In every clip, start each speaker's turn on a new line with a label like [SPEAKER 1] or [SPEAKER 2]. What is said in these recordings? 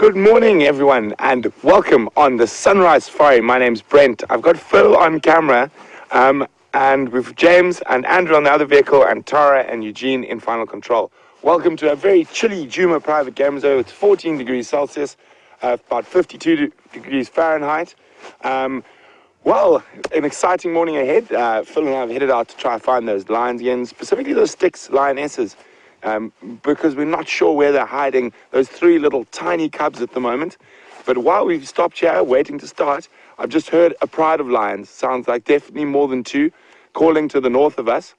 [SPEAKER 1] Good morning, everyone, and welcome on the Sunrise Safari. My name's Brent. I've got Phil on camera, and we've James and Andrew on the other vehicle, and Tara and Eugene in final control. Welcome to a very chilly Juma private game zone. It's 14 degrees Celsius, about 52 degrees Fahrenheit. Well, an exciting morning ahead. Phil and I have headed out to try and find those lions again, specifically those Styx lionesses. Because we're not sure where they're hiding, those three little tiny cubs at the moment. But while we've stopped here, waiting to start, I've just heard a pride of lions. Sounds like definitely more than two, calling to the north of us.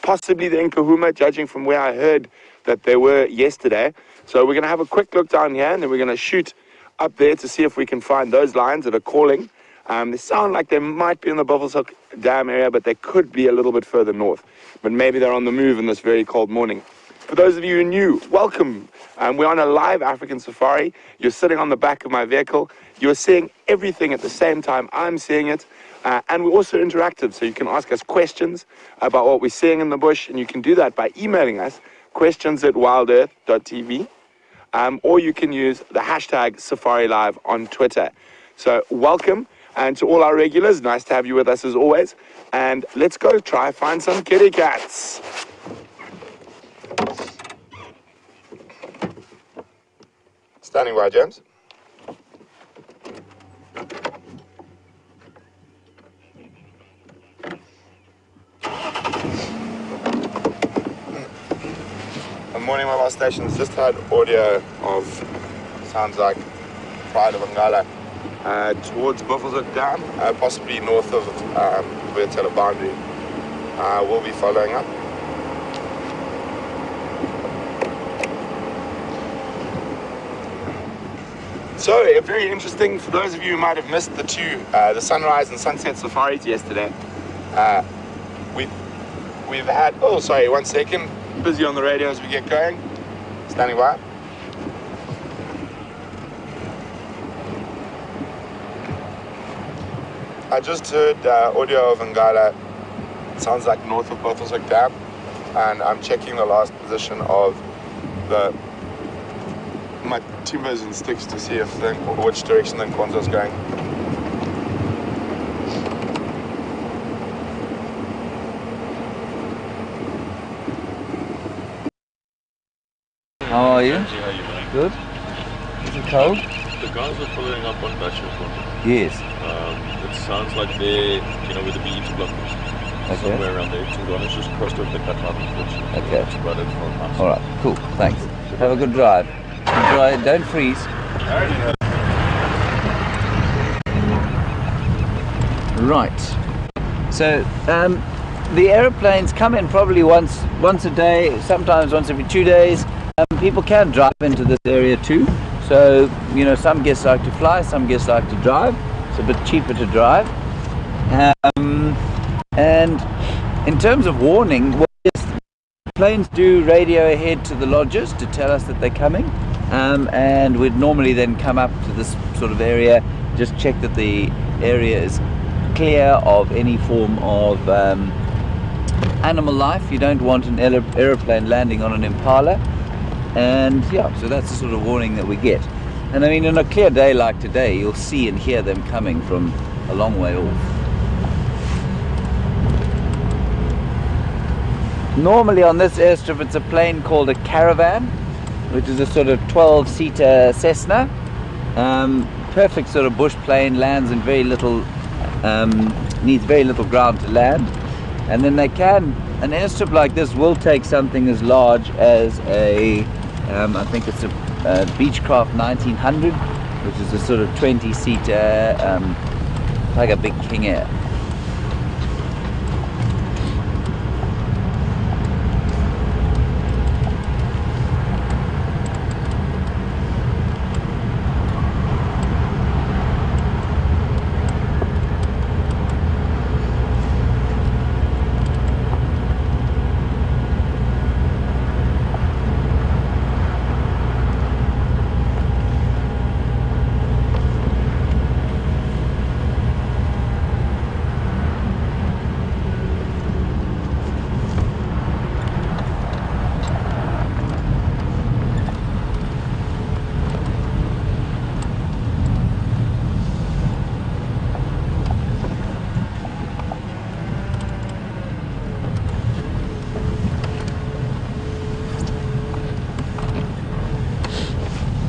[SPEAKER 1] Possibly the Nkahuma, judging from where I heard that they were yesterday. So we're going to have a quick look down here, and then we're going to shoot up there to see if we can find those lions that are calling. They sound like they might be in the Buffelshoek Dam area, but they could be a little bit further north. But maybe they're on the move in this very cold morning. For those of you who are new, welcome. We're on a live African safari. You're sitting on the back of my vehicle. You're seeing everything at the same time I'm seeing it. And we're also interactive, so you can ask us questions about what we're seeing in the bush, and you can do that by emailing us, questions@wildearth.tv, or you can use the hashtag SafariLive on Twitter. So welcome. And to all our regulars, nice to have you with us as always. And let's go try find some kitty cats. Standing by, James. The morning mobile stations just had audio of, sounds like Pride of Angala. Towards Buffelshoek Dam, possibly north of the Tele boundary. We'll be following up. So, very interesting for those of you who might have missed the sunrise and sunset safaris yesterday. We've had, oh sorry, 1 second, busy on the radio as we get going. Standing by. I just heard audio of Ngala. It sounds like north of Buffelshoek Dam, and I'm checking the last position of my timbers and sticks to see which direction the Nkonzo's going.
[SPEAKER 2] How are you?
[SPEAKER 3] How are you doing?
[SPEAKER 2] Good. Is it cold?
[SPEAKER 3] The guys are following up on Bachelor.
[SPEAKER 2] Yes.
[SPEAKER 3] It sounds like they're, where the BE2 block is.
[SPEAKER 2] Okay.
[SPEAKER 3] Somewhere around there. Tungona's just crossed over the cut line, unfortunately.
[SPEAKER 2] Okay.
[SPEAKER 3] That's about it for us.
[SPEAKER 2] All right. Cool. Thanks. Have a good drive. Enjoy. Don't freeze. Right. So the aeroplanes come in probably once a day, sometimes once every 2 days. People can drive into this area too. So, some guests like to fly, some guests like to drive. It's a bit cheaper to drive. And in terms of warning, well, yes, planes do radio ahead to the lodges to tell us that they're coming. And we'd normally then come up to this sort of area, just check that the area is clear of any form of animal life. You don't want an aeroplane landing on an impala. And yeah, so that's the sort of warning that we get. And I mean, on a clear day like today, you'll see and hear them coming from a long way off. Normally on this airstrip, it's a plane called a Caravan, which is a sort of 12-seater Cessna. Perfect sort of bush plane, lands in very little, needs very little ground to land. And then an airstrip like this will take something as large as I think it's a Beechcraft 1900, which is a sort of 20-seater, like a big King Air.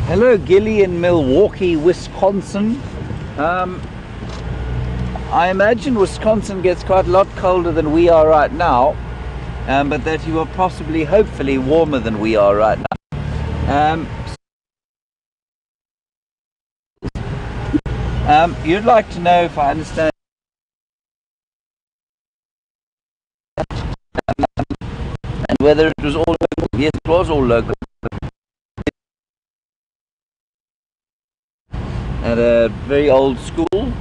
[SPEAKER 2] Hello, Gilly in Milwaukee, Wisconsin. I imagine Wisconsin gets quite a lot colder than we are right now, but that you are possibly, hopefully, warmer than we are right now. You'd like to know if I understand and whether it was all local. Yes, it was all local. At a very old school,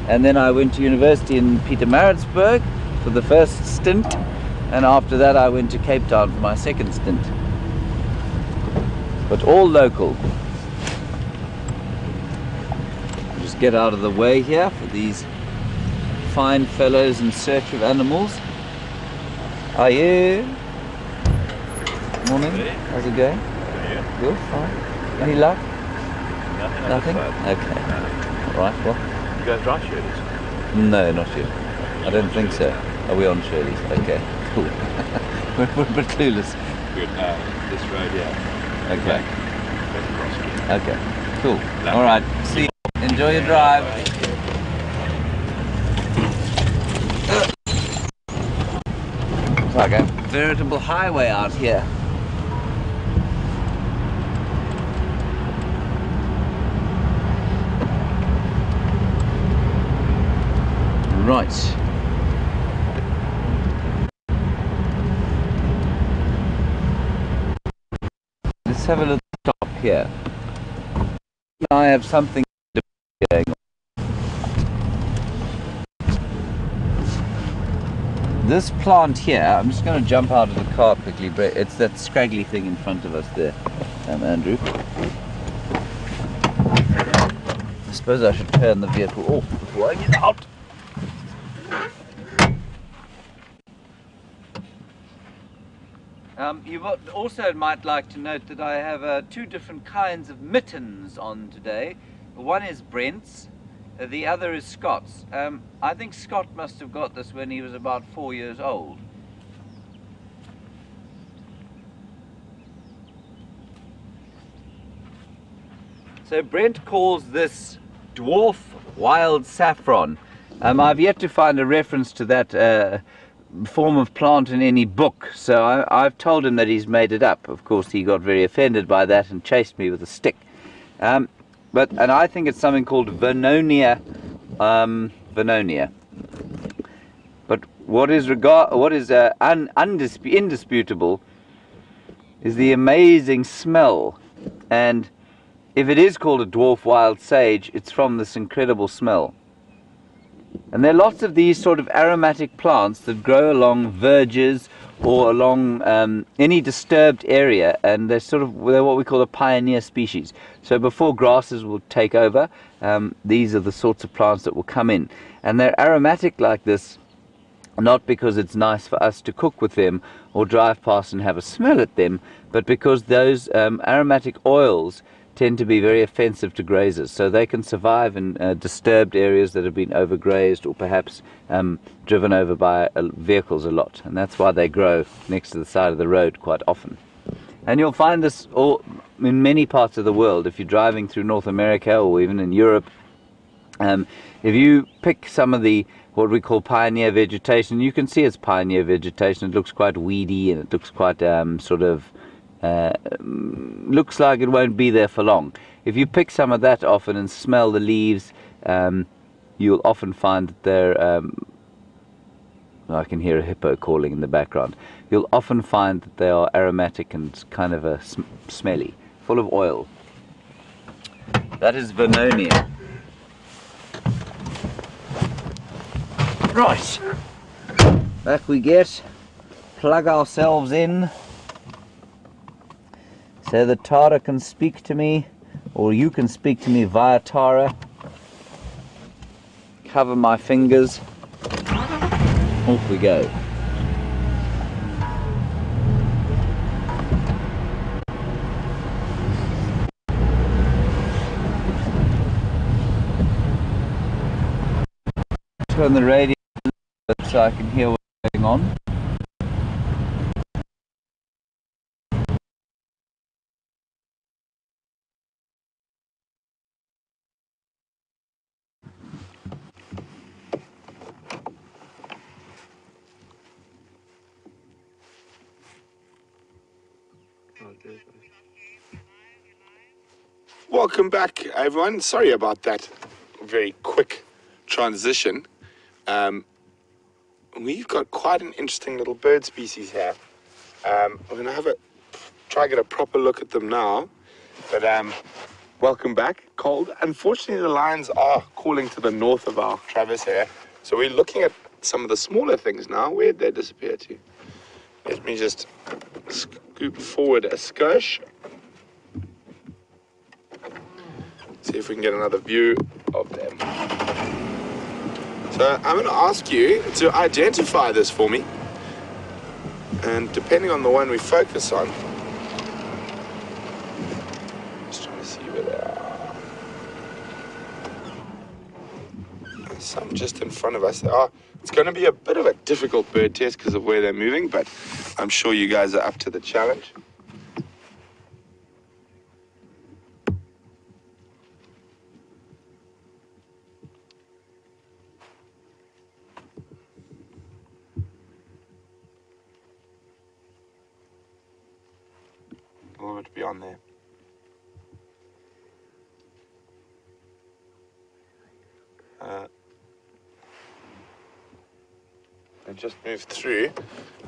[SPEAKER 2] and then I went to university in Pietermaritzburg for the first stint, and after that I went to Cape Town for my second stint. But all local. Just get out of the way here for these fine fellows in search of animals. Are you? Morning. How's it going? Good. Fine. Any luck? Nothing? Okay. Alright, well.
[SPEAKER 3] You guys drive Shirley's?
[SPEAKER 2] No, not yet. I don't think so. Are we on Shirley's? Okay, cool. we're a bit clueless.
[SPEAKER 3] Good. This road, yeah.
[SPEAKER 2] Okay. Okay, cool. Alright, see you. Enjoy your drive. It's like a veritable highway out here. Right. Let's have a little stop here. I have something going on. This plant here, I'm just going to jump out of the car quickly, but it's that scraggly thing in front of us there, Andrew. I suppose I should turn the vehicle off before I get out. You also might like to note that I have two different kinds of mittens on today. One is Brent's, the other is Scott's. I think Scott must have got this when he was about 4 years old. So Brent calls this dwarf wild saffron. I've yet to find a reference to that form of plant in any book, so I've told him that he's made it up. Of course, he got very offended by that and chased me with a stick. And I think it's something called Vernonia. But what is indisputable is the amazing smell. And if it is called a dwarf wild sage, it's from this incredible smell. And there are lots of these sort of aromatic plants that grow along verges or along any disturbed area, and they're what we call a pioneer species. So before grasses will take over, these are the sorts of plants that will come in. And they're aromatic like this, not because it's nice for us to cook with them or drive past and have a smell at them, but because those aromatic oils tend to be very offensive to grazers, so they can survive in disturbed areas that have been overgrazed or perhaps driven over by vehicles a lot, and that's why they grow next to the side of the road quite often. And you'll find this all in many parts of the world. If you're driving through North America or even in Europe, if you pick some of the what we call pioneer vegetation, you can see it's pioneer vegetation. It looks quite weedy and it looks quite looks like it won't be there for long. If you pick some of that off and smell the leaves, you'll often find that they're I can hear a hippo calling in the background. You'll often find that they are aromatic and kind of smelly, full of oil. That is Vernonia. Right, back we get, plug ourselves in so that Tara can speak to me, or you can speak to me via Tara. Cover my fingers. Off we go. Turn the radio so I can hear what's going on.
[SPEAKER 1] Welcome back, everyone. Sorry about that very quick transition. We've got quite an interesting little bird species here. We're going to try to get a proper look at them now. But welcome back. Cold. Unfortunately, the lions are calling to the north of our traverse here. So we're looking at some of the smaller things now. Where'd they disappear to? Let me just scoop forward a skosh. See if we can get another view of them. So I'm going to ask you to identify this for me. And depending on the one we focus on, just trying to see where they are. There's some just in front of us. It's going to be a bit of a difficult bird test because of where they're moving, but I'm sure you guys are up to the challenge. A little bit beyond there. I just moved through.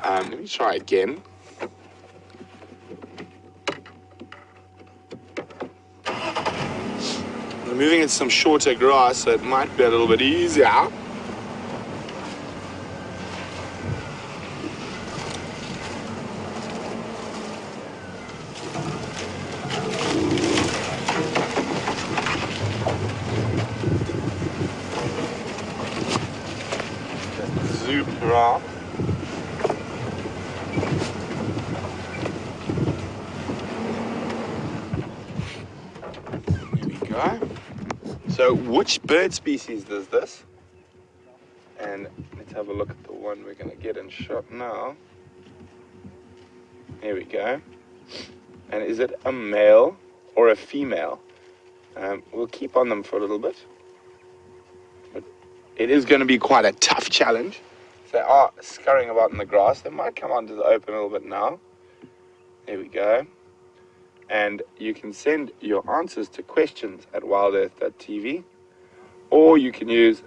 [SPEAKER 1] Let me try again. We're moving in some shorter grass, so it might be a little bit easier. Zoom around. Here we go. So which bird species is this? And let's have a look at the one we're going to get in shot now. Here we go. And is it a male or a female? We'll keep on them for a little bit. But it is going to be quite a tough challenge. They are scurrying about in the grass. They might come onto the open a little bit now. There we go. And you can send your answers to questions@wildearth.tv, or you can use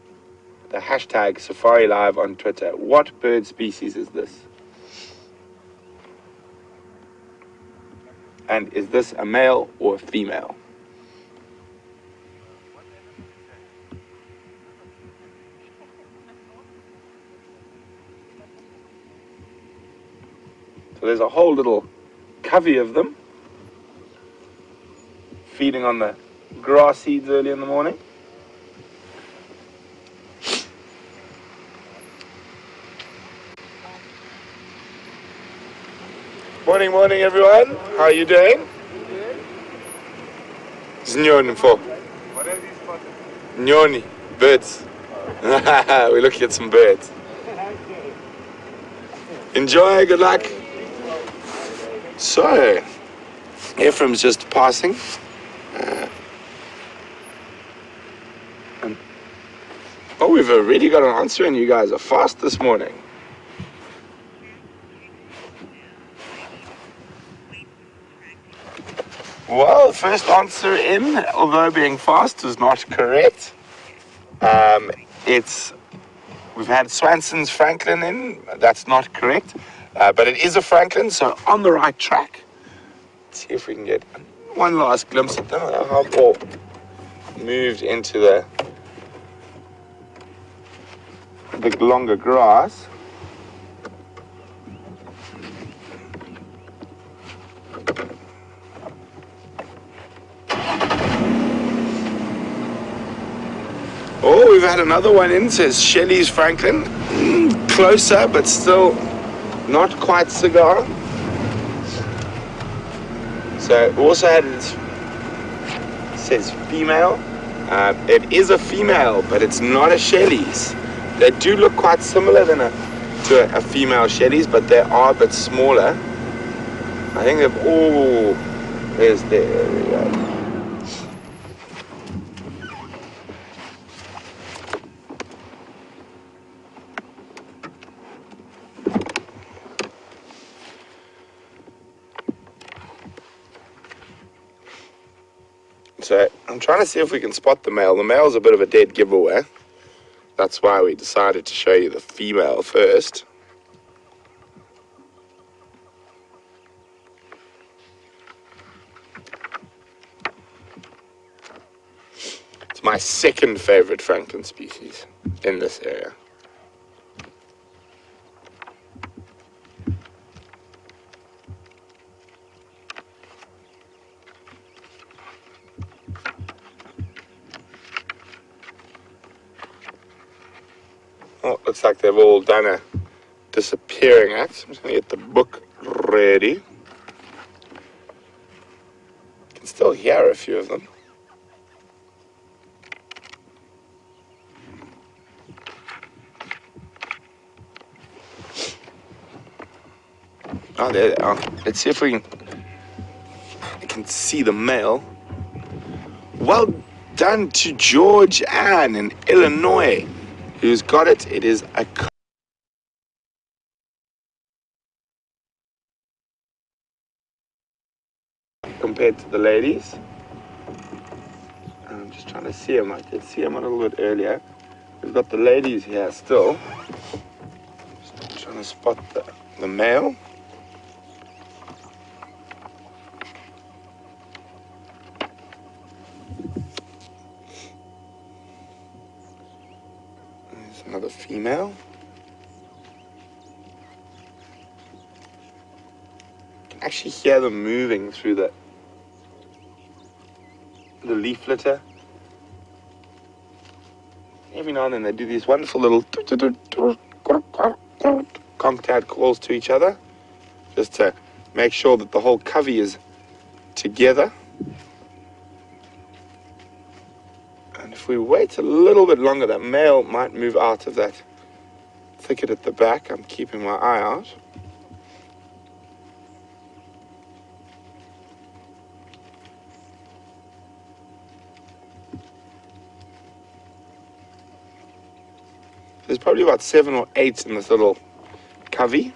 [SPEAKER 1] the hashtag Safari Live on Twitter. What bird species is this? And is this a male or a female? So there's a whole little covey of them feeding on the grass seeds early in the morning. Morning, morning, everyone. How are you doing? Nyoni for.
[SPEAKER 4] What are these for?
[SPEAKER 1] Nyoni, birds. We're looking at some birds. Enjoy, good luck. So, Ephraim's just passing. Oh, we've already got an answer and you guys are fast this morning. Well, first answer in, although being fast, is not correct. We've had Swanson's Franklin in, that's not correct. But it is a Franklin, so on the right track. Let's see if we can get one last glimpse at them. How ball moved into the longer grass. Oh, we've had another one in, says Shelley's Franklin. Closer, but still not quite cigar. So we also had it says female. It is a female, but it's not a Shelley's. They do look quite similar to a female Shelley's, but they are a bit smaller. I think they've all. There we go. So I'm trying to see if we can spot the male. The male's a bit of a dead giveaway. That's why we decided to show you the female first. It's my second favorite francolin species in this area. Oh, looks like they've all done a disappearing act. I'm just going to get the book ready. You can still hear a few of them. Oh, there they are. Let's see if we can see the male. Well done to George Ann in Illinois, who's got it. It is a compared to the ladies. I'm just trying to see him. I did see him a little bit earlier. We've got the ladies here still. Just trying to spot the male. There's another female. You can actually hear them moving through the leaf litter. Every now and then they do these wonderful little contact calls to each other, just to make sure that the whole covey is together. And if we wait a little bit longer, that male might move out of that thicket at the back. I'm keeping my eye out. There's probably about 7 or 8 in this little covey.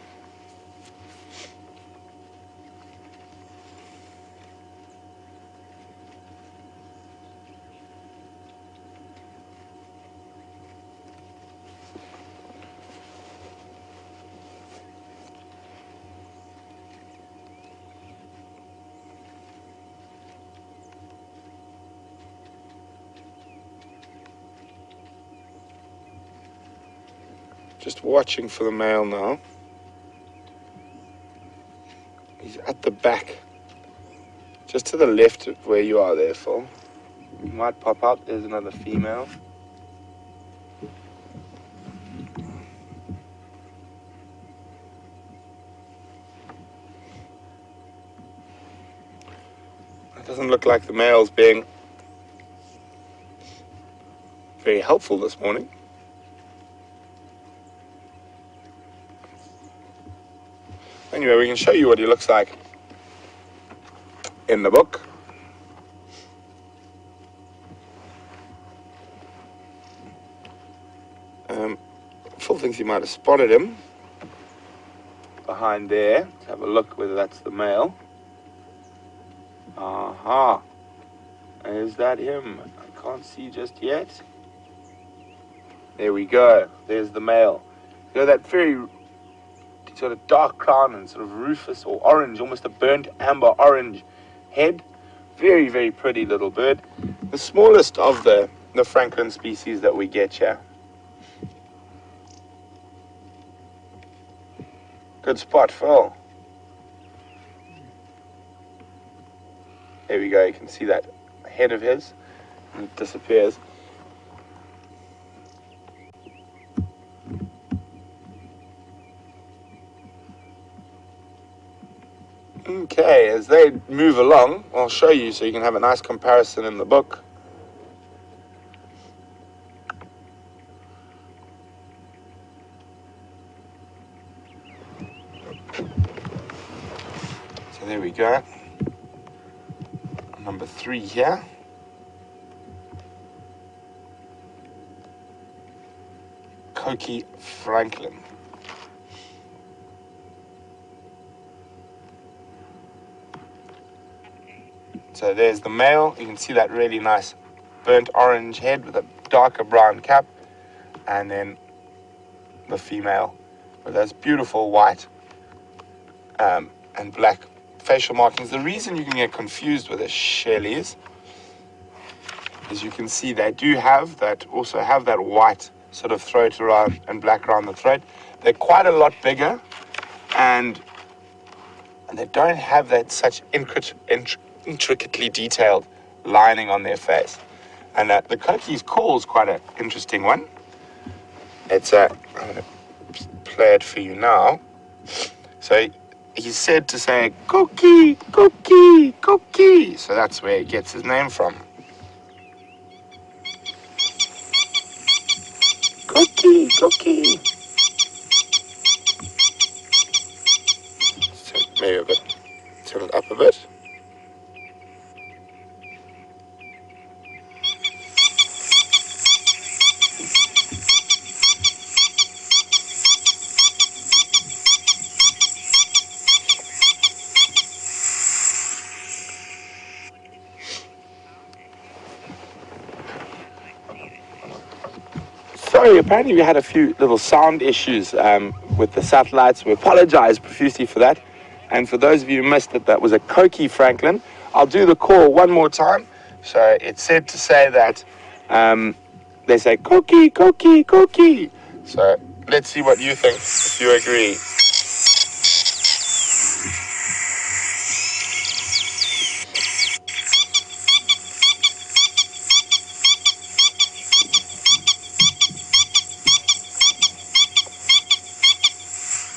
[SPEAKER 1] Just watching for the male now. He's at the back, just to the left of where you are there, Phil. He might pop out. There's another female. It doesn't look like the male's being very helpful this morning. Anyway, we can show you what he looks like in the book. Phil thinks he might have spotted him behind there. Let's have a look whether that's the male. Aha. Is that him? I can't see just yet. There we go. There's the male. You know, that very sort of dark crown and sort of rufous or orange, almost a burnt amber orange head. Very, very pretty little bird. The smallest of the francolin species that we get here. Good spot, Phil. There we go. You can see that head of his, and it disappears. Okay, as they move along, I'll show you so you can have a nice comparison in the book. So there we go. Number 3 here. Coqui francolin. So there's the male. You can see that really nice burnt orange head with a darker brown cap, and then the female with those beautiful white and black facial markings. The reason you can get confused with the Shelleys is you can see they do have that, also have that white sort of throat around and black around the throat. They're quite a lot bigger, and they don't have that such intricately detailed lining on their face. And the Coquille's call is quite an interesting one. It's I'm going to play it for you now. So he's said to say, Coquille, Coquille, Coquille. So that's where he gets his name from. Coquille, Coquille. So maybe a bit, turn it up a bit. Sorry, apparently we had a few little sound issues with the satellites. We apologize profusely for that. And for those of you who missed it, that was a Coquille Franklin. I'll do the call one more time. So it's said to say that they say Coquille, Coquille, Coquille. So let's see what you think, if you agree.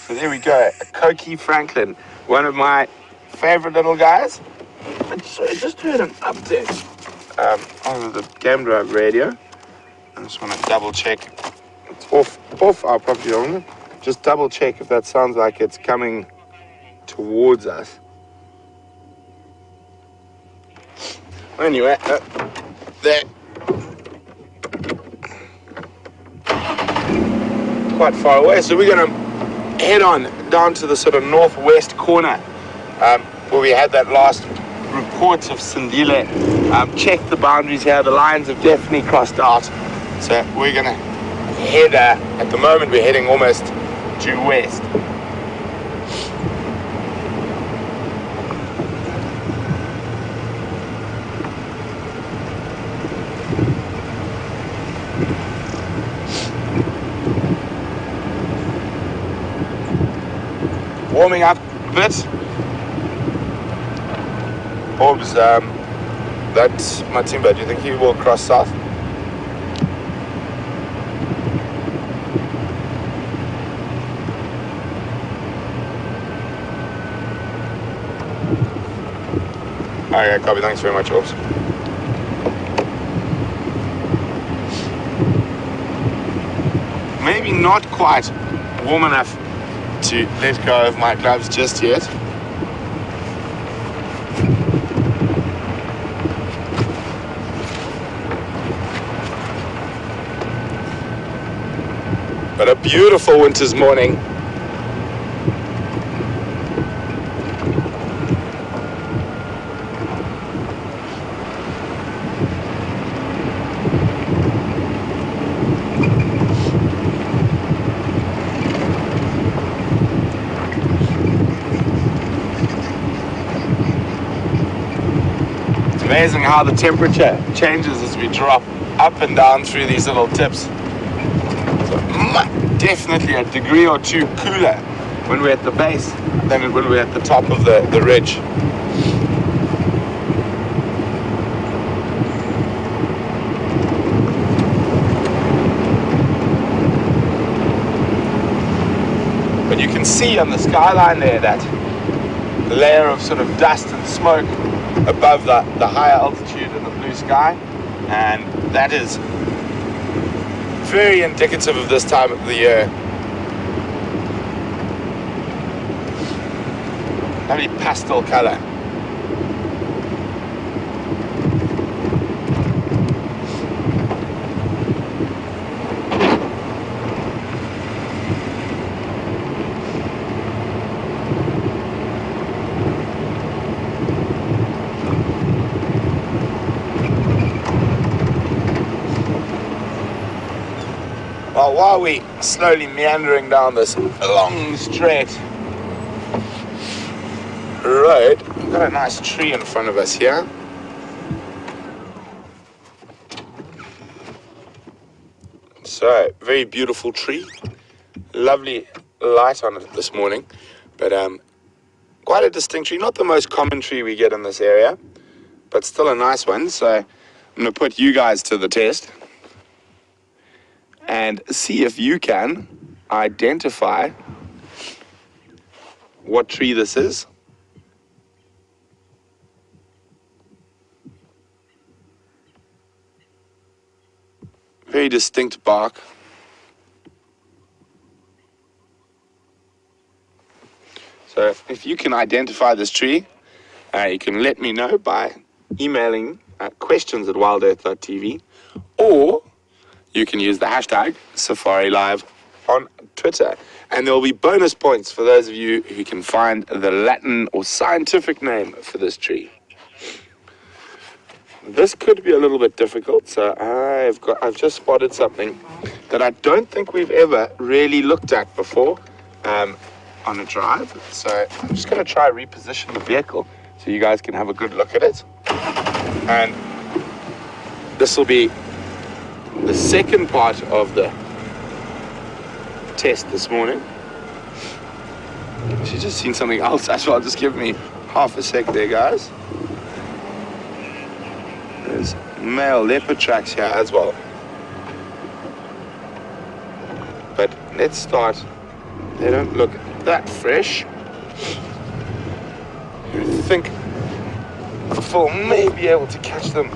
[SPEAKER 1] So there we go, a Coquille Franklin, one of my favorite little guys. So I just heard an update on the game drive radio. I just want to double check. It's off our property owner. Just double check if that sounds like it's coming towards us. Anyway, there. Quite far away, so we're going to head on down to the sort of northwest corner where we had that last report of Sindile. Checked the boundaries here. The lines have definitely crossed out. So we're going to head, at the moment we're heading almost due west. Warming up a bit. Orbs, that's Matimba. Do you think he will cross south? Okay, copy. Thanks very much, Orbs. Maybe not quite warm enough to let go of my gloves just yet. But a beautiful winter's morning. Amazing how the temperature changes as we drop up and down through these little tips. So definitely a degree or two cooler when we're at the base than when we're at the top of the ridge. But you can see on the skyline there that layer of sort of dust and smoke above the higher altitude in the blue sky, and that is very indicative of this time of the year. Lovely pastel color. Well, while we slowly meandering down this long straight road, we've got a nice tree in front of us here. So, very beautiful tree. Lovely light on it this morning, but quite a distinct tree. Not the most common tree we get in this area, but still a nice one. So I'm going to put you guys to the test and see if you can identify what tree this is. Very distinct bark. So if you can identify this tree, you can let me know by emailing questions@wildearth.tv, or you can use the hashtag Safari Live on Twitter. And there will be bonus points for those of you who can find the Latin or scientific name for this tree. This could be a little bit difficult, so I've just spotted something that I don't think we've ever really looked at before on a drive. So I'm just going to try reposition the vehicle so you guys can have a good look at it. And this will be the second part of the test this morning. She's just seen something else as well. Just give me half a sec there, guys. There's male leopard tracks here as well. But let's start. They don't look that fresh. I think Phil may be able to catch them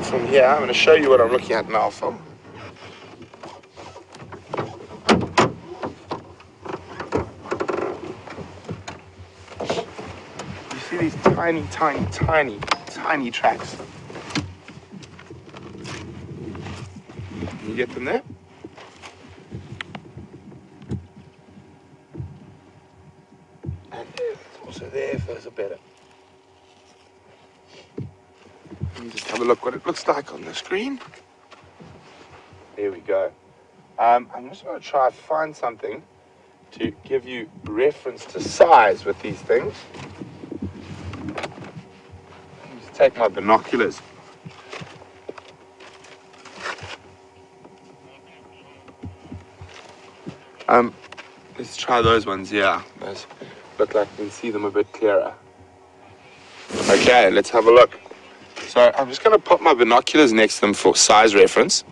[SPEAKER 1] from here. I'm going to show you what I'm looking at now, Phil. You see these tiny, tiny, tiny, tiny tracks? Can you get them there? And it's also there if those are better. Let me just have a look what it looks like on the screen. There we go. I'm just going to try and find something to give you reference to size with these things. Let me just take my binoculars. Let's try those ones, yeah. Those look like you can see them a bit clearer. Okay, let's have a look. So I'm just going to put my binoculars next to them for size reference.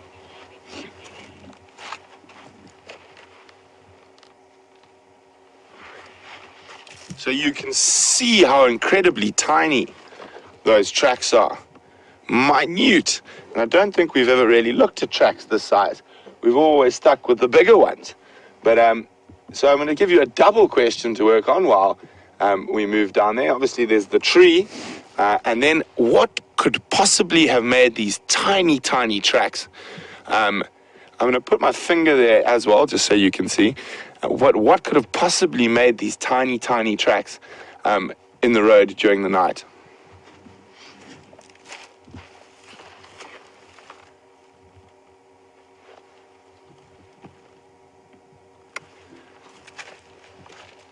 [SPEAKER 1] So you can see how incredibly tiny those tracks are. Minute. And I don't think we've ever really looked at tracks this size. We've always stuck with the bigger ones. But so I'm going to give you a double question to work on while we move down there. Obviously there's the tree, and then what could possibly have made these tiny, tiny tracks? I'm going to put my finger there as well, just so you can see. What could have possibly made these tiny, tiny tracks in the road during the night?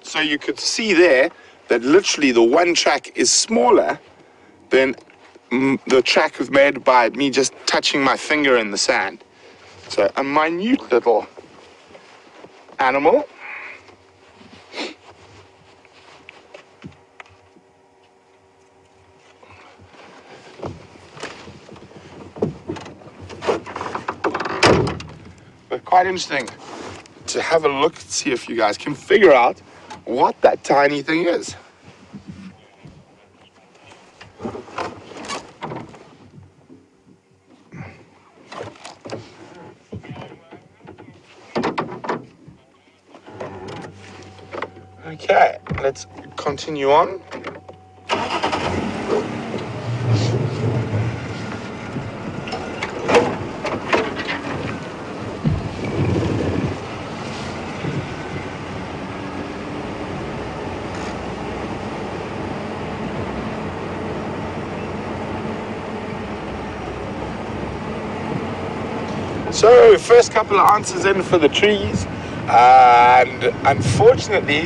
[SPEAKER 1] So you could see there that literally the one track is smaller than the track was made by me just touching my finger in the sand. So a minute little animal. But quite interesting to have a look, see if you guys can figure out what that tiny thing is. Okay, let's continue on. So, first couple of answers in for the trees, and unfortunately,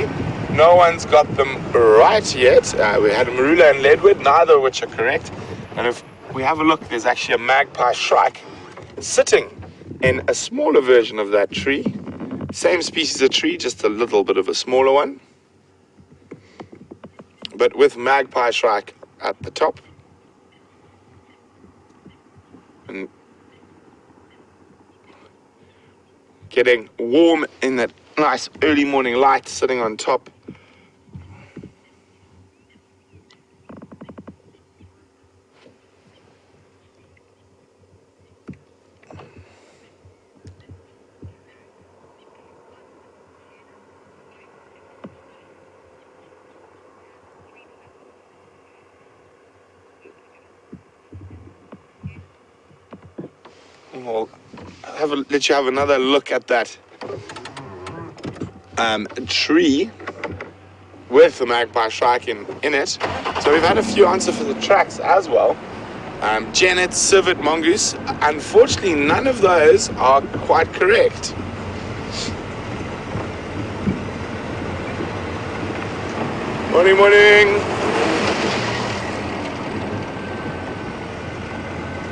[SPEAKER 1] no one's got them right yet. We had Marula and Leadwood, neither of which are correct. And if we have a look, there's actually a magpie shrike sitting in a smaller version of that tree. Same species of tree, just a little bit of a smaller one, but with magpie shrike at the top. And getting warm in that nice early morning light, sitting on top. I'll let you have another look at that tree with the magpie shrike in it. So we've had a few answers for the tracks as well. Janet, civet, mongoose. Unfortunately, none of those are quite correct. Morning, morning.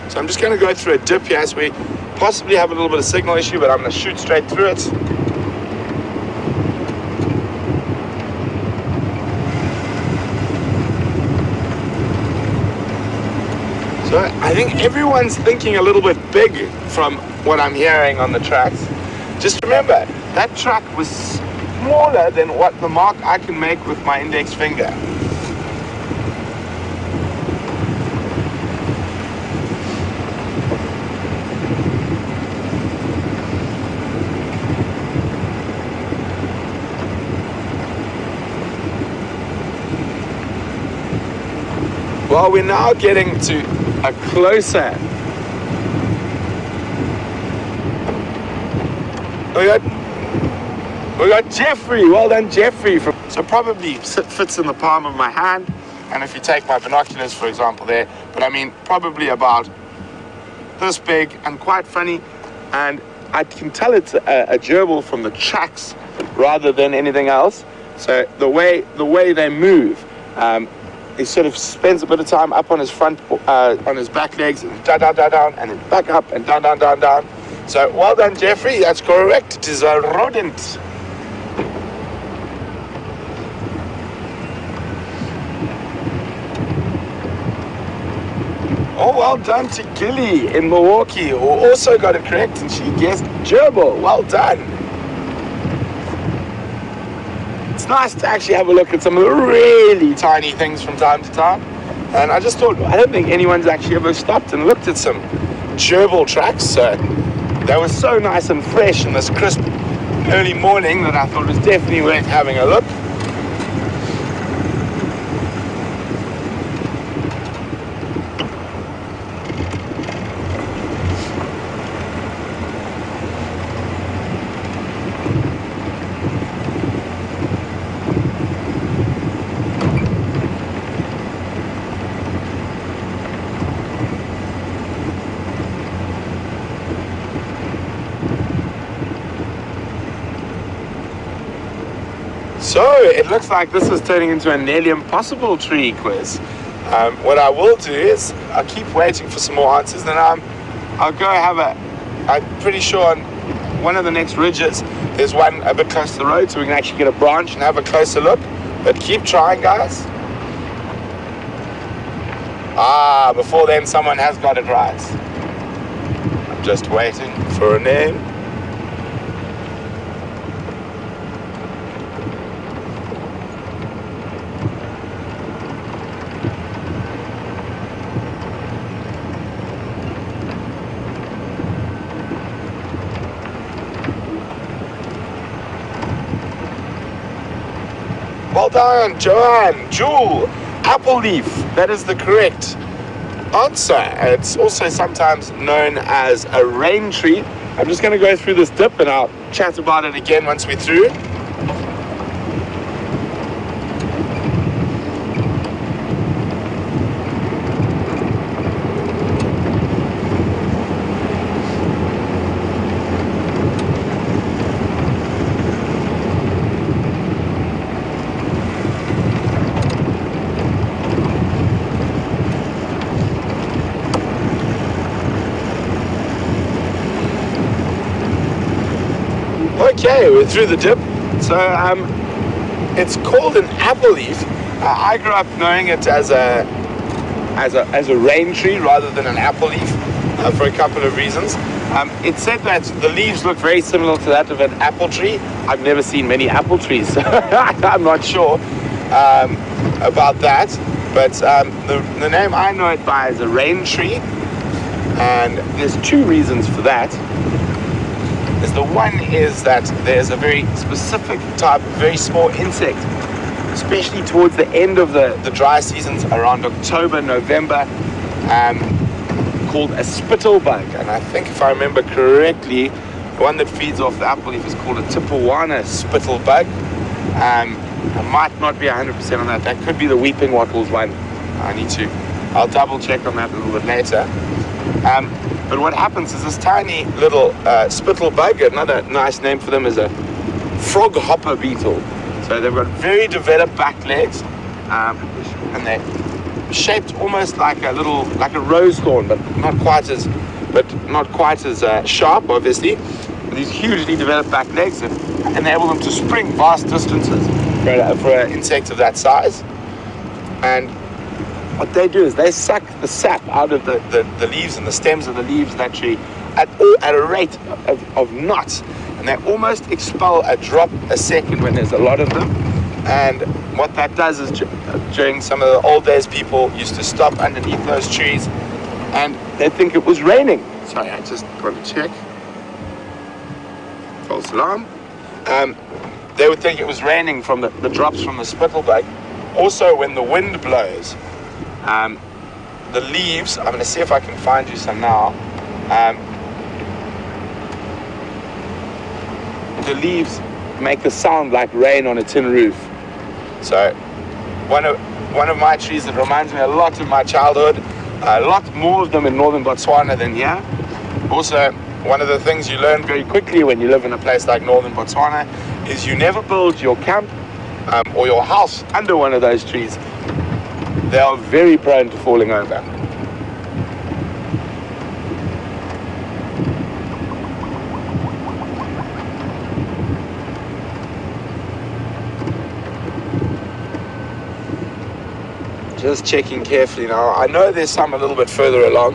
[SPEAKER 1] So I'm just going to go through a dip here as we possibly have a little bit of signal issue, but I'm going to shoot straight through it. So I think everyone's thinking a little bit big from what I'm hearing on the tracks. Just remember, that track was smaller than what the mark I can make with my index finger. Well, we're now getting to a closer. We got Jeffrey. Well done, Jeffrey. So probably fits in the palm of my hand. And if you take my binoculars, for example, there, but I mean probably about this big and quite funny. And I can tell it's a gerbil from the tracks rather than anything else. So the way they move. He sort of spends a bit of time up on his on his back legs, and down, and then back up and down. So well done, Jeffrey. That's correct. It is a rodent. Oh, well done to Gilly in Milwaukee, who also got it correct, and she guessed gerbil. Well done. It's nice to actually have a look at some of the really tiny things from time to time. And I just thought, I don't think anyone's actually ever stopped and looked at some gerbil tracks. So they were so nice and fresh in this crisp early morning that I thought it was definitely worth having a look. So it looks like this is turning into a nearly impossible tree quiz. What I will do is I'll keep waiting for some more answers, then I'll go have I'm pretty sure on one of the next ridges there's one a bit close to the road, so we can actually get a branch and have a closer look. But keep trying, guys. Before then someone has got it right. I'm just waiting for a name. Well done, Joanne. Jewel, apple leaf. That is the correct answer. It's also sometimes known as a rain tree. I'm just going to go through this dip and I'll chat about it again once we're through. Okay, we're through the dip. So it's called an apple leaf. I grew up knowing it as a rain tree rather than an apple leaf for a couple of reasons. It's said that the leaves look very similar to that of an apple tree. I've never seen many apple trees, so I'm not sure about that. But the name I know it by is a rain tree, and there's two reasons for that. The one is that there's a very specific type, very small insect, especially towards the end of the dry seasons, around October, November, called a spittlebug. And I think if I remember correctly, the one that feeds off the apple leaf is called a Tipuana spittlebug. I might not be 100% on that. That could be the weeping wattles one. I'll double check on that a little bit later. But what happens is this tiny little spittlebug, another nice name for them is a frog hopper beetle. So they've got very developed back legs, and they're shaped almost like a rose thorn, but not quite as sharp, obviously. These hugely developed back legs that enable them to spring vast distances for an insect of that size. And what they do is they suck the sap out of the leaves and the stems of the leaves of that tree at a rate of knots. And they almost expel a drop a second when there's a lot of them. And what that does is during some of the old days, people used to stop underneath those trees and they'd think it was raining. Sorry, I just got to check. False alarm. They would think it was raining from the drops from the spittlebug. Also, when the wind blows, the leaves, I'm going to see if I can find you some now. The leaves make the sound like rain on a tin roof. So one of my trees that reminds me a lot of my childhood, a lot more of them in northern Botswana than here. Also, one of the things you learn very quickly when you live in a place like northern Botswana is you never build your camp or your house under one of those trees. They are very prone to falling over. Just checking carefully now. I know there's some a little bit further along.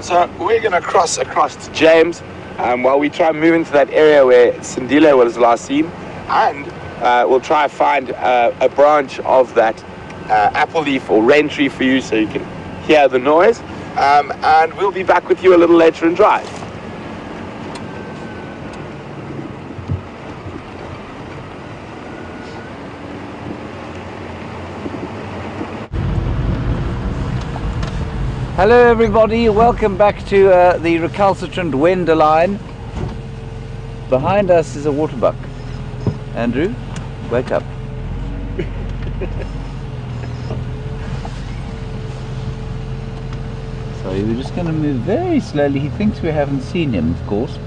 [SPEAKER 1] So we're going to cross across to James while we try and move into that area where Sindile was last seen, and we'll try and find a branch of that apple leaf or rain tree for you so you can hear the noise, and we'll be back with you a little later and drive.
[SPEAKER 2] Hello everybody, welcome back to the recalcitrant Wender line. Behind us is a waterbuck. Andrew, wake up. So we're just going to move very slowly. He thinks we haven't seen him, of course.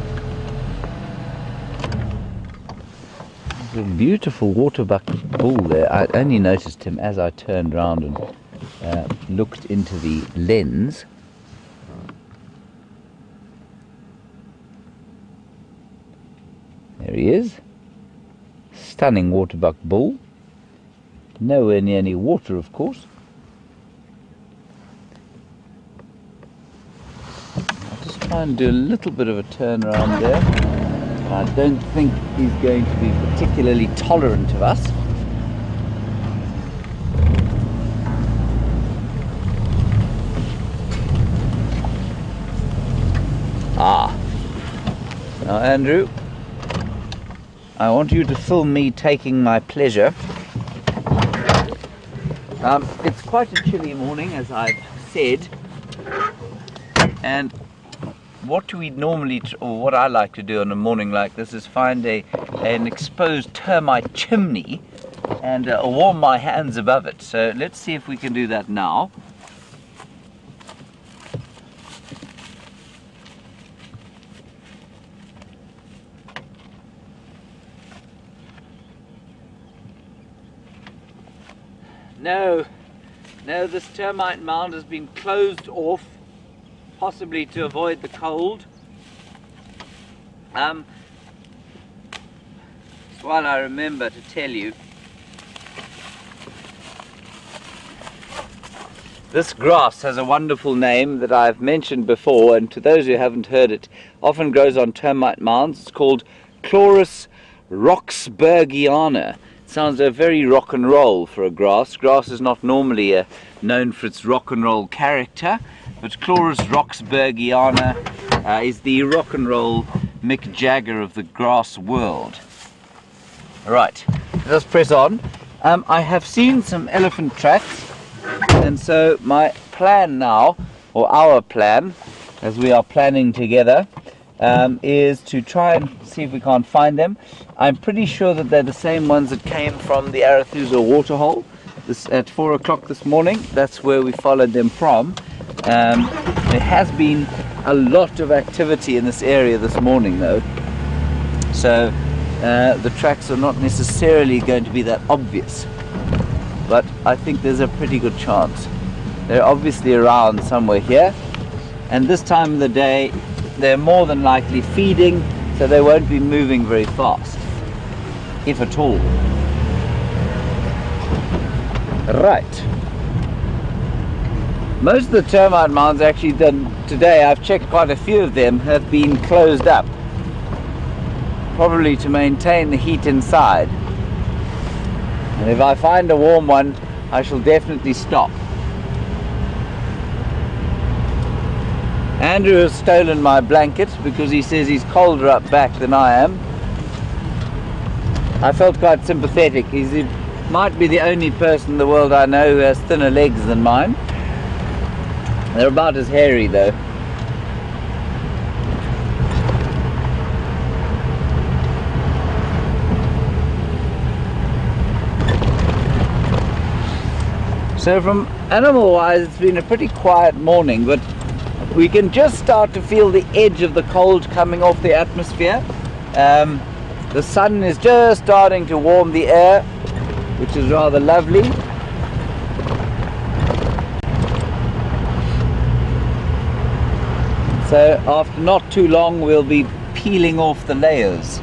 [SPEAKER 2] There's a beautiful waterbuck bull there. I only noticed him as I turned round and looked into the lens. There he is. Stunning waterbuck bull. Nowhere near any water, of course. I'll just try and do a little bit of a turn around there. I don't think he's going to be particularly tolerant of us. Now Andrew, I want you to film me taking my pleasure. It's quite a chilly morning, as I've said, and what we normally, or what I like to do on a morning like this, is find an exposed termite chimney and warm my hands above it. So let's see if we can do that now. No, this termite mound has been closed off, possibly to avoid the cold. That's what I remember to tell you. This grass has a wonderful name that I've mentioned before, and to those who haven't heard it, often grows on termite mounds. It's called Chloris roxburghiana. Sounds very rock and roll for a grass. Grass is not normally known for its rock and roll character, but Chloris roxburghiana is the rock and roll Mick Jagger of the grass world. Right, let's press on. I have seen some elephant tracks, and so my plan now, or our plan, as we are planning together, is to try and see if we can't find them. I'm pretty sure that they're the same ones that came from the Arethusa waterhole at 4 o'clock this morning. That's where we followed them from. There has been a lot of activity in this area this morning though, so the tracks are not necessarily going to be that obvious, but I think there's a pretty good chance. They're obviously around somewhere here, and this time of the day they're more than likely feeding, so they won't be moving very fast, if at all. Right. Most of the termite mounds actually today, I've checked quite a few of them, have been closed up, probably to maintain the heat inside. And if I find a warm one, I shall definitely stop. Andrew has stolen my blanket because he says he's colder up back than I am. I felt quite sympathetic. He might be the only person in the world I know who has thinner legs than mine. They're about as hairy though. So from animal wise, it's been a pretty quiet morning, but we can just start to feel the edge of the cold coming off the atmosphere. The sun is just starting to warm the air, which is rather lovely. So after not too long, we'll be peeling off the layers.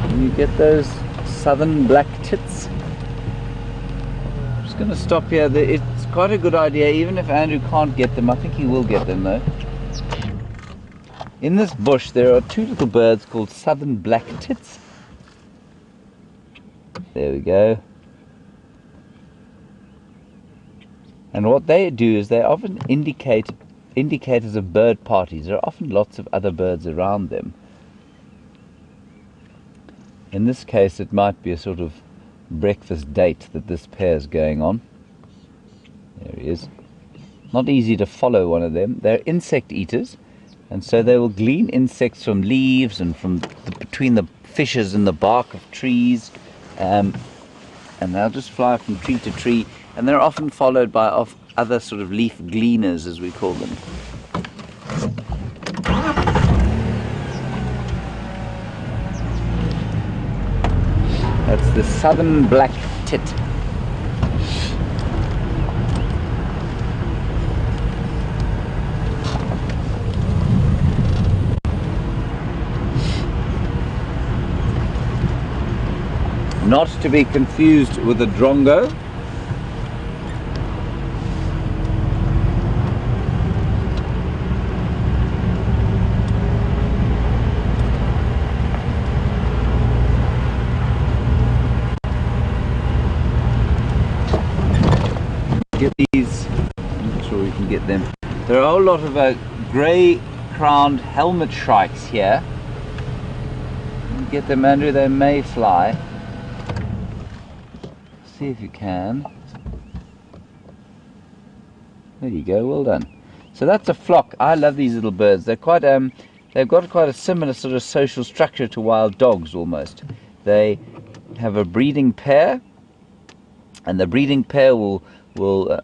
[SPEAKER 2] Can you get those southern black tits? I'm just going to stop here. It's quite a good idea, even if Andrew can't get them. I think he will get them though. In this bush there are two little birds called southern black tits. There we go. And what they do is they often indicate indicators of bird parties. There are often lots of other birds around them. In this case it might be a sort of breakfast date that this pair is going on. There he is. Not easy to follow one of them. They're insect eaters, and so they will glean insects from leaves and from between the fissures in the bark of trees, and they'll just fly from tree to tree, and they're often followed by other sort of leaf gleaners, as we call them. That's the southern black tit. Not to be confused with a drongo. Get these, I'm not sure we can get them. There are a whole lot of grey-crowned helmet shrikes here. Get them, Andrew, they may fly. See if you can. There you go, well done. So that's a flock. I love these little birds. They're quite they've got quite a similar sort of social structure to wild dogs almost. They have a breeding pair, and the breeding pair will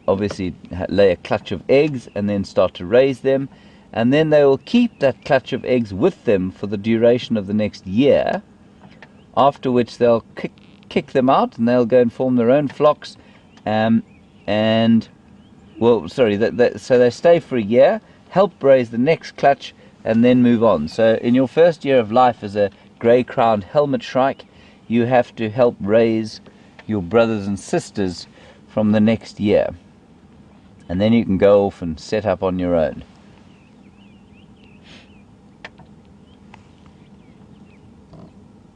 [SPEAKER 2] obviously lay a clutch of eggs and then start to raise them, and then they will keep that clutch of eggs with them for the duration of the next year, after which they'll kick them out and they'll go and form their own flocks, so they stay for a year, help raise the next clutch, and then move on. So in your first year of life as a grey-crowned helmet shrike, you have to help raise your brothers and sisters from the next year, and then you can go off and set up on your own.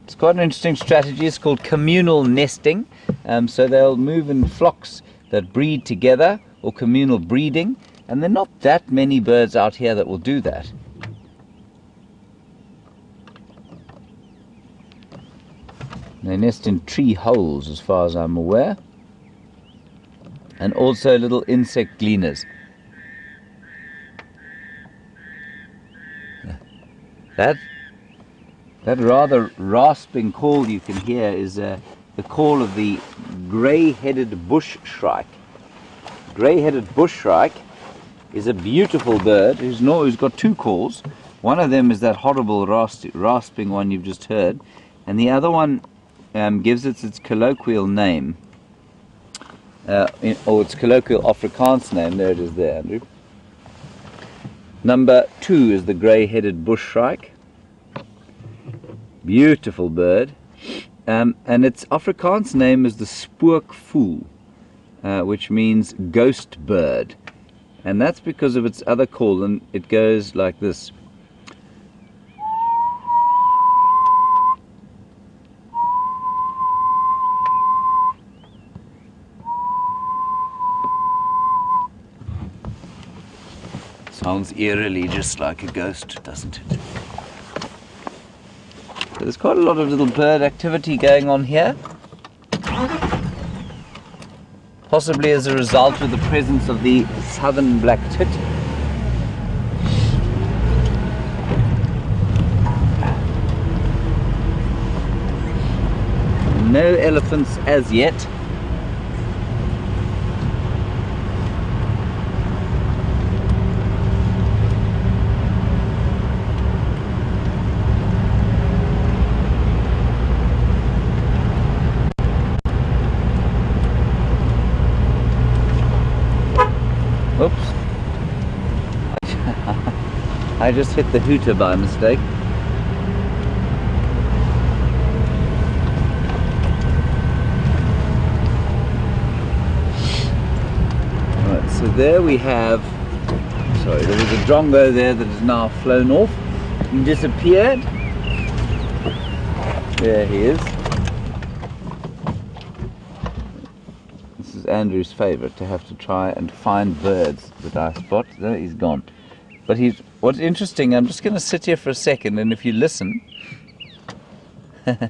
[SPEAKER 2] It's quite an interesting strategy. It's called communal nesting. So they'll move in flocks that breed together, or communal breeding, and there are not that many birds out here that will do that. They nest in tree holes as far as I'm aware, and also little insect gleaners. That rather rasping call you can hear is the call of the grey-headed bush shrike. Grey-headed bush shrike is a beautiful bird who's got two calls. One of them is that horrible rasping one you've just heard, and the other one gives it its colloquial name, or its colloquial Afrikaans name. There it is there, Andrew. Number 2 is the grey-headed bush shrike. Beautiful bird, and its Afrikaans name is the spookvoël, which means ghost bird, and that's because of its other call, and it goes like this. Sounds eerily just like a ghost, doesn't it? So there's quite a lot of little bird activity going on here, possibly as a result of the presence of the southern black tit. No elephants as yet. Oops. I just hit the hooter by mistake. Right, so there we have, sorry, there was a drongo there that has now flown off and disappeared. There he is. Andrew's favourite, to have to try and find birds that I spot. There, he's gone. But what's interesting, I'm just going to sit here for a second, and if you listen, okay,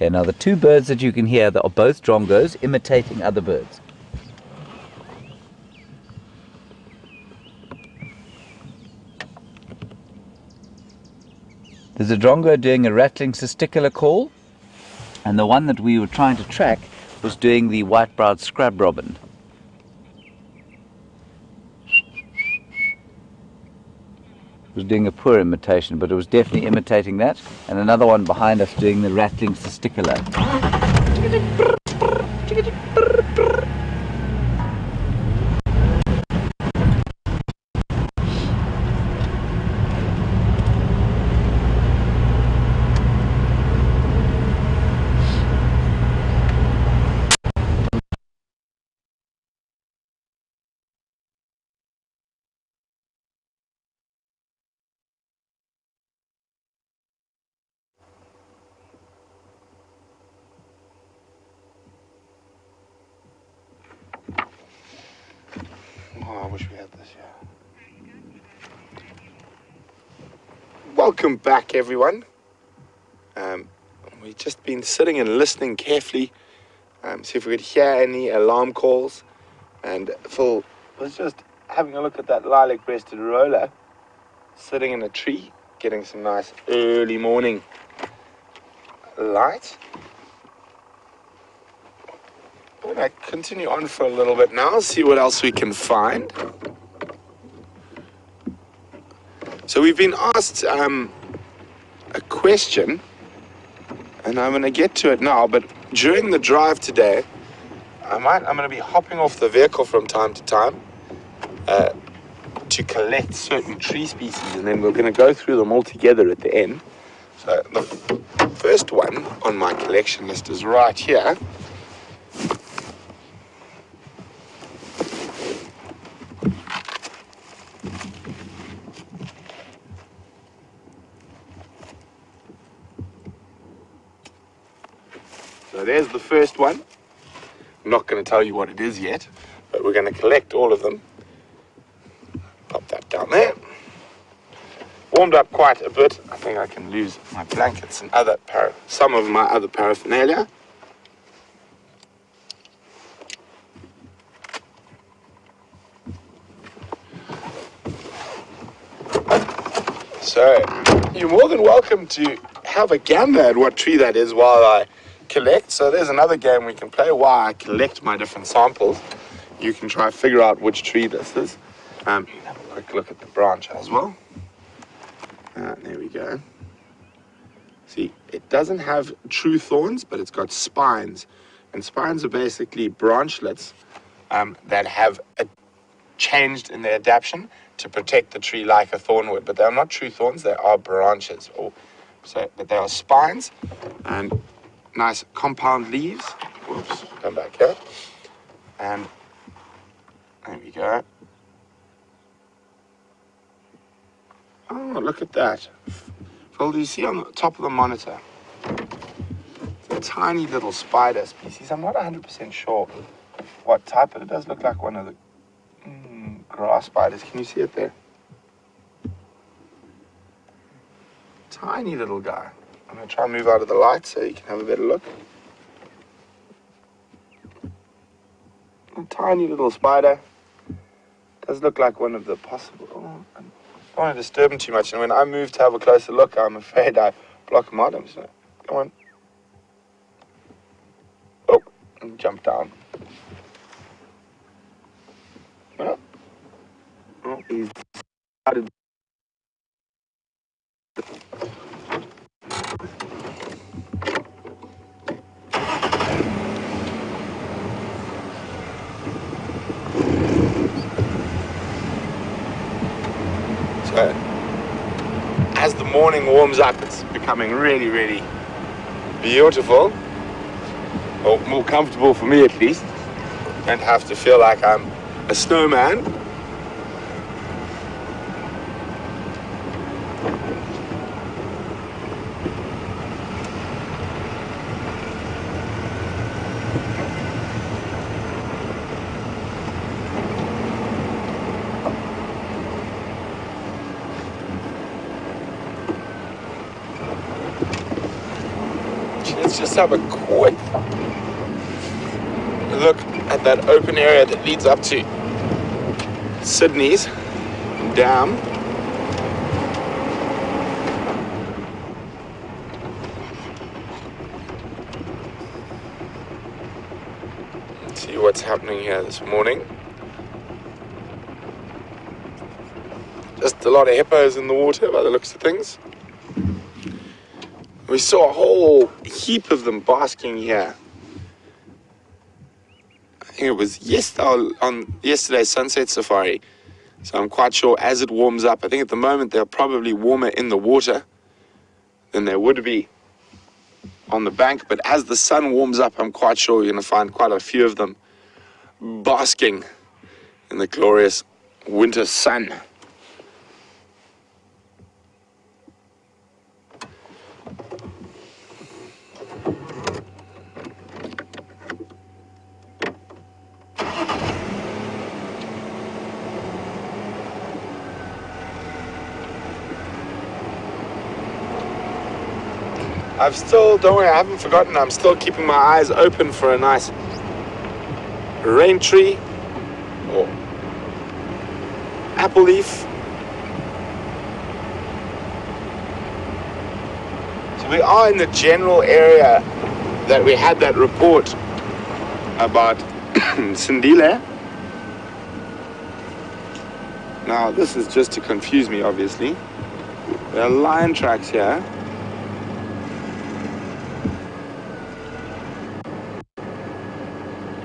[SPEAKER 2] now the two birds that you can hear that are both drongos imitating other birds. There's a drongo doing a rattling testicular call, and the one that we were trying to track was doing the white-browed scrub robin. It was doing a poor imitation, but it was definitely imitating that, and another one behind us doing the rattling testicular.
[SPEAKER 1] Oh, I wish we had this, yeah. Welcome back, everyone. We just been sitting and listening carefully, see if we could hear any alarm calls. And Phil was just having a look at that lilac-breasted roller sitting in a tree, getting some nice early morning light. I'm going to continue on for a little bit now, see what else we can find. So we've been asked a question, and I'm going to get to it now, but during the drive today, I'm going to be hopping off the vehicle from time to time to collect certain tree species, and then we're going to go through them all together at the end. So the first one on my collection list is right here. So there's the first one. I'm not going to tell you what it is yet, but we're going to collect all of them. Pop that down there. Warmed up quite a bit. I think I can lose my blankets and some of my other paraphernalia. So you're more than welcome to have a gander at what tree that is while I collect. So there's another game we can play while I collect my different samples. You can try to figure out which tree this is. Have a quick look at the branch as well. There we go. See, it doesn't have true thorns, but it's got spines. And spines are basically branchlets that have changed in their adaptation to protect the tree like a thorn would. But they're not true thorns, they are branches. But they are spines and nice compound leaves. Whoops, come back here. And there we go. Oh, look at that. Phil, do you see on the top of the monitor? It's a tiny little spider species. I'm not 100% sure what type, but it does look like one of the grass spiders. Can you see it there? Tiny little guy. I'm going to try and move out of the light so you can have a better look. A tiny little spider. Does look like one of the possible... I don't want to disturb him too much, and when I move to have a closer look, I'm afraid I block him out. I'm just going to... Come on. Oh, and jump down. Well, he's started. So, as the morning warms up, it's becoming really, really beautiful. Or more comfortable for me, at least. Don't have to feel like I'm a snowman. Let's just have a quick look at that open area that leads up to Sydney's dam. Let's see what's happening here this morning. Just a lot of hippos in the water by the looks of things. We saw a whole heap of them basking here. I think it was on yesterday's sunset safari. So I'm quite sure as it warms up, I think at the moment they're probably warmer in the water than they would be on the bank. But as the sun warms up, I'm quite sure you're going to find quite a few of them basking in the glorious winter sun. don't worry, I haven't forgotten. I'm still keeping my eyes open for a nice rain tree or apple leaf. So we are in the general area that we had that report about Sindile. Now this is just to confuse me, obviously. There are lion tracks here.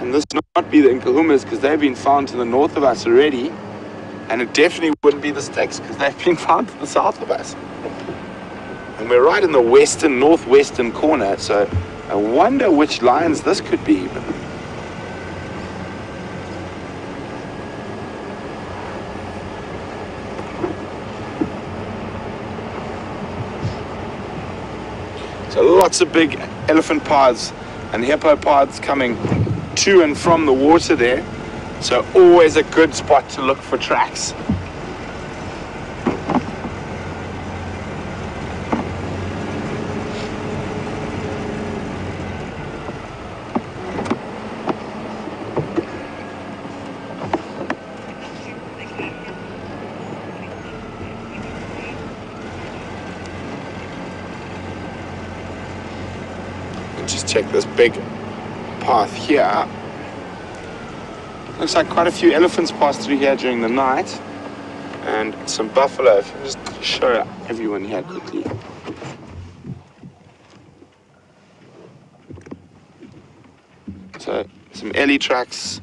[SPEAKER 1] And this would not be the Nkahumas because they've been found to the north of us already. And it definitely wouldn't be the Sticks because they've been found to the south of us. And we're right in the western, northwestern corner. So I wonder which lions this could be. So lots of big elephant paths and hippo paths coming to and from the water there. So always a good spot to look for tracks. Just check this big path here. Looks like quite a few elephants passed through here during the night, and some buffalo. If you just show everyone here quickly. So some ellie tracks,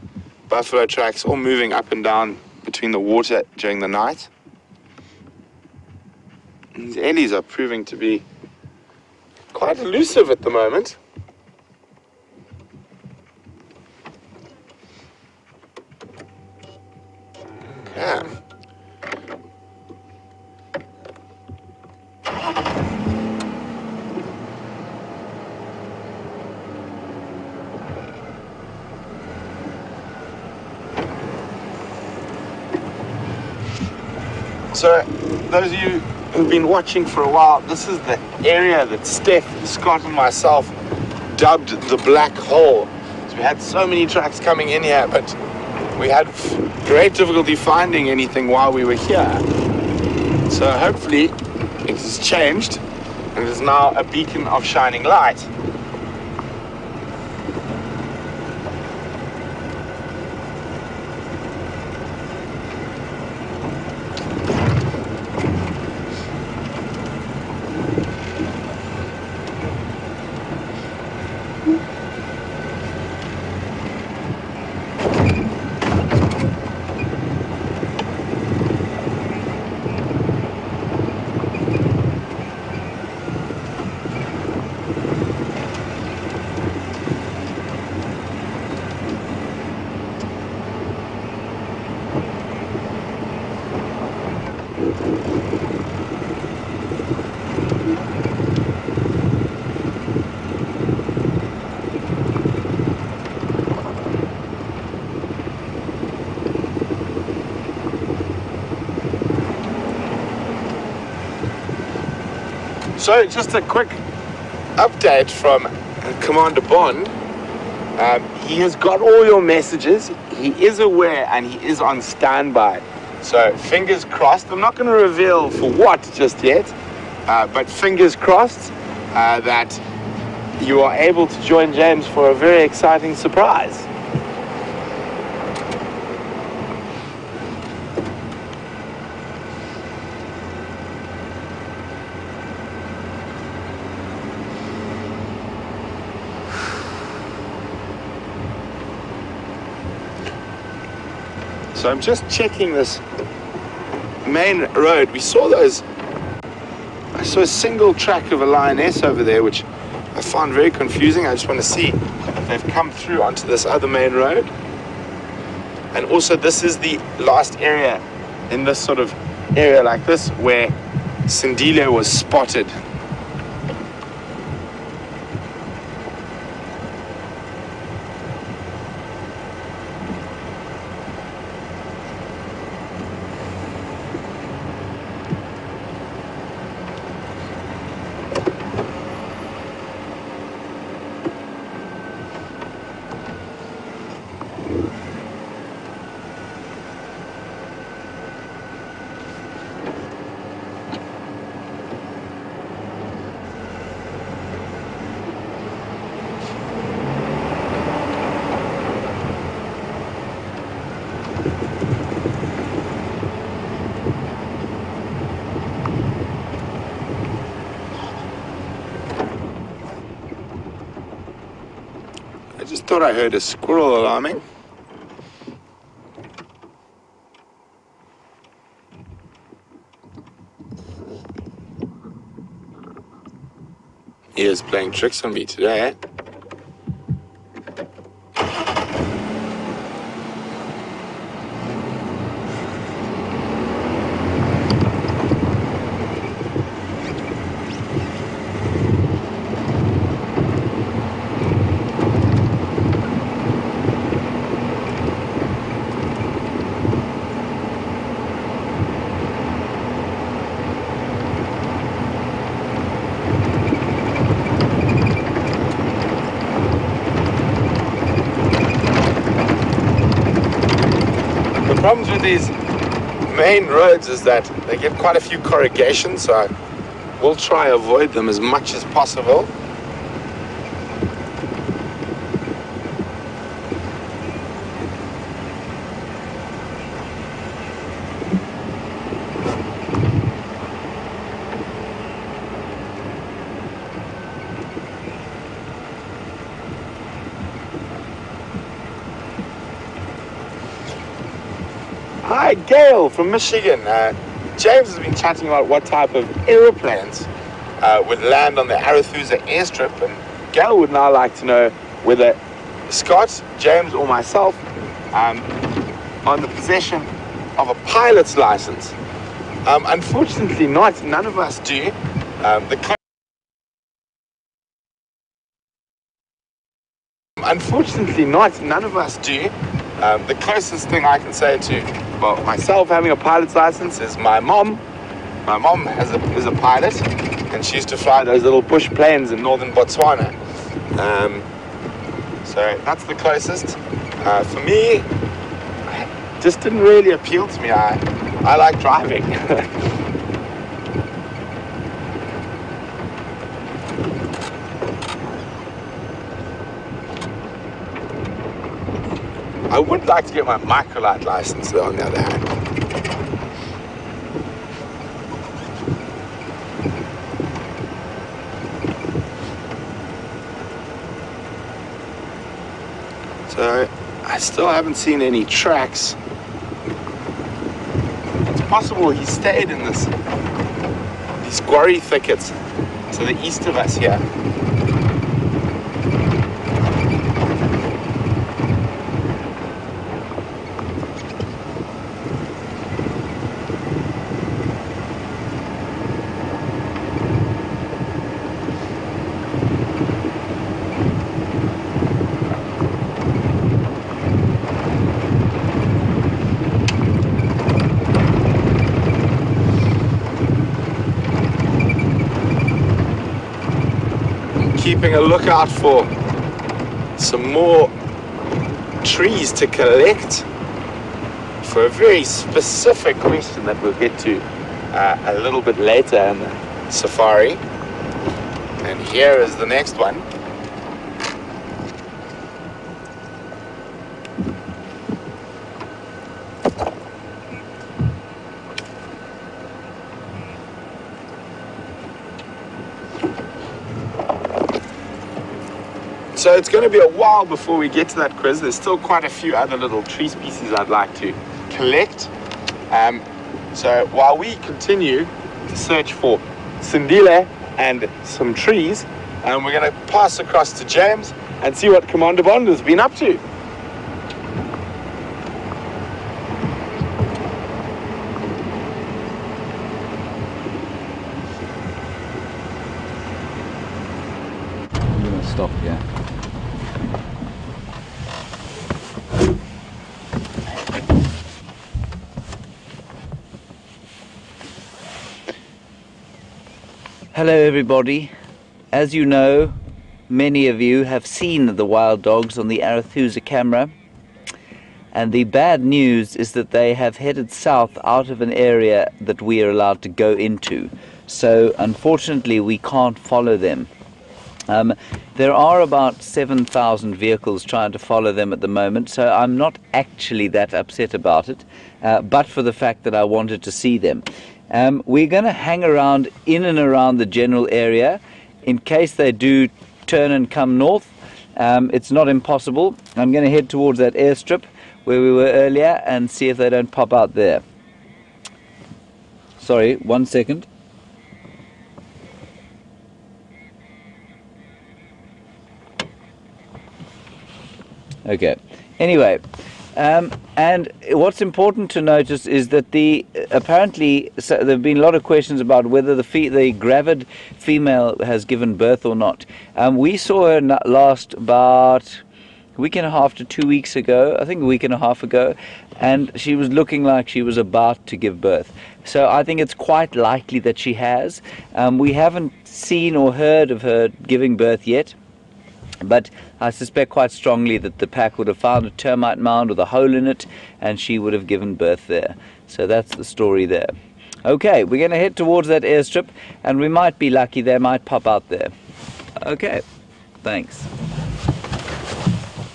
[SPEAKER 1] buffalo tracks, all moving up and down between the water during the night. And these ellies are proving to be quite elusive at the moment. Yeah. So, those of you who've been watching for a while, this is the area that Steph, Scott and myself dubbed the black hole. So we had so many tracks coming in here, but we had great difficulty finding anything while we were here. So hopefully it has changed and it is now a beacon of shining light. So just a quick update from Commander Bond. He has got all your messages. He is aware and he is on standby. So fingers crossed. I'm not going to reveal for what just yet, but fingers crossed that you are able to join James for a very exciting surprise. So I'm just checking this main road. We saw those, I saw a single track of a lioness over there, which I found very confusing. I just want to see if they've come through onto this other main road. And also this is the last area in this sort of area like this where Sindile was spotted. just thought I heard a squirrel alarming. He is playing tricks on me today. The problems with these main roads is that they get quite a few corrugations, so I will try avoid them as much as possible. Hi, Gail from Michigan. James has been chatting about what type of aeroplanes would land on the Arathusa airstrip, and Gail would now like to know whether Scott, James, or myself are in the possession of a pilot's license. Unfortunately not, none of us do. Unfortunately not, none of us do. The closest thing I can say to, well, myself having a pilot's license is my mom. My mom is a pilot, and she used to fly those little bush planes in northern Botswana. So that's the closest. For me, it just didn't really appeal to me. I like driving. I would like to get my microlight license though, on the other hand. So, I still haven't seen any tracks. It's possible he stayed in these quarry thickets to the east of us here. Keeping a lookout for some more trees to collect for a very specific question that we'll get to a little bit later in the safari. And here is the next one. So it's going to be a while before we get to that quiz. There's still quite a few other little tree species I'd like to collect. So while we continue to search for Sindile and some trees, we're going to pass across to James and see what Commander Bond has been up to.
[SPEAKER 2] I'm going to stop here. Hello everybody. As you know, many of you have seen the wild dogs on the Arathusa camera, and the bad news is that they have headed south out of an area that we are allowed to go into. So unfortunately we can't follow them. There are about 7,000 vehicles trying to follow them at the moment, so I'm not actually that upset about it, but for the fact that I wanted to see them. We're going to hang around in and around the general area in case they do turn and come north. It's not impossible. I'm going to head towards that airstrip where we were earlier and see if they don't pop out there. Sorry, 1 second. Okay, anyway, and what's important to notice is that apparently there have been a lot of questions about whether the gravid female has given birth or not. We saw her last about a week and a half to 2 weeks ago, I think a week and a half ago, and she was looking like she was about to give birth. So I think it's quite likely that she has. We haven't seen or heard of her giving birth yet, but I suspect quite strongly that the pack would have found a termite mound with a hole in it and she would have given birth there. So that's the story there. Okay, we're going to head towards that airstrip and we might be lucky, they might pop out there. Okay, thanks.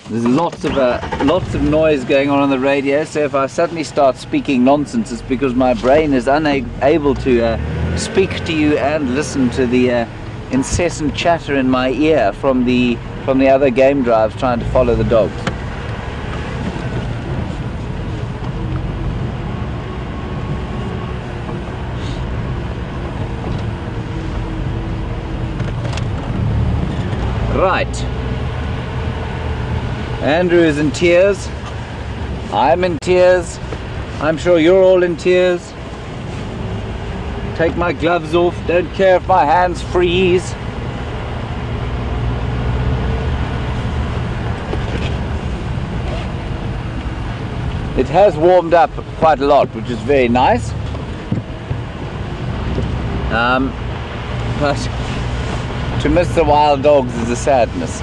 [SPEAKER 2] There's lots of noise going on the radio, so if I suddenly start speaking nonsense, it's because my brain is unable to speak to you and listen to the incessant chatter in my ear from the other game drives trying to follow the dogs. Right. Andrew is in tears. I'm in tears. I'm sure you're all in tears. Take my gloves off. Don't care if my hands freeze. It has warmed up quite a lot, which is very nice. But to miss the wild dogs is a sadness.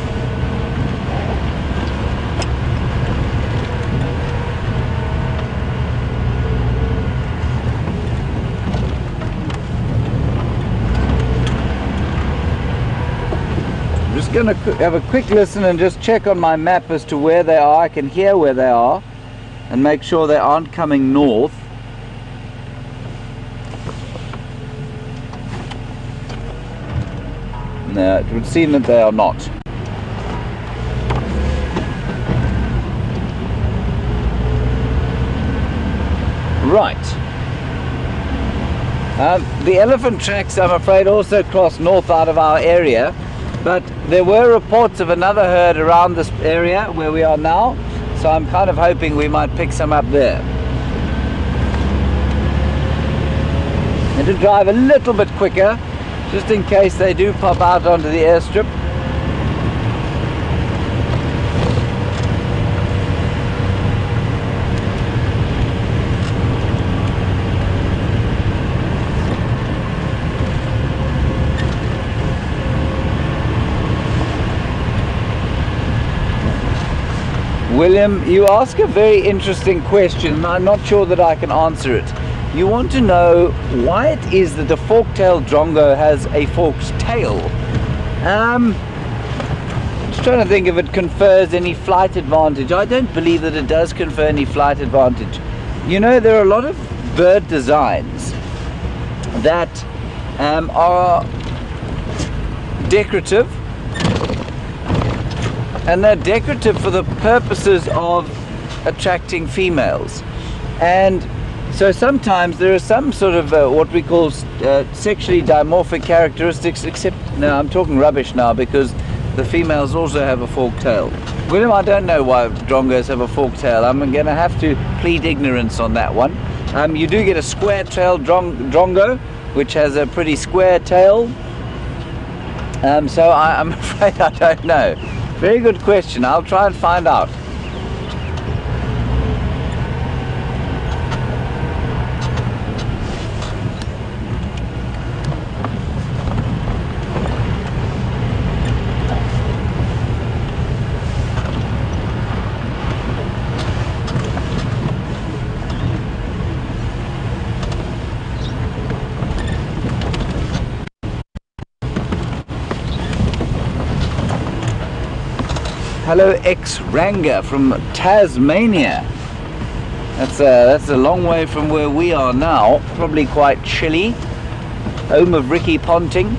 [SPEAKER 2] I'm just going to have a quick listen and just check on my map as to where they are. I can hear where they are and make sure they aren't coming north. No, it would seem that they are not. Right. The elephant tracks, I'm afraid, also cross north out of our area, but there were reports of another herd around this area where we are now, so I'm kind of hoping we might pick some up there. And to drive a little bit quicker, just in case they do pop out onto the airstrip. William, you ask a very interesting question and I'm not sure that I can answer it. You want to know why it is that the fork-tailed drongo has a forked tail. Just trying to think if it confers any flight advantage. I don't believe that it does confer any flight advantage. You know, there are a lot of bird designs that are decorative, and they're decorative for the purposes of attracting females. And so sometimes there are some sort of what we call sexually dimorphic characteristics, except, no, I'm talking rubbish now because the females also have a forked tail. William, I don't know why drongos have a forked tail. I'm going to have to plead ignorance on that one. You do get a square-tailed drongo, which has a pretty square tail. So I'm afraid I don't know. Very good question. I'll try and find out. Hello, ex-Ranger from Tasmania. That's a long way from where we are now. Probably quite chilly. Home of Ricky Ponting.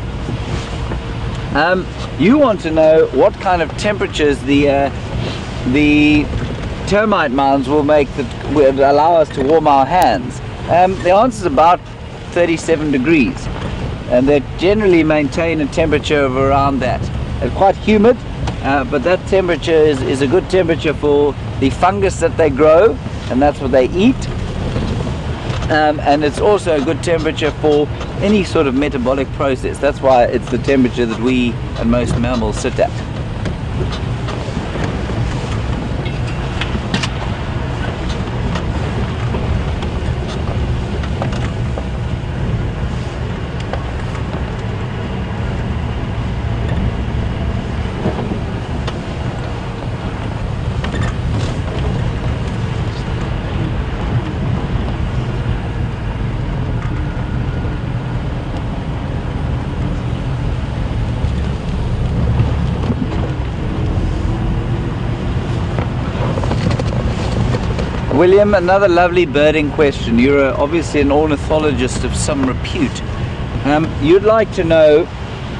[SPEAKER 2] You want to know what kind of temperatures the termite mounds will make that will allow us to warm our hands. The answer is about 37 degrees, and they generally maintain a temperature of around that. It's quite humid, but that temperature is a good temperature for the fungus that they grow, and that's what they eat. And it's also a good temperature for any sort of metabolic process. That's why it's the temperature that we and most mammals sit at. William, another lovely birding question. You're obviously an ornithologist of some repute. You'd like to know,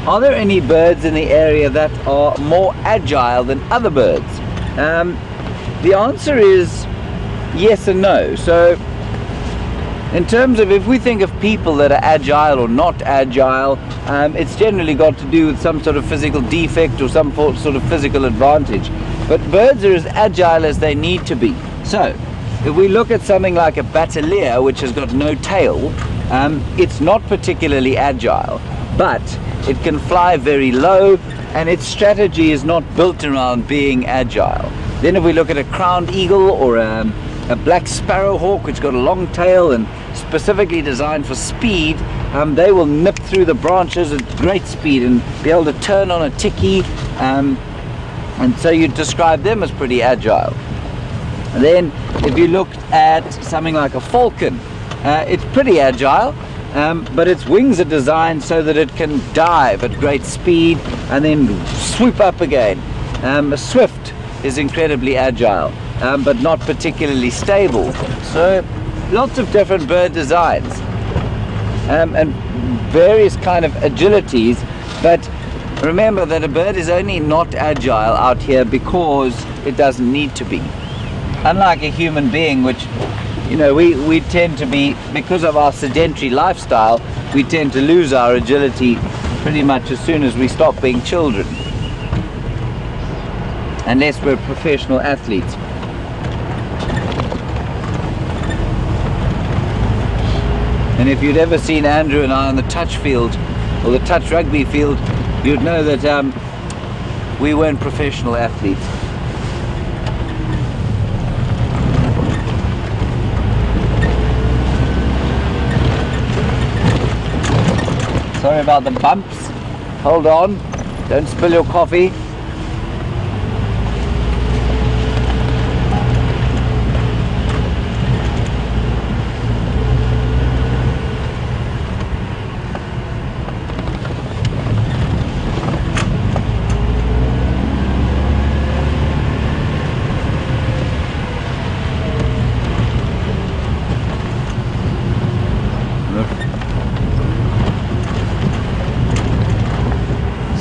[SPEAKER 2] are there any birds in the area that are more agile than other birds? The answer is yes and no. So in terms of, if we think of people that are agile or not agile, it's generally got to do with some sort of physical defect or some sort of physical advantage. But birds are as agile as they need to be. So if we look at something like a batalier, which has got no tail, it's not particularly agile, but it can fly very low, and its strategy is not built around being agile. Then if we look at a crowned eagle or a black sparrowhawk, which got a long tail and specifically designed for speed, they will nip through the branches at great speed and be able to turn on a tikkie, and so you'd describe them as pretty agile. And then if you looked at something like a falcon, it's pretty agile, but its wings are designed so that it can dive at great speed and then swoop up again. A swift is incredibly agile, but not particularly stable. So lots of different bird designs, and various kind of agilities, but remember that a bird is only not agile out here because it doesn't need to be. Unlike a human being, which, you know, we tend to be, because of our sedentary lifestyle, we tend to lose our agility pretty much as soon as we stop being children, unless we're professional athletes. And if you'd ever seen Andrew and I on the touch field, or the touch rugby field, you'd know that we weren't professional athletes. Sorry about the bumps. Hold on, don't spill your coffee.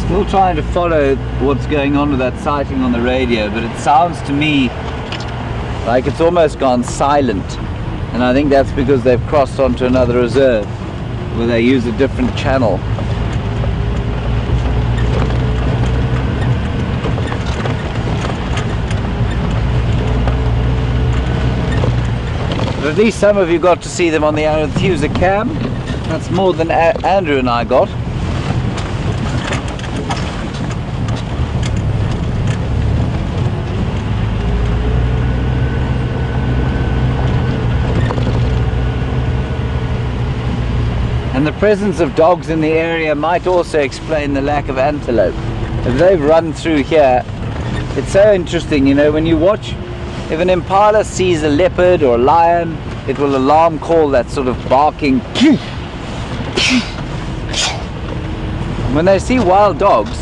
[SPEAKER 2] Still trying to follow what's going on with that sighting on the radio, but it sounds to me like it's almost gone silent, and I think that's because they've crossed onto another reserve where they use a different channel. But at least some of you got to see them on the Earth user cam. That's more than Andrew and I got. And the presence of dogs in the area might also explain the lack of antelope. If they've run through here, it's so interesting, you know, when you watch, if an impala sees a leopard or a lion, it will alarm call that sort of barking. When they see wild dogs,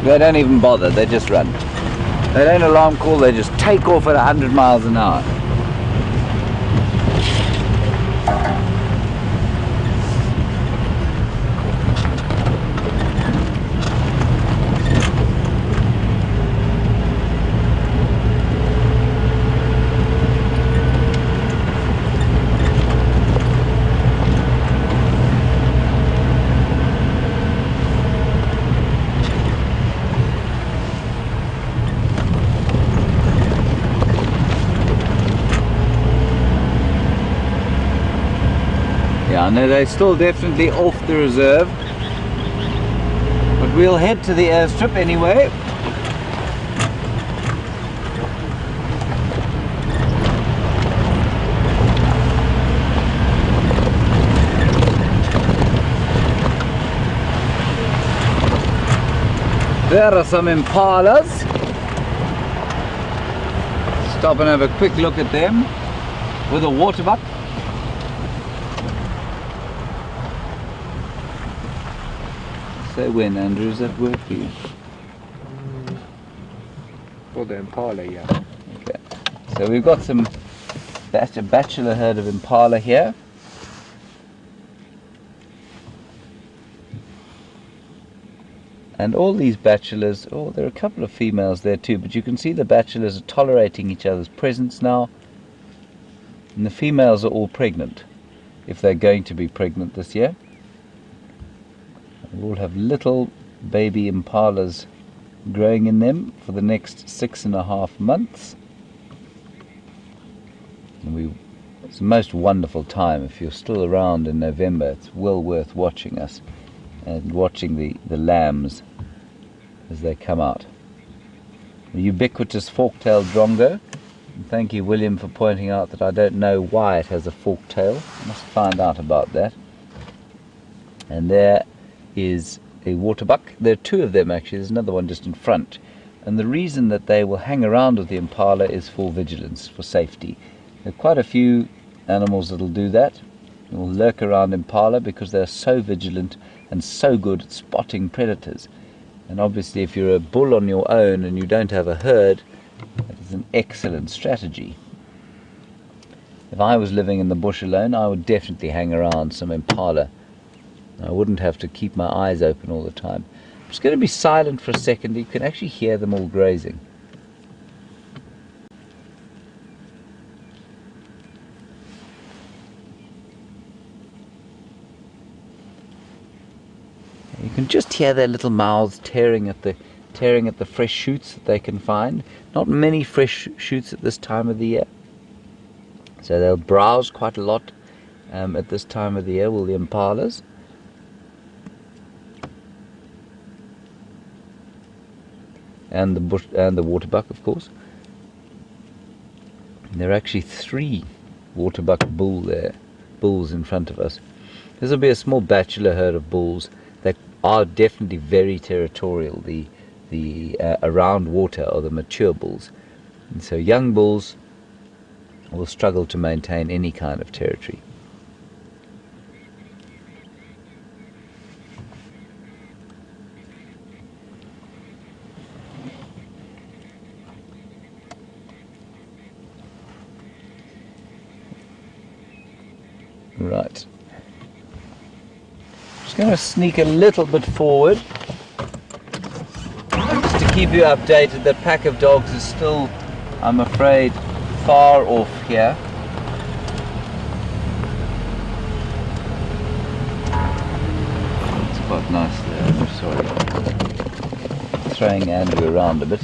[SPEAKER 2] they don't even bother, they just run. They don't alarm call, they just take off at 100 miles an hour. no, they're still definitely off the reserve, but we'll head to the airstrip anyway. There are some impalas. Stop and have a quick look at them with a water buck. So when, Andrew, is that work for you?
[SPEAKER 1] For the impala, yeah.
[SPEAKER 2] Okay. So we've got some bachelor herd of impala here. And all these bachelors, oh, there are a couple of females there too, but you can see the bachelors are tolerating each other's presence now. And the females are all pregnant, if they're going to be pregnant this year. We all have little baby impalas growing in them for the next 6.5 months. And it's the most wonderful time. If you're still around in November, it's well worth watching us and watching the lambs as they come out. The ubiquitous fork-tailed drongo. And thank you, William, for pointing out that I don't know why it has a forked tail. I must find out about that. And there is a waterbuck. There are two of them actually. There's another one just in front. And the reason that they will hang around with the impala is for vigilance, for safety. There are quite a few animals that will do that. They will lurk around impala because they're so vigilant and so good at spotting predators. And obviously if you're a bull on your own and you don't have a herd, that is an excellent strategy. If I was living in the bush alone, I would definitely hang around some impala. I wouldn't have to keep my eyes open all the time. I'm just going to be silent for a second. You can actually hear them all grazing. You can just hear their little mouths tearing at the fresh shoots that they can find. Not many fresh shoots at this time of the year, so they'll browse quite a lot at this time of the year, will the impalas. And the waterbuck, of course. And there are actually 3 waterbuck bulls in front of us. This will be a small bachelor herd of bulls that are definitely very territorial. The around water are the mature bulls, and so young bulls will struggle to maintain any kind of territory. Right. Just going to sneak a little bit forward just to keep you updated. The pack of dogs is still, I'm afraid, far off here. It's quite nice there. I'm sorry. Throwing Andrew around a bit.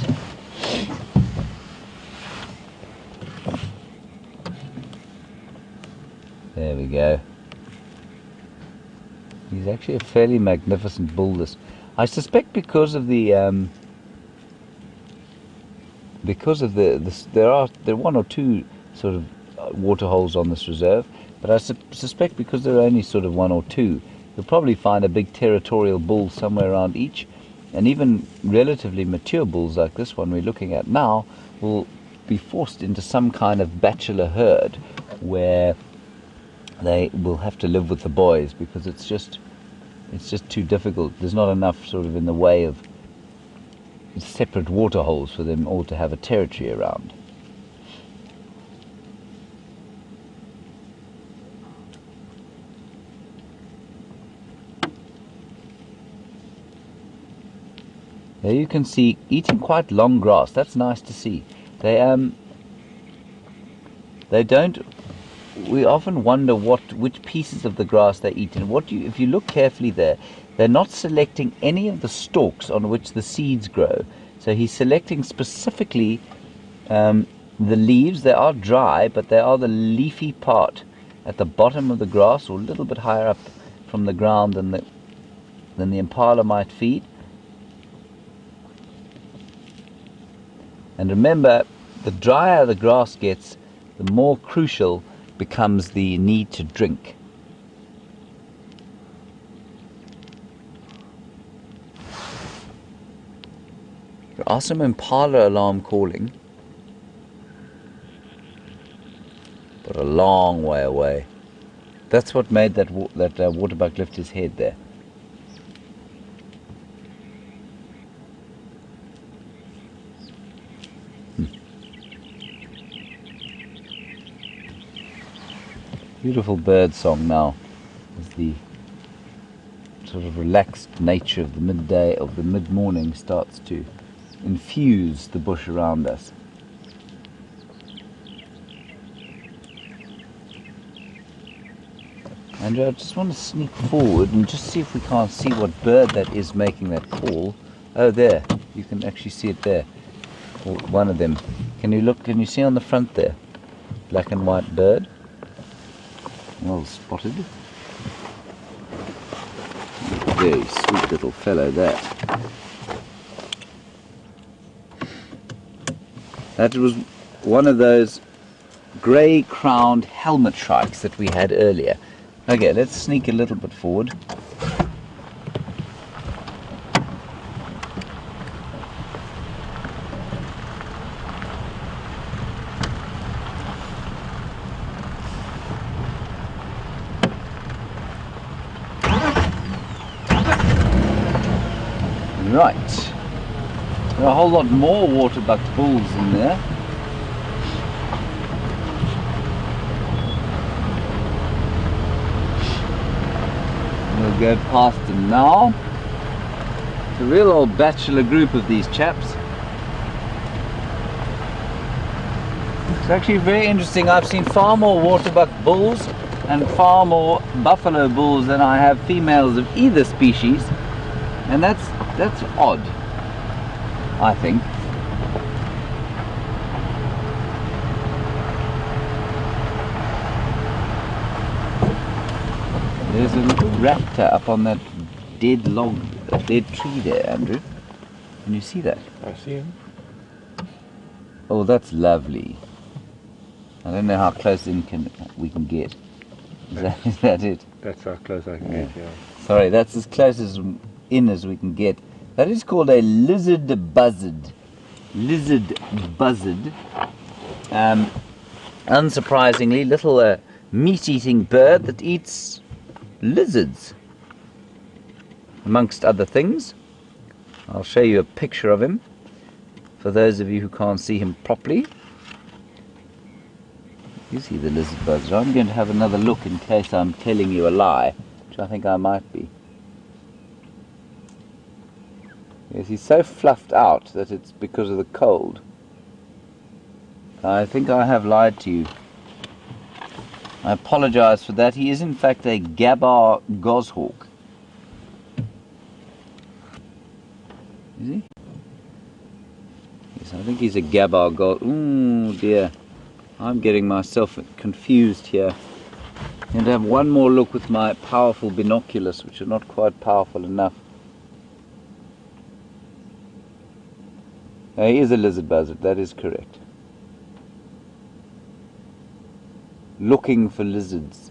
[SPEAKER 2] There we go. He's actually a fairly magnificent bull, this. I suspect because of the there are 1 or 2 sort of water holes on this reserve, but I suspect because there are only sort of 1 or 2, you'll probably find a big territorial bull somewhere around each, and even relatively mature bulls like this one we're looking at now will be forced into some kind of bachelor herd where they will have to live with the boys because it's just too difficult. There's not enough sort of in the way of separate water holes for them all to have a territory around. There you can see eating quite long grass. That's nice to see. They don't. We often wonder which pieces of the grass they eat, and if you look carefully there, they're not selecting any of the stalks on which the seeds grow. So he's selecting specifically the leaves. They are dry, but they are the leafy part at the bottom of the grass, or a little bit higher up from the ground than the impala might feed. And remember, the drier the grass gets, the more crucial becomes the need to drink. There are some impala alarm calling, but a long way away. That's what made that waterbuck lift his head there. Beautiful bird song now, as the sort of relaxed nature of the midday, of the mid-morning, starts to infuse the bush around us. Andrew, I just want to sneak forward and just see if we can't see what bird that is making that call. Oh, there, you can actually see it there. Or one of them. Can you look? Can you see on the front there? Black and white bird. Well spotted. Very sweet little fellow that. That was one of those grey-crowned helmet shrikes that we had earlier. Okay, let's sneak a little bit forward. Right. There are a whole lot more waterbuck bulls in there. We'll go past them now. It's a real old bachelor group of these chaps. It's actually very interesting. I've seen far more waterbuck bulls and far more buffalo bulls than I have females of either species, and that's odd, I think. There's a little raptor up on that dead log, that dead tree there, Andrew. Can you see that?
[SPEAKER 1] I see him.
[SPEAKER 2] Oh, that's lovely. I don't know how close in we can get. Is that it?
[SPEAKER 1] That's how close I can get, yeah.
[SPEAKER 2] Sorry, that's as close in as we can get. That is called a lizard buzzard. Lizard buzzard. Unsurprisingly, little meat-eating bird that eats lizards, amongst other things. I'll show you a picture of him for those of you who can't see him properly. You see the lizard buzzard. I'm going to have another look in case I'm telling you a lie, which I think I might be. Yes, he's so fluffed out that it's because of the cold. I think I have lied to you. I apologize for that. He is in fact a Gabar goshawk. Is he? Yes, I think he's a Gabar goshawk. Ooh dear. I'm getting myself confused here. I'm going to have one more look with my powerful binoculars, which are not quite powerful enough. He is a lizard buzzard, that is correct. Looking for lizards.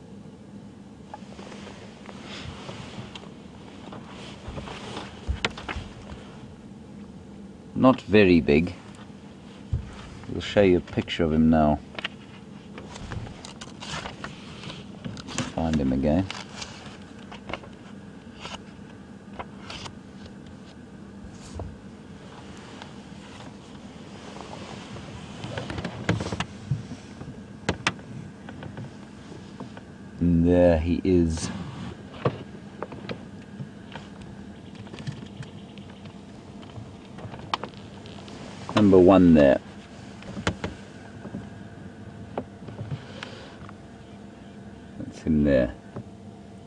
[SPEAKER 2] Not very big. We'll show you a picture of him now. Find him again. And there he is. Number one there. That's him there.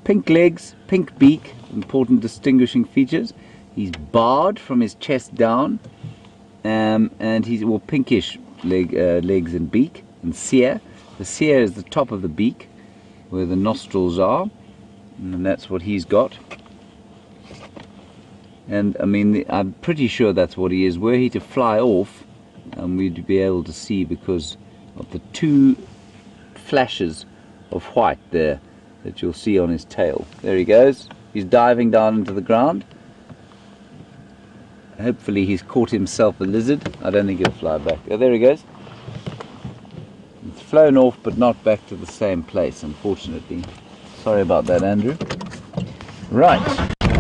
[SPEAKER 2] Pink legs, pink beak, important distinguishing features. He's barred from his chest down, and he's pinkish legs and beak, and cere. The cere is the top of the beak. where the nostrils are, and that's what he's got. And I mean, I'm pretty sure that's what he is. Were he to fly off, we'd be able to see because of the two flashes of white there that you'll see on his tail. There he goes. He's diving down into the ground. Hopefully he's caught himself a lizard. I don't think he'll fly back. Oh, there he goes. It's flown off, but not back to the same place, unfortunately. Sorry about that, Andrew. Right,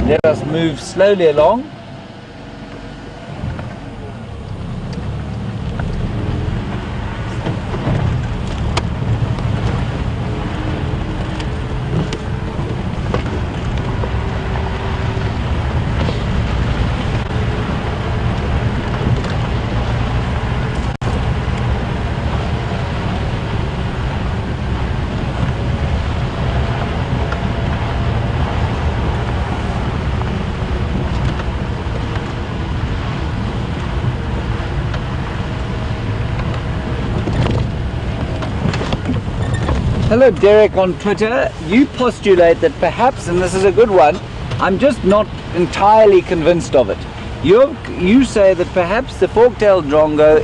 [SPEAKER 2] let us move slowly along. Hello Derek on Twitter. You postulate that perhaps, and this is a good one, I'm just not entirely convinced of it. You say that perhaps the fork-tailed drongo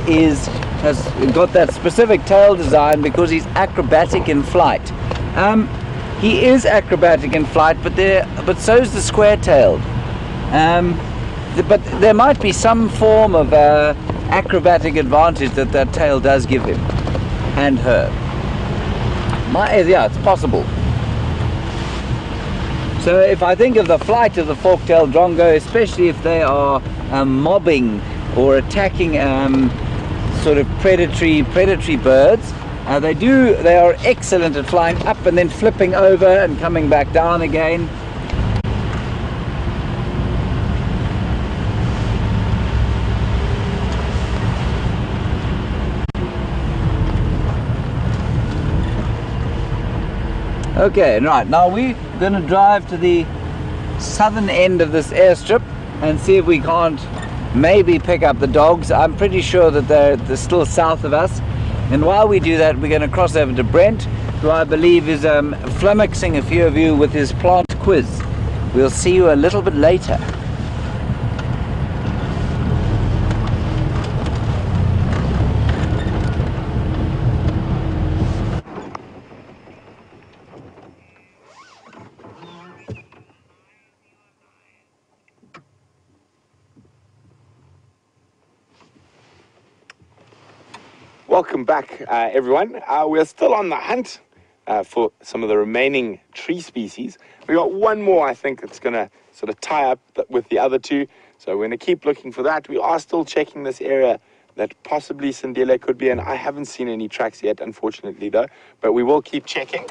[SPEAKER 2] has got that specific tail design because he's acrobatic in flight. He is acrobatic in flight, but so is the square-tailed. But there might be some form of acrobatic advantage that tail does give him and her. Yeah, it's possible. So if I think of the flight of the fork-tailed drongo, especially if they are mobbing or attacking sort of predatory birds, they are excellent at flying up and then flipping over and coming back down again. Okay, right, now we're going to drive to the southern end of this airstrip and see if we can't maybe pick up the dogs. I'm pretty sure that they're still south of us. And while we do that, we're going to cross over to Brent, who I believe is flummoxing a few of you with his plant quiz. We'll see you a little bit later.
[SPEAKER 1] Welcome back, everyone. We're still on the hunt for some of the remaining tree species. We got one more, I think, that's going to sort of tie up with the other two. So we're going to keep looking for that. We are still checking this area that possibly Sindile could be in. I haven't seen any tracks yet, unfortunately, though. But we will keep checking.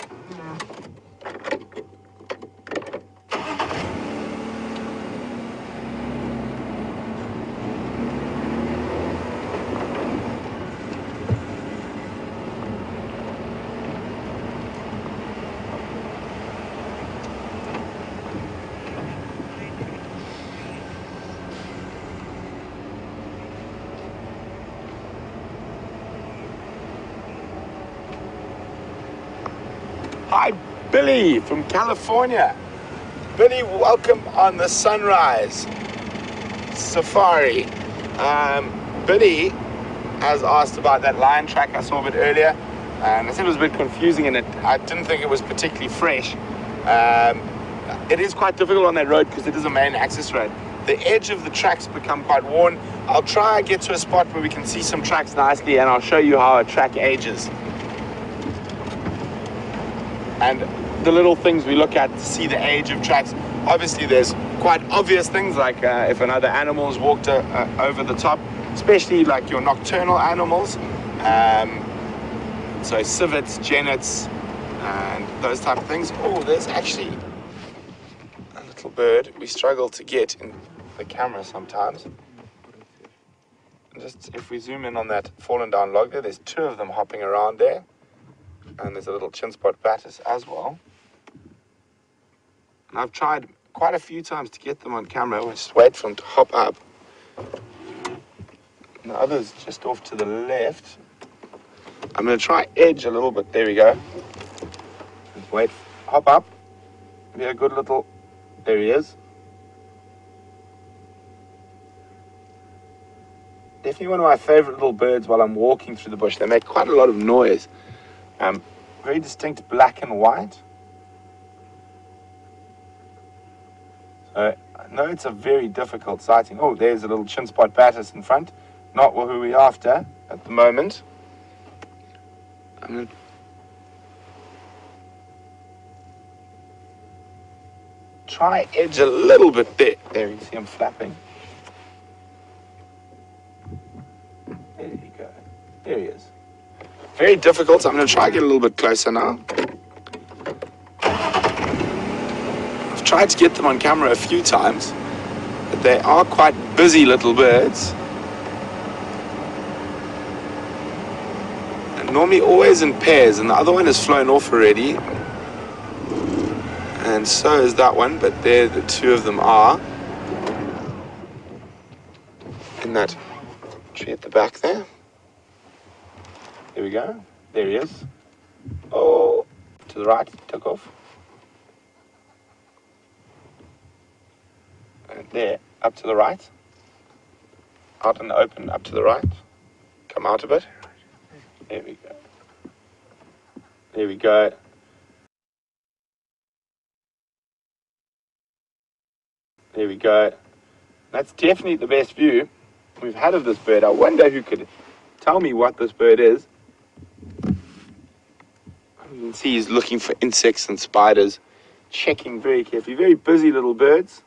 [SPEAKER 1] Hi, Billy from California. Billy, welcome on the Sunrise Safari. Billy has asked about that lion track I saw a bit earlier, and I said it was a bit confusing and I didn't think it was particularly fresh. It is quite difficult on that road because it is a main access road. The edge of the tracks become quite worn. I'll try and get to a spot where we can see some tracks nicely, and I'll show you how a track ages. And the little things we look at to see the age of tracks. Obviously, there's quite obvious things like if another animal's walked over the top, especially like your nocturnal animals. So civets, genets, and those type of things. Oh, there's actually a little bird we struggle to get in the camera sometimes. Just if we zoom in on that fallen down log there's two of them hopping around there. And there's a little chin spot batis as well. And I've tried quite a few times to get them on camera. We'll just wait for them to hop up. And the other's just off to the left. I'm going to try edge a little bit. There we go. Wait, hop up. Be a good little, there he is. Definitely one of my favorite little birds while I'm walking through the bush. They make quite a lot of noise. Very distinct black and white. So I know it's a very difficult sighting. Oh, there's a little chin spot batis in front. Not who we're after at the moment. Try edge a little bit there. There, you see him flapping. There you go. There he is. Very difficult. So I'm going to try to get a little bit closer now. I've tried to get them on camera a few times, but they are quite busy little birds. And normally always in pairs, and the other one has flown off already. And so is that one, but there the two of them are. In that tree at the back there. There we go. There he is. Oh, to the right, took off. And there, up to the right. Out in the open, up to the right. Come out a bit. There we go. There we go. There we go. That's definitely the best view we've had of this bird. I wonder who could tell me what this bird is. You can see he's looking for insects and spiders, checking very carefully. Very busy little birds.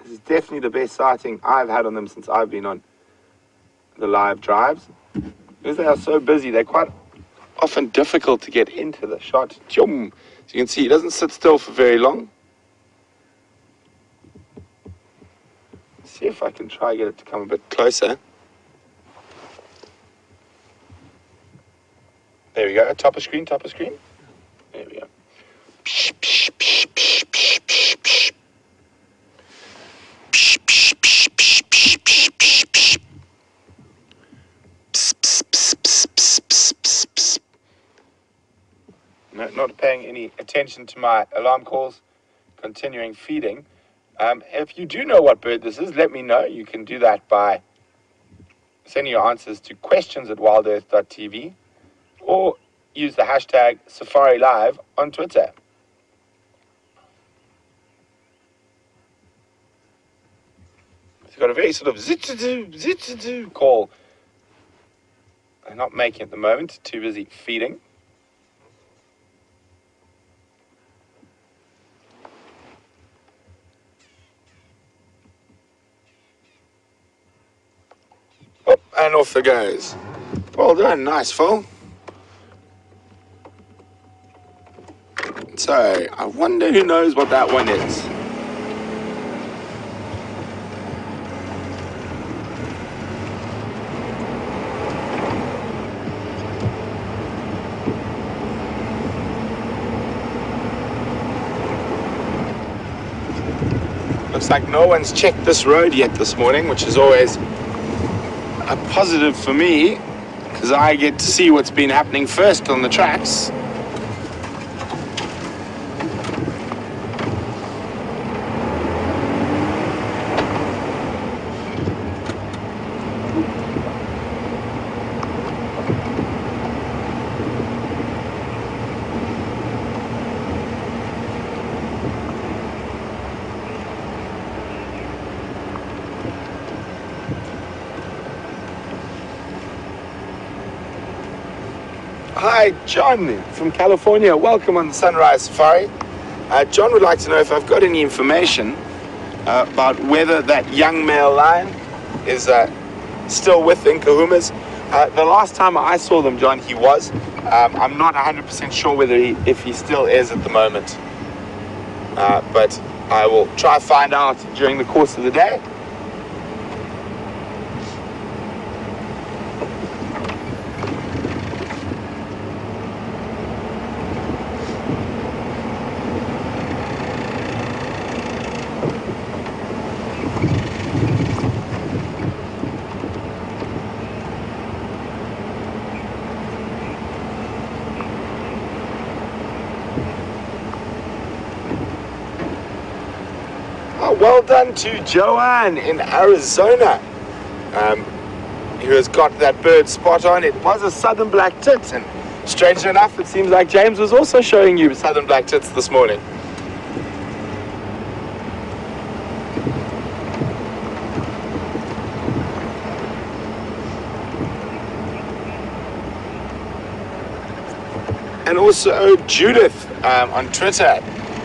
[SPEAKER 1] This is definitely the best sighting I've had on them since I've been on the live drives. Because they are so busy, they're quite often difficult to get into the shot. Chum. So you can see he doesn't sit still for very long. See if I can try to get it to come a bit closer. There we go, top of screen, top of screen. There we go. Psh, psh, psh, psh, psh, psh, psh. Psh, psh, psh, psh, psh, psh, psh, psh. Pss, pss, pss, pss, pss, pss, pss, pss. No, not paying any attention to my alarm calls, continuing feeding. If you do know what bird this is, let me know. You can do that by sending your answers to questions@wildearth.tv or use the hashtag Safari Live on Twitter. It's got a very sort of zit-a-doo call. They're not making it at the moment, too busy feeding. Oh, and off it goes. Well done, nice foal. So, I wonder who knows what that one is. Looks like no one's checked this road yet this morning, which is always a positive for me, because I get to see what's been happening first on the tracks. Hi, John from California. Welcome on the Sunrise Safari. John would like to know if I've got any information about whether that young male lion is still with Nkahumas. The last time I saw them, John, he was. I'm not 100% sure whether if he still is at the moment. But I will try to find out during the course of the day. well done to Joanne in Arizona, who has got that bird spot on. It was a southern black tit, and strangely enough, it seems like James was also showing you southern black tits this morning. And also Judith on Twitter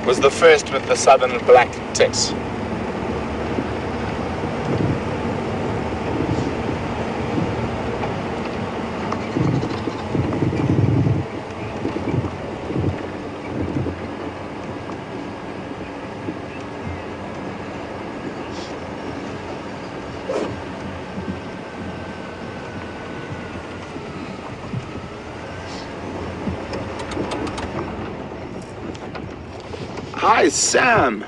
[SPEAKER 1] was the first with the southern black tits. Hi, Sam.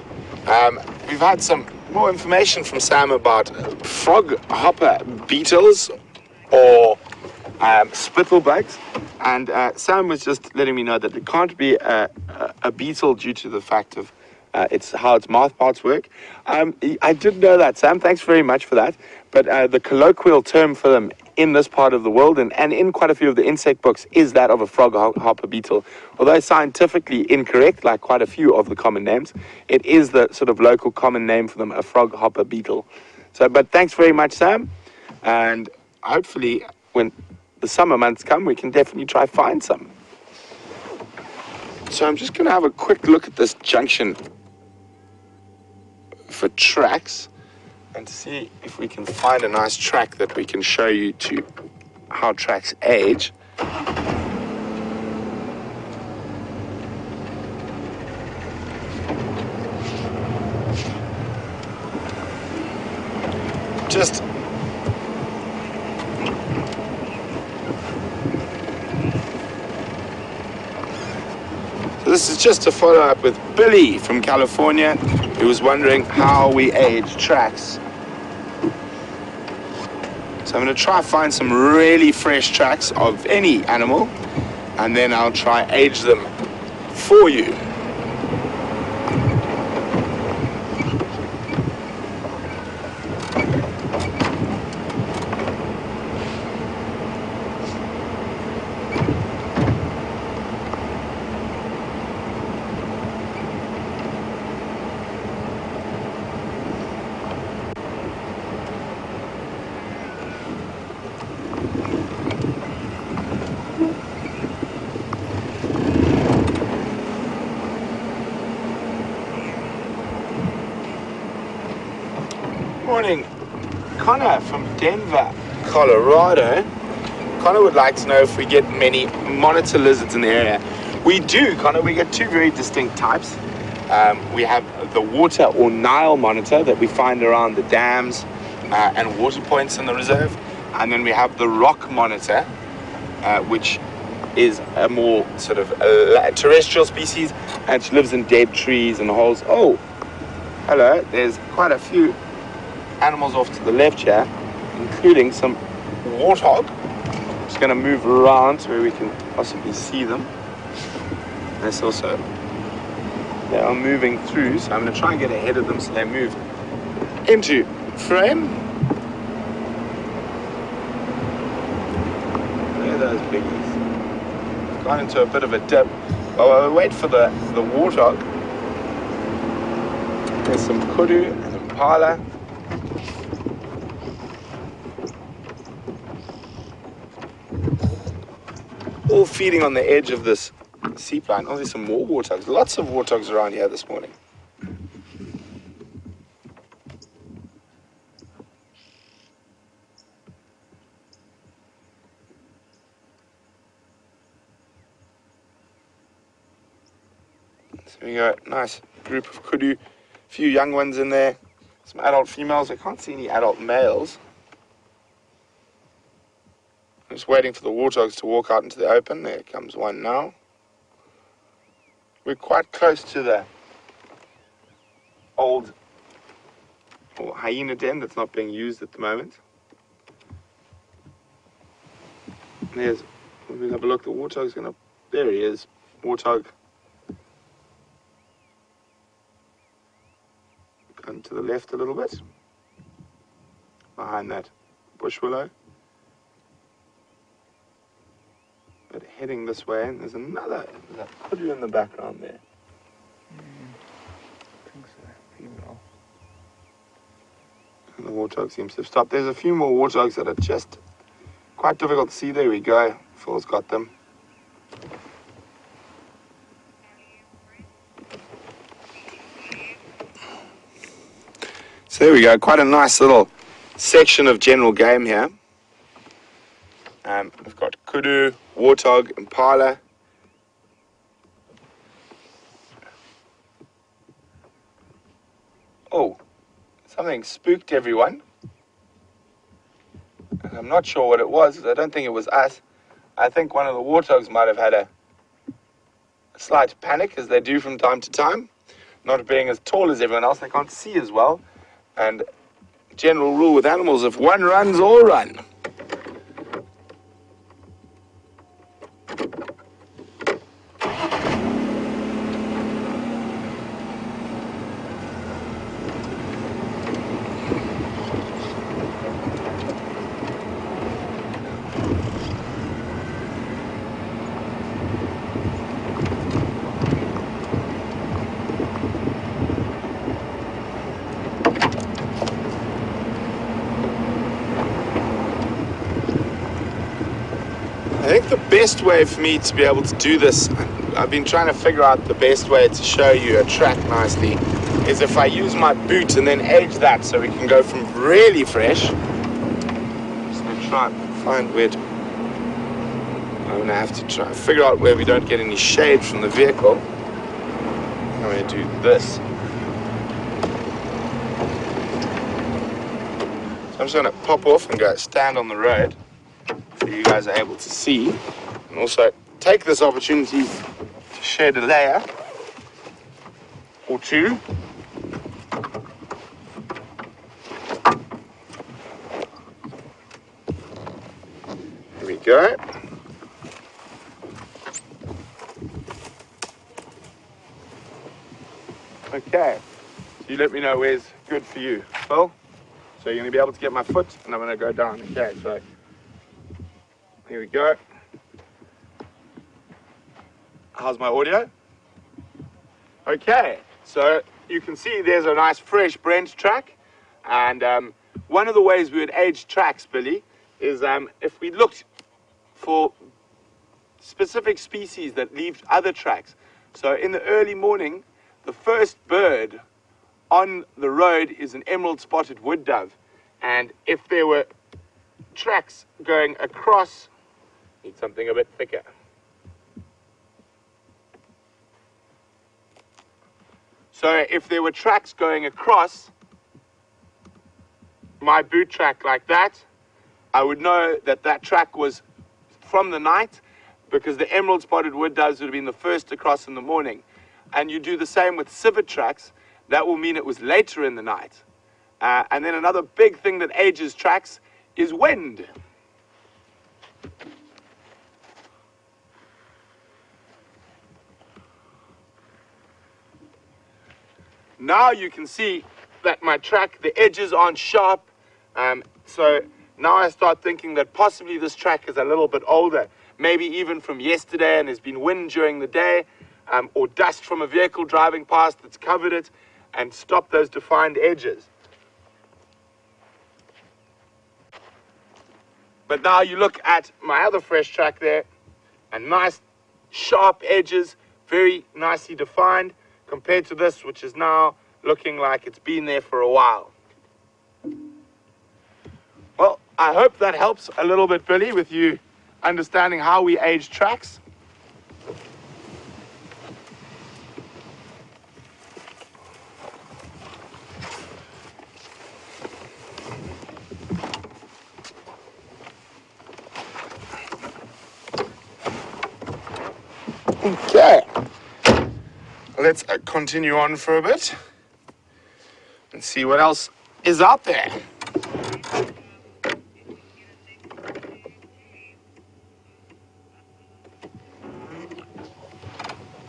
[SPEAKER 1] We've had some more information from Sam about frog hopper beetles or spittlebugs, and Sam was just letting me know that it can't be a beetle due to the fact of it's how its mouth parts work. I did know that, Sam. Thanks very much for that. But the colloquial term for them in this part of the world and in quite a few of the insect books is that of a frog hopper beetle. Although scientifically incorrect, like quite a few of the common names, it is the sort of local common name for them, a frog hopper beetle. So, but thanks very much, Sam. And hopefully when the summer months come, we can definitely try find some. So I'm just going to have a quick look at this junction for tracks and to see if we can find a nice track that we can show you to how tracks age. Just this is just a follow up with Billy from California, who was wondering how we age tracks. So I'm going to try find some really fresh tracks of any animal, and then I'll try age them for you. Morning, Connor from Denver, Colorado. Connor would like to know if we get many monitor lizards in the area. We do, Connor. We get two very distinct types. We have the water or Nile monitor that we find around the dams and water points in the reserve. And then we have the rock monitor, which is a more sort of terrestrial species, and she lives in dead trees and holes. Oh, hello. There's quite a few animals off to the left here, including some warthog. I'm just going to move around so we can possibly see them. There's also, they are moving through, so I'm going to try and get ahead of them so they move into frame. There are those biggies. Gone into a bit of a dip. While we wait for the warthog, there's some kudu and impala. All feeding on the edge of this seaplant. Oh, there's some more warthogs. Lots of warthogs around here this morning. So we got a nice group of kudu, a few young ones in there, some adult females. I can't see any adult males. I'm just waiting for the warthogs to walk out into the open. There comes one now. We're quite close to the old hyena den that's not being used at the moment. There's, we'll have a look. The warthog's gonna, there he is, warthog. Come to to the left a little bit, behind that bush willow. But heading this way, and there's another kudu in the background there.
[SPEAKER 4] I think so. Female.
[SPEAKER 1] And the warthog seems to have stopped. There's a few more warthogs that are just quite difficult to see. There we go. Phil's got them. So there we go. Quite a nice little section of general game here. We've got kudu, warthog, impala. Oh, something spooked everyone. I'm not sure what it was. I don't think it was us. I think one of the warthogs might have had a slight panic, as they do from time to time. Not being as tall as everyone else, they can't see as well. And general rule with animals, if one runs, all run. I think the best way for me to be able to do this, I've been trying to figure out the best way to show you a track nicely, is if I use my boot and then age that so we can go from really fresh. Just going to try and find where I'm going to have to try and figure out where we don't get any shade from the vehicle. I'm going to do this. So I'm just going to pop off and go stand on the road, so you guys are able to see, and also take this opportunity to shed a layer or two. There we go. Okay, so you let me know where's good for you, Phil. So you're going to be able to get my foot, and I'm going to go down. Okay, so here we go. How's my audio? Okay, so you can see there's a nice fresh Brent track, and one of the ways we would age tracks, Billy, is if we looked for specific species that leave other tracks. So in the early morning, the first bird on the road is an emerald spotted wood dove, and if there were tracks going across, need something a bit thicker. So if there were tracks going across my boot track like that, I would know that that track was from the night, because the emerald spotted wood doves would have been the first to cross in the morning. And you do the same with civet tracks, that will mean it was later in the night. And then another big thing that ages tracks is wind. Now you can see that my track, the edges aren't sharp. So now I start thinking that possibly this track is a little bit older, maybe even from yesterday, and there's been wind during the day, or dust from a vehicle driving past that's covered it and stopped those defined edges. But now you look at my other fresh track there, and nice sharp edges, very nicely defined, compared to this, which is now looking like it's been there for a while. Well, I hope that helps a little bit, Billy, with you understanding how we age tracks. Okay, let's continue on for a bit and see what else is out there.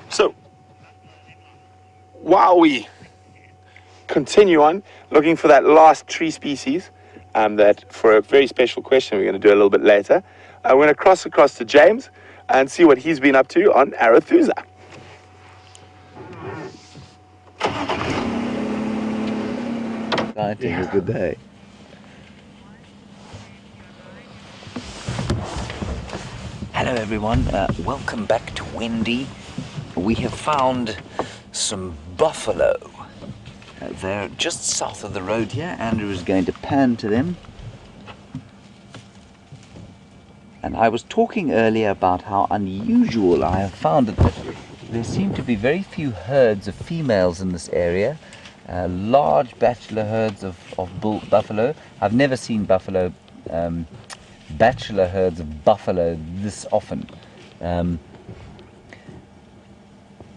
[SPEAKER 1] So, while we continue on looking for that last tree species. That for a very special question we're going to do a little bit later. We're going to cross across to James and see what he's been up to on Arathusa.
[SPEAKER 2] Exciting, a good day. Hello everyone, welcome back to Wendy. We have found some buffalo. They're just south of the road here. Andrew is going to pan to them. And I was talking earlier about how unusual I have found it that there seem to be very few herds of females in this area. Large bachelor herds of buffalo. I've never seen bachelor herds of buffalo this often. And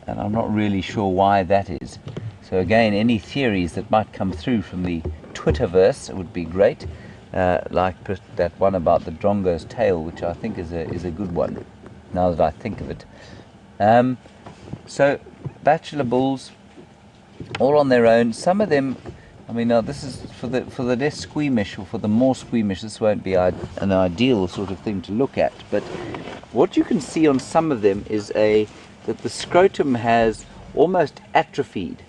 [SPEAKER 2] I'm not really sure why that is. So again, any theories that might come through from the Twitterverse would be great. Like that one about the drongo's tail, which I think is a good one, now that I think of it. So bachelor bulls, all on their own. Some of them, I mean, now this is for the less squeamish, or for the more squeamish, this won't be an ideal sort of thing to look at. But what you can see on some of them is that the scrotum has almost atrophied.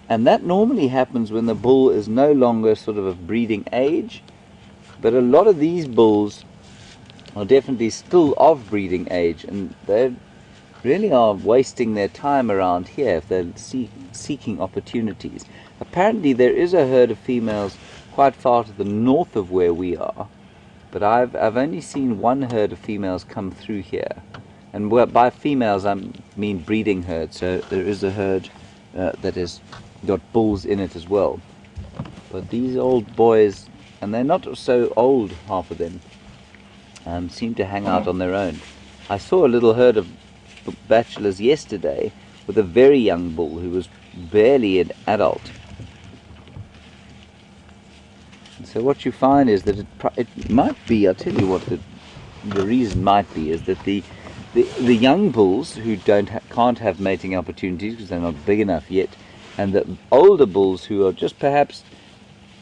[SPEAKER 2] And that normally happens when the bull is no longer sort of of breeding age. But a lot of these bulls are definitely still of breeding age, and they really are wasting their time around here if they're seeking opportunities. Apparently there is a herd of females quite far to the north of where we are, but I've only seen one herd of females come through here. And by females I mean breeding herds, so there is a herd that has got bulls in it as well. But these old boys, and they're not so old, half of them, seem to hang out on their own. I saw a little herd of bachelors yesterday with a very young bull who was barely an adult. And so what you find is that it might be, I'll tell you what the reason might be, is that the young bulls who can't have mating opportunities because they're not big enough yet, and the older bulls who are just perhaps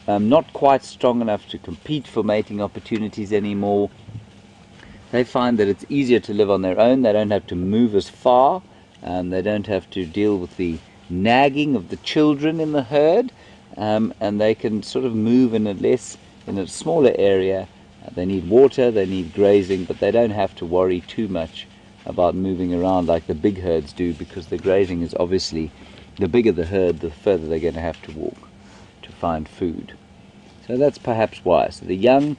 [SPEAKER 2] not quite strong enough to compete for mating opportunities anymore, they find that it's easier to live on their own. They don't have to move as far, they don't have to deal with the nagging of the children in the herd, and they can sort of move in a smaller area. They need water, they need grazing, but they don't have to worry too much about moving around like the big herds do, because the grazing is obviously, the bigger the herd, the further they're going to have to walk to find food. So that's perhaps why. So the young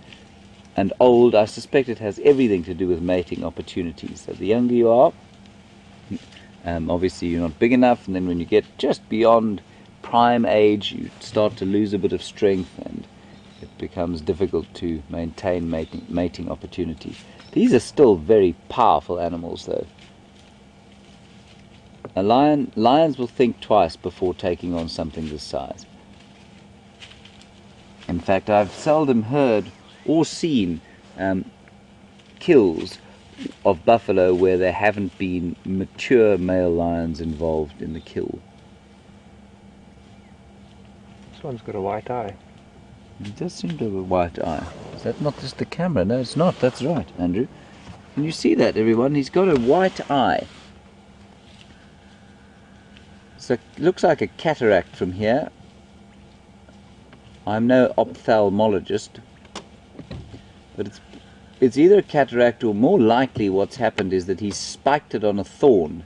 [SPEAKER 2] and old, I suspect it has everything to do with mating opportunities. So the younger you are, obviously you're not big enough, and then when you get just beyond prime age, you start to lose a bit of strength, and it becomes difficult to maintain mating opportunities. These are still very powerful animals, though. Lions will think twice before taking on something this size. In fact, I've seldom heard or seen kills of buffalo where there haven't been mature male lions involved in the kill.
[SPEAKER 1] This one's got a white eye.
[SPEAKER 2] It does seem to have a white eye. Is that not just the camera? No, it's not. That's right, Andrew. Can you see that, everyone? He's got a white eye. So it looks like a cataract from here. I'm no ophthalmologist, but it's either a cataract, or more likely what's happened is that he's spiked it on a thorn,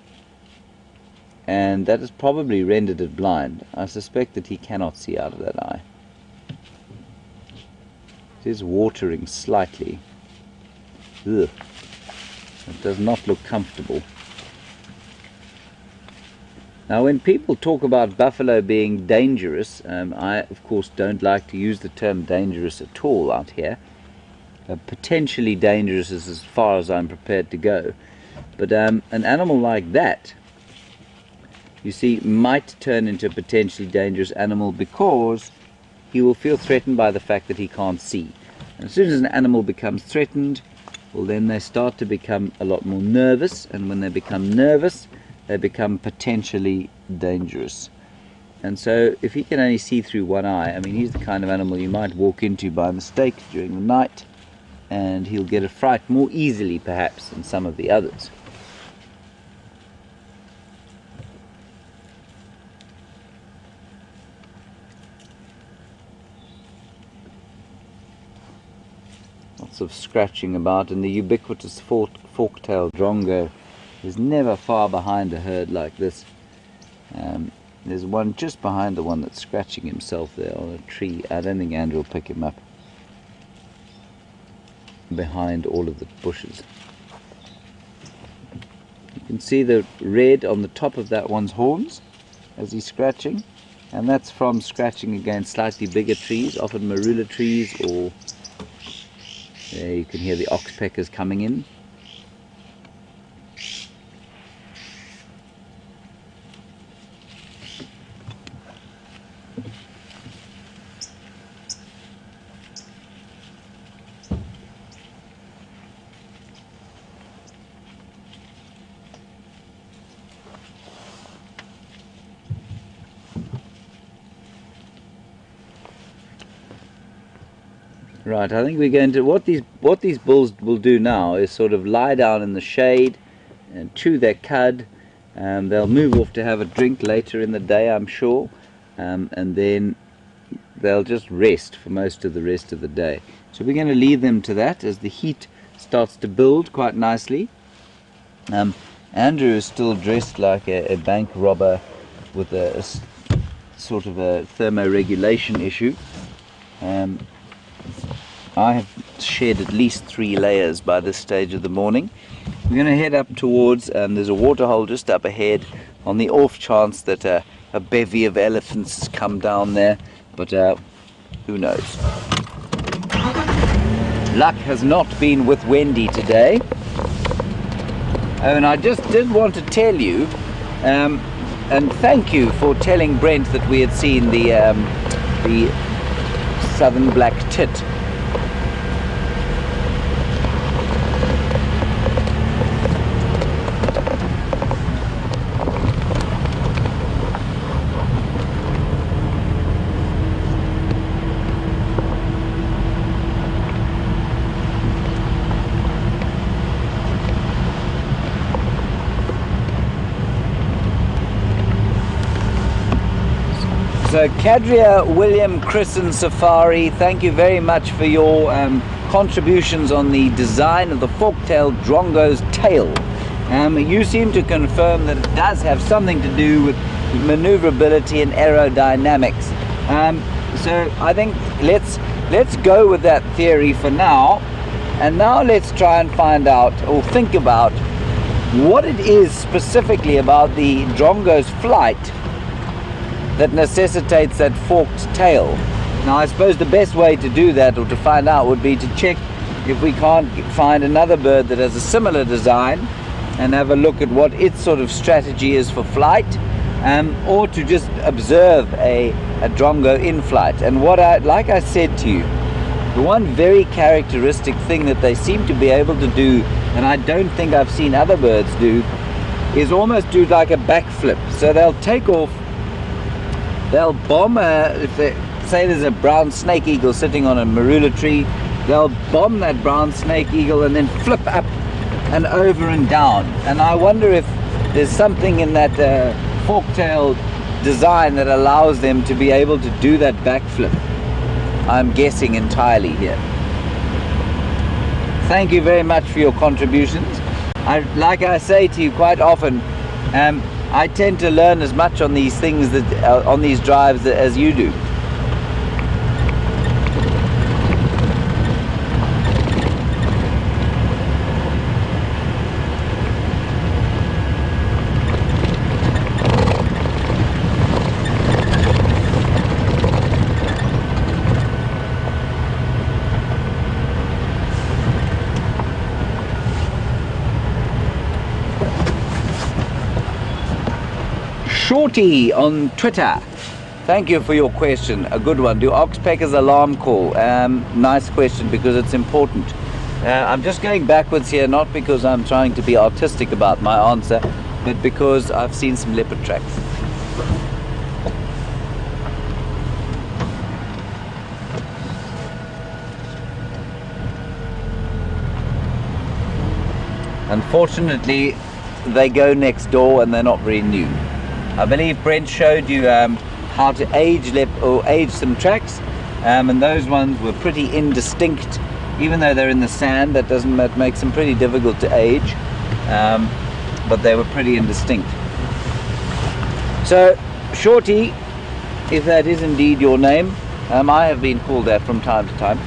[SPEAKER 2] and that has probably rendered it blind. I suspect that he cannot see out of that eye. It is watering slightly. Ugh. It does not look comfortable. Now, when people talk about buffalo being dangerous, I of course don't like to use the term dangerous at all out here. Potentially dangerous is as far as I'm prepared to go. But an animal like that, you see, might turn into a potentially dangerous animal because he will feel threatened by the fact that he can't see. And as soon as an animal becomes threatened, well, then they start to become a lot more nervous, and when they become nervous, they become potentially dangerous. And so if he can only see through one eye, I mean, he's the kind of animal you might walk into by mistake during the night, and he'll get a fright more easily perhaps than some of the others. Lots of scratching about, and the ubiquitous fork-tailed drongo is never far behind a herd like this. There's one just behind the one that's scratching himself there on a tree. I don't think Andrew will pick him up behind all of the bushes. You can see the red on the top of that one's horns as he's scratching, and that's from scratching against slightly bigger trees, often marula trees, or there you can hear the oxpeckers coming in. Right, I think we're going to, what these bulls will do now is sort of lie down in the shade and chew their cud. They'll move off to have a drink later in the day, I'm sure, and then they'll just rest for most of the rest of the day. So we're going to leave them to that as the heat starts to build quite nicely. Andrew is still dressed like a bank robber with a sort of a thermoregulation issue. I have shed at least 3 layers by this stage of the morning. We're going to head up towards, there's a waterhole just up ahead on the off chance that a bevy of elephants has come down there, but who knows. Luck has not been with Wendy today. Oh, and I just did want to tell you, and thank you for telling Brent that we had seen the southern black tit. So Cadria, William, Chris and Safari, thank you very much for your contributions on the design of the fork-tailed drongo's tail. You seem to confirm that it does have something to do with maneuverability and aerodynamics. So I think let's go with that theory for now, and now let's try and find out or think about what it is specifically about the drongo's flight that necessitates that forked tail. Now I suppose the best way to do that, or to find out, would be to check if we can't find another bird that has a similar design and have a look at what its sort of strategy is for flight, or to just observe a drongo in flight. And what like I said to you, the one very characteristic thing that they seem to be able to do, and I don't think I've seen other birds do, is almost do like a backflip. So they'll take off, they'll bomb, if they say there's a brown snake eagle sitting on a marula tree, they'll bomb that brown snake eagle and then flip up and over and down. And I wonder if there's something in that fork-tailed design that allows them to be able to do that backflip. I'm guessing entirely here. Thank you very much for your contributions. Like I say to you quite often, I tend to learn as much on these things, that on these drives, as you do. Shorty on Twitter, thank you for your question, a good one. Do oxpeckers alarm call? Nice question, because it's important. I'm just going backwards here, not because I'm trying to be artistic about my answer, but because I've seen some leopard tracks. Unfortunately, they go next door and they're not very new. I believe Brent showed you how to age some tracks, and those ones were pretty indistinct. Even though they're in the sand, that makes them pretty difficult to age, but they were pretty indistinct. So, Shorty, if that is indeed your name, I have been called that from time to time.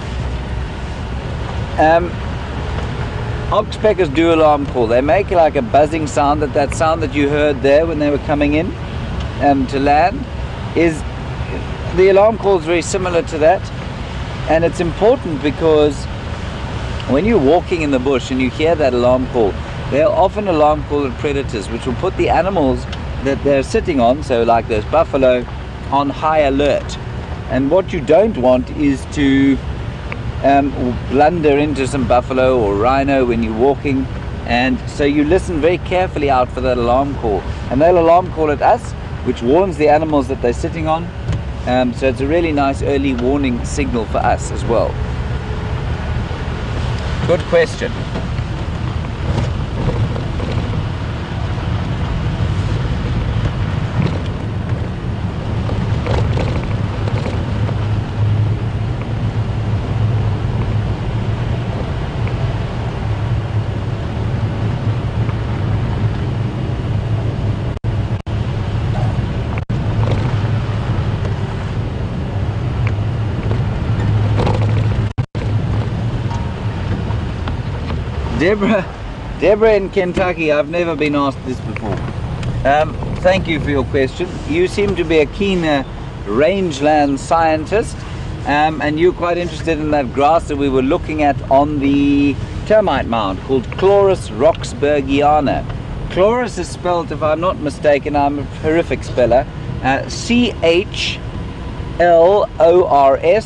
[SPEAKER 2] Oxpeckers do alarm call. They make like a buzzing sound. That sound that you heard there when they were coming in to land, is the alarm call is very similar to that. And it's important because when you're walking in the bush and you hear that alarm call, they're often alarm call at predators, which will put the animals that they're sitting on, so like those buffalo, on high alert. And what you don't want is to blunder into some buffalo or rhino when you're walking, and so you listen very carefully out for that alarm call, and they'll alarm call at us, which warns the animals that they're sitting on. So it's a really nice early warning signal for us as well. Good question. Deborah in Kentucky, I've never been asked this before. Thank you for your question. You seem to be a keen rangeland scientist, and you're quite interested in that grass that we were looking at on the termite mound called Chloris roxburghiana. Chloris is spelled, if I'm not mistaken, I'm a horrific speller, C-H-L-O-R-S,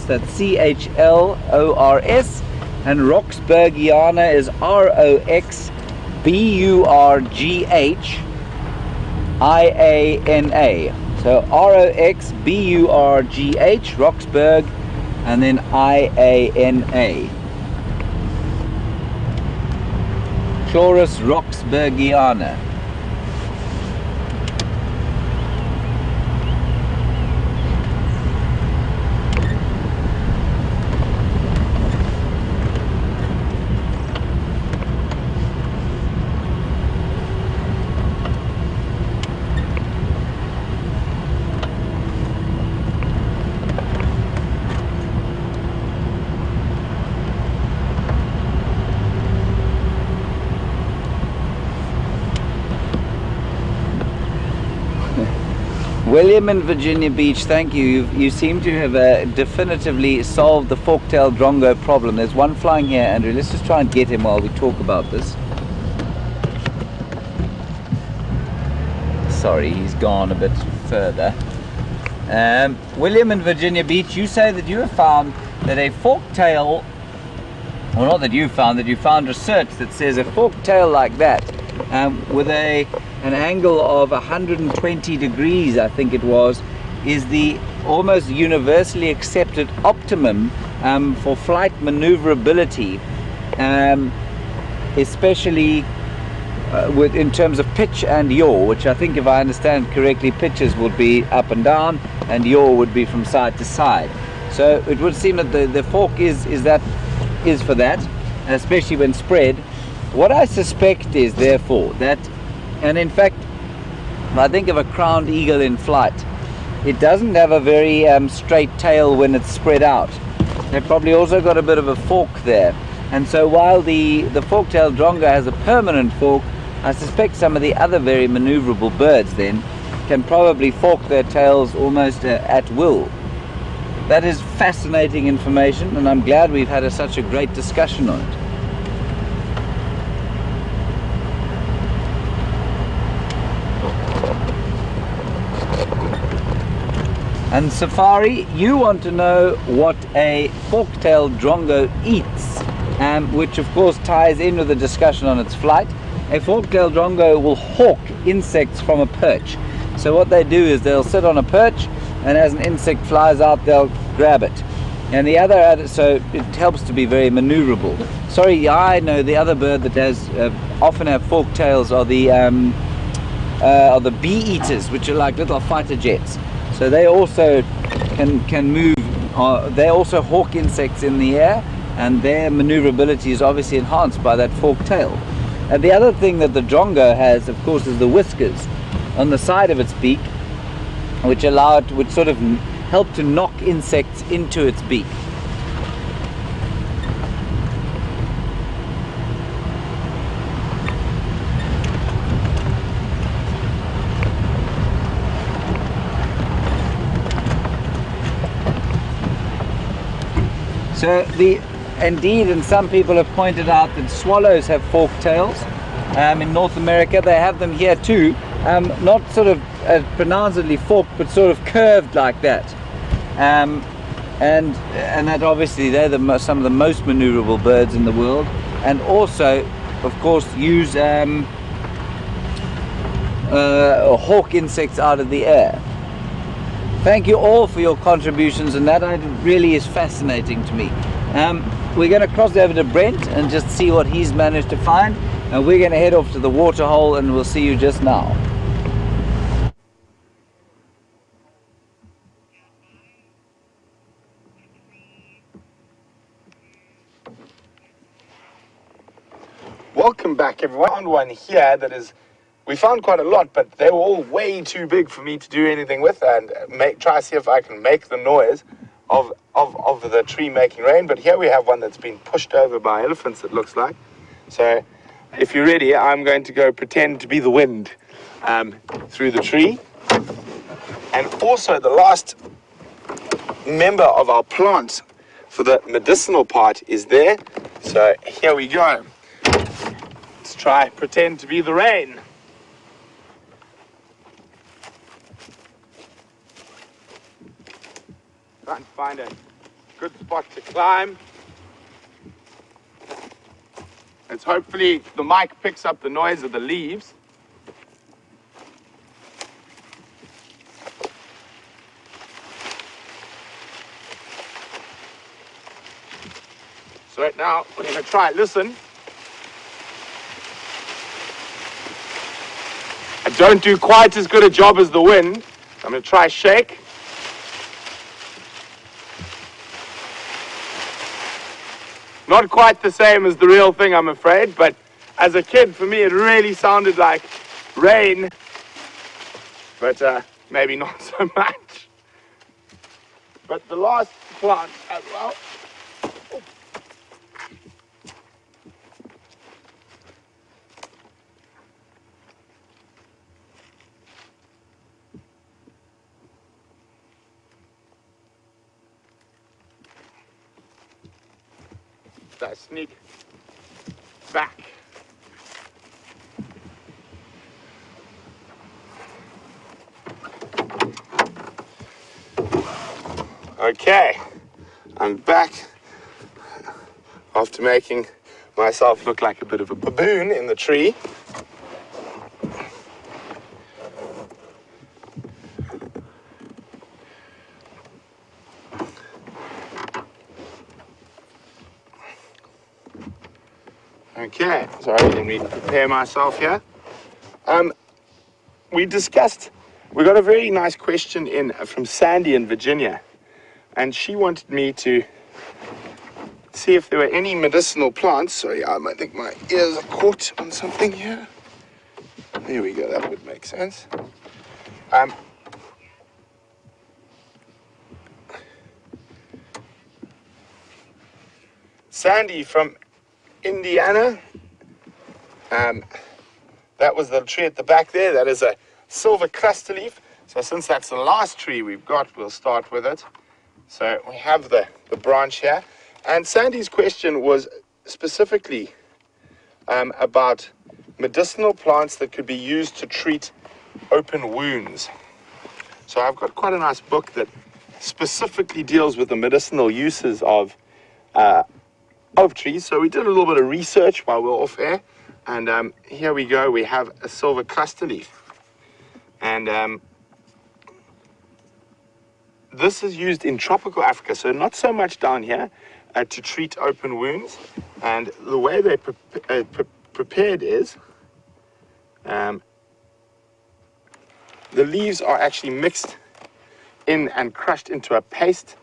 [SPEAKER 2] that's C-H-L-O-R-S. And Roxburghiana is R-O-X-B-U-R-G-H-I-A-N-A. So R-O-X-B-U-R-G-H, Roxburgh, and then I-A-N-A. Chloris roxburghiana. William in Virginia Beach, thank you. You seem to have definitively solved the fork-tailed drongo problem. There's one flying here, Andrew. Let's just try and get him while we talk about this. Sorry, he's gone a bit further. William in Virginia Beach, you say that you have found that a fork-tail, well, not that you found, that you found research that says a fork-tail like that, with an angle of 120 degrees, I think it was, is the almost universally accepted optimum for flight maneuverability, especially in terms of pitch and yaw, which I think, if I understand correctly, pitches would be up and down and yaw would be from side to side. So it would seem that the fork is for that, especially when spread. What I suspect is, therefore, that, and in fact, I think of a crowned eagle in flight, it doesn't have a very straight tail when it's spread out. They've probably also got a bit of a fork there. And so while the fork-tailed drongo has a permanent fork, I suspect some of the other very maneuverable birds then can probably fork their tails almost at will. That is fascinating information, and I'm glad we've had such a great discussion on it. And Safari, you want to know what a fork-tailed drongo eats, which of course ties in with the discussion on its flight. A fork-tailed drongo will hawk insects from a perch. So what they do is they'll sit on a perch, and as an insect flies out, they'll grab it. And the other, so it helps to be very maneuverable. sorry, yeah, I know the other bird that has often have forked tails are the bee eaters, which are like little fighter jets. So they also can move. They also hawk insects in the air, and their maneuverability is obviously enhanced by that forked tail. And the other thing that the drongo has, of course, is the whiskers on the side of its beak, which sort of help to knock insects into its beak. So indeed, and some people have pointed out that swallows have forked tails. In North America they have them here too, not sort of pronouncedly forked, but sort of curved like that. And that obviously they're some of the most maneuverable birds in the world, and also of course use hawk insects out of the air. Thank you all for your contributions, and that really is fascinating to me. We're going to cross over to Brent and just see what he's managed to find, and we're going to head off to the water hole, and we'll see you just now.
[SPEAKER 1] Welcome back, everyone. I found one here that is, we found quite a lot, but they were all way too big for me to do anything with, and try to see if I can make the noise of the tree making rain. But here we have one that's been pushed over by elephants, it looks like. So if you're ready, I'm going to go pretend to be the wind through the tree. And also the last member of our plant for the medicinal part is there. So here we go. Let's try pretend to be the rain. Try and find a good spot to climb. It's hopefully the mic picks up the noise of the leaves. So right now we're going to try listen. I don't do quite as good a job as the wind. I'm going to try shake. Not quite the same as the real thing, I'm afraid, but as a kid, for me, it really sounded like rain, but maybe not so much. But the last plant as well. Oh. So I sneak back. Okay, I'm back after making myself look like a bit of a baboon in the tree. Okay, sorry, let me prepare myself here. We got a very nice question in from Sandy in Virginia, and she wanted me to see if there were any medicinal plants. Sorry, I think my ears are caught on something here. There we go, that would make sense. Sandy from Indiana. That was the tree at the back there. That is a silver cluster leaf. So since that's the last tree we've got, we'll start with it. So we have the branch here. And Sandy's question was specifically about medicinal plants that could be used to treat open wounds. So I've got quite a nice book that specifically deals with the medicinal uses of trees. So we did a little bit of research while we were off air, and here we go. We have a silver cluster leaf, and this is used in tropical Africa, so not so much down here. to treat open wounds. And the way they're prepared is the leaves are actually mixed in and crushed into a paste,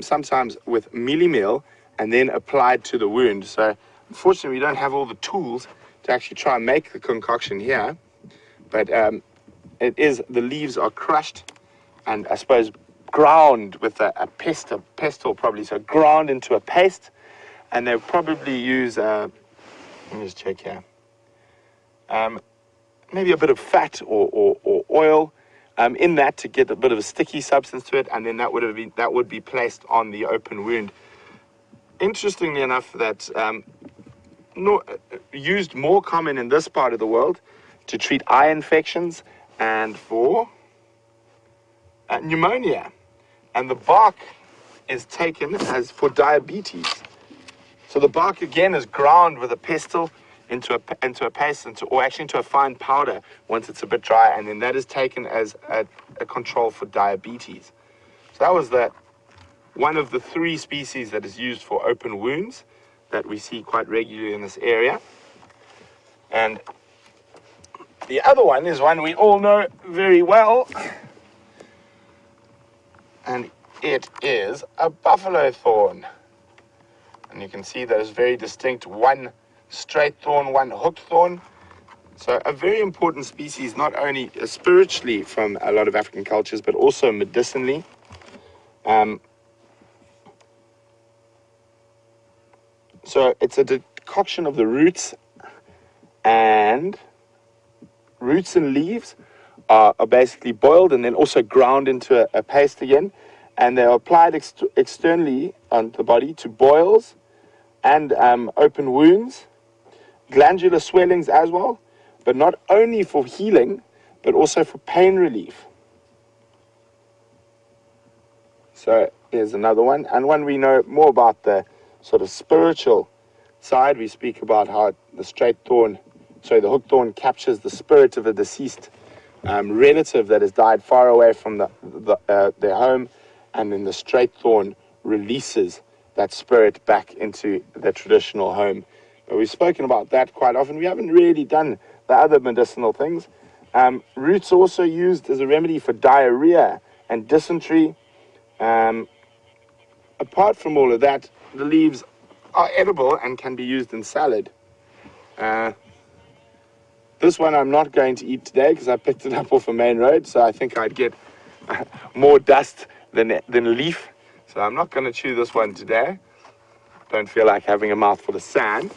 [SPEAKER 1] sometimes with mealie meal, and then applied to the wound. So unfortunately we don't have all the tools to actually try and make the concoction here, but the leaves are crushed and I suppose ground with a pestle probably, so ground into a paste, and they'll probably use, let me just check here, maybe a bit of fat or oil in that to get a bit of a sticky substance to it, and then that would be placed on the open wound. Interestingly enough, that's used more common in this part of the world to treat eye infections and for pneumonia. And the bark is taken as for diabetes. So the bark again is ground with a pestle into a paste, or actually into a fine powder once it's a bit dry, and then that is taken as a control for diabetes. So that was one of the 3 species that is used for open wounds that we see quite regularly in this area. And the other one is one we all know very well, and it is a buffalo thorn. And you can see there's very distinct, one straight thorn, one hooked thorn. So a very important species, not only spiritually from a lot of African cultures, but also medicinally. So it's a decoction of the roots and leaves are basically boiled and then also ground into a paste again, and they are applied externally on the body to boils and open wounds, glandular swellings as well, but not only for healing, but also for pain relief. So here's another one, and when we know more about the sort of spiritual side, we speak about how the the hooked thorn captures the spirit of a deceased relative that has died far away from their home, and then the straight thorn releases that spirit back into the traditional home. But we've spoken about that quite often. We haven't really done the other medicinal things. Roots also used as a remedy for diarrhea and dysentery. Apart from all of that, the leaves are edible and can be used in salad. This one I'm not going to eat today because I picked it up off a main road, so I think I'd get more dust than leaf. So I'm not going to chew this one today. Don't feel like having a mouthful of sand.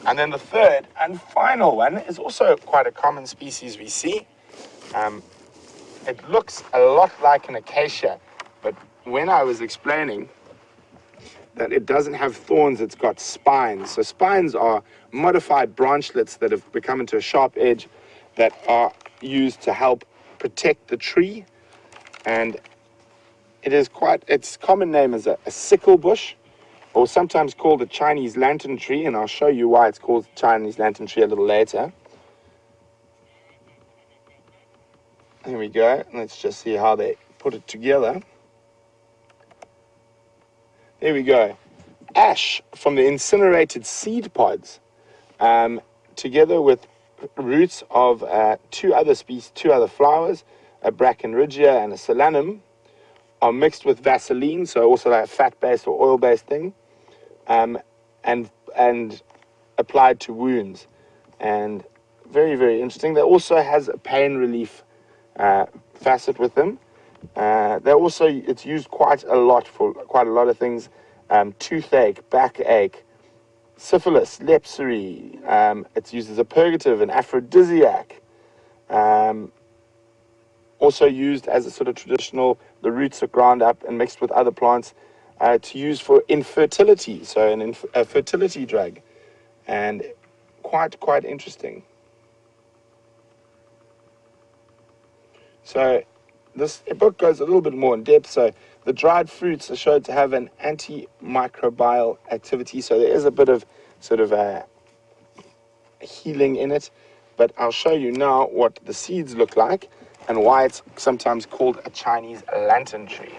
[SPEAKER 1] And then the third and final one is also quite a common species we see. It looks a lot like an acacia, but when I was explaining that it doesn't have thorns, it's got spines. So spines are modified branchlets that have become into a sharp edge that are used to help protect the tree. And its common name is a sickle bush, or sometimes called a Chinese lantern tree, and I'll show you why it's called Chinese lantern tree a little later. Here we go. Let's just see how they put it together. There we go. Ash from the incinerated seed pods, together with roots of 2 other flowers, a Brackenridgia and a Solanum, are mixed with Vaseline, so also like a fat-based or oil-based thing, and applied to wounds. And very, very interesting. That also has a pain relief facet with them. It's used quite a lot for quite a lot of things. Toothache, backache, syphilis, leprosy. It's used as a purgative, an aphrodisiac. Also used as a sort of traditional, the roots are ground up and mixed with other plants to use for infertility, so a fertility drug, and quite interesting. So this book goes a little bit more in depth. So the dried fruits are shown to have an antimicrobial activity, so there is a bit of sort of a healing in it, but I'll show you now what the seeds look like and why it's sometimes called a Chinese lantern tree.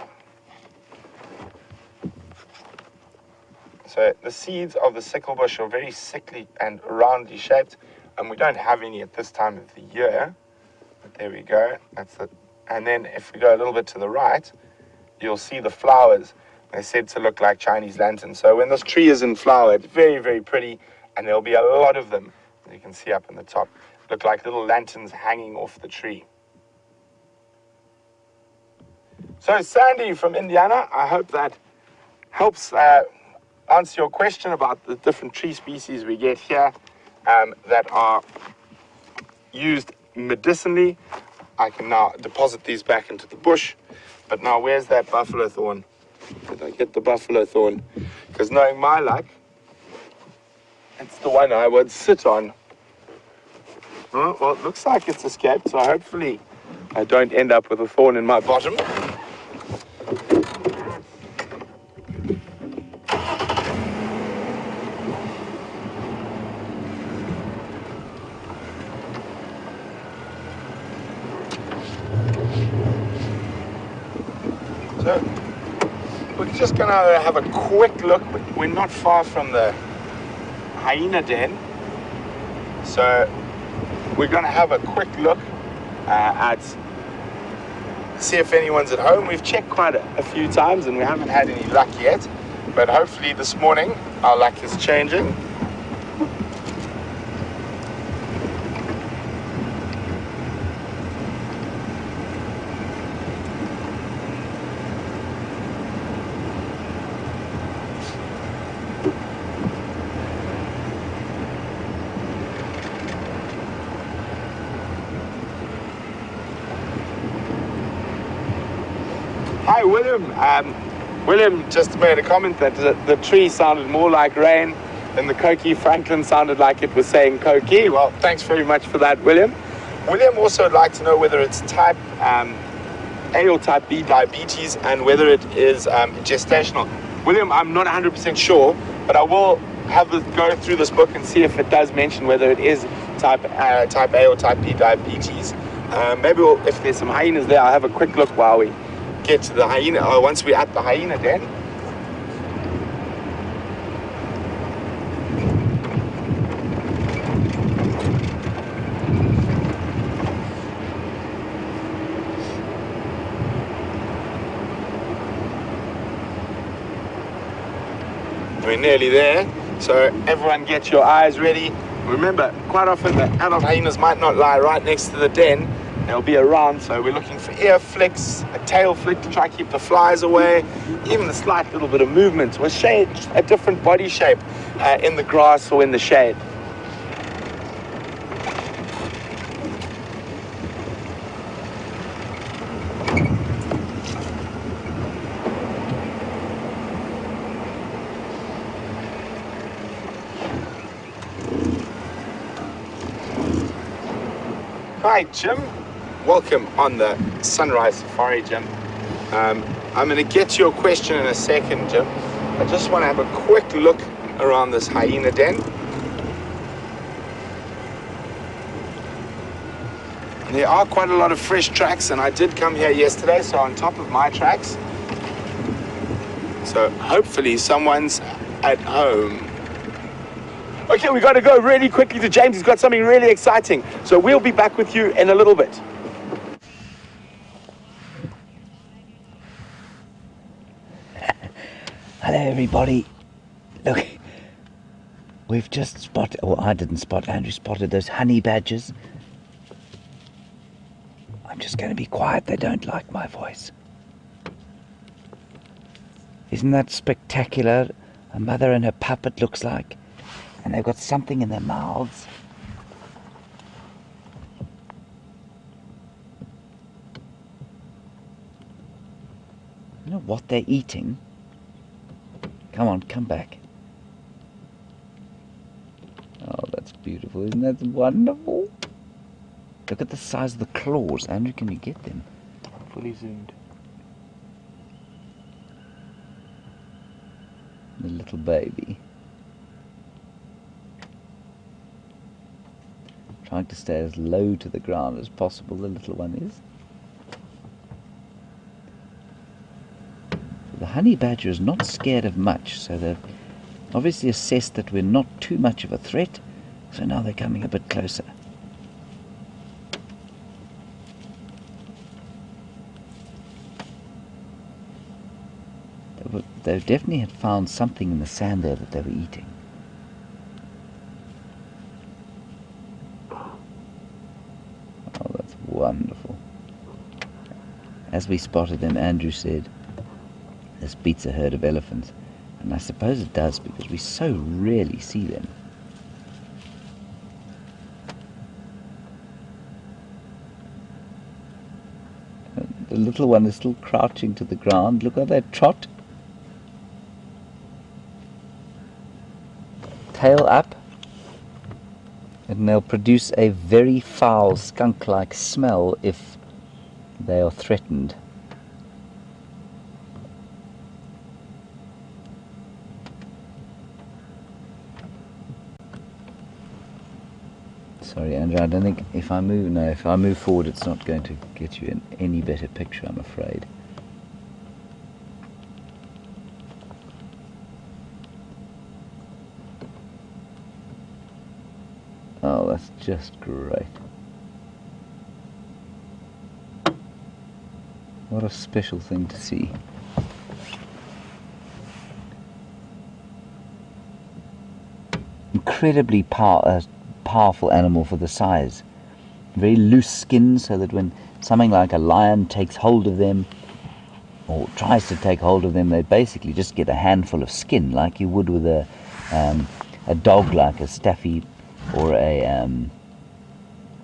[SPEAKER 1] So the seeds of the sickle bush are very sickly and roundly shaped, and we don't have any at this time of the year. But there we go. That's the. And then if we go a little bit to the right, you'll see the flowers. They're said to look like Chinese lanterns. So when this tree is in flower, it's very, very pretty, and there'll be a lot of them. As you can see up in the top, look like little lanterns hanging off the tree. So Sandy from Indiana, I hope that helps answer your question about the different tree species we get here that are used medicinally. I can now deposit these back into the bush. But now where's that buffalo thorn? Did I get the buffalo thorn? Because knowing my luck, it's the one I would sit on. Oh, well, it looks like it's escaped, so hopefully I don't end up with a thorn in my bottom. So we're just going to have a quick look. We're not far from the hyena den, so we're going to have a quick look at see if anyone's at home. We've checked quite a few times and we haven't had any luck yet, but hopefully this morning our luck is changing. Hi, William. William just made a comment that the tree sounded more like rain than the Cokie Franklin sounded like it was saying Cokie. Well, thanks very much for that, William. William also would like to know whether it's type A or type B diabetes and whether it is gestational. William, I'm not 100% sure, but I will have to go through this book and see if it does mention whether it is type A or type B diabetes. Maybe if there's some hyenas there, I'll have a quick look while we get to the hyena, or once we're at the hyena den. We're nearly there, so everyone get your eyes ready. Remember, quite often the adult hyenas might not lie right next to the den. They'll be around, so we're looking for ear flicks, a tail flick to try to keep the flies away, even a slight little bit of movement or shade, a different body shape in the grass or in the shade. Hi, Jim. Welcome on the Sunrise Safari, Jim. I'm going to get to your question in a second, Jim. I just want to have a quick look around this hyena den. There are quite a lot of fresh tracks, and I did come here yesterday, so on top of my tracks. So hopefully someone's at home. Okay, we got to go really quickly to James. He's got something really exciting. So we'll be back with you in a little bit.
[SPEAKER 2] Hello everybody. Look, we've just spotted, well I didn't spot, Andrew spotted those honey badgers. I'm just going to be quiet, they don't like my voice. Isn't that spectacular? A mother and her pup it looks like. And they've got something in their mouths. I don't know what they're eating. Come on, come back. Oh, that's beautiful. Isn't that wonderful? Look at the size of the claws. Andrew, can you get them?
[SPEAKER 1] Fully zoomed.
[SPEAKER 2] The little baby. Trying to stay as low to the ground as possible, the little one is. The honey badger is not scared of much, so obviously assessed that we're not too much of a threat, so now they're coming a bit closer. They definitely had found something in the sand there that they were eating. Oh, that's wonderful. As we spotted them, Andrew said, this beats a herd of elephants. And I suppose it does, because we so rarely see them. The little one is still crouching to the ground. Look at that trot. Tail up. And they'll produce a very foul, skunk-like smell if they are threatened. Sorry, Andrew, I don't think if I move forward, it's not going to get you any better picture, I'm afraid. Oh, that's just great. What a special thing to see. Incredibly powerful animal for the size. Very loose skin, so that when something like a lion takes hold of them or tries to take hold of them, they basically just get a handful of skin, like you would with a dog, like a staffy or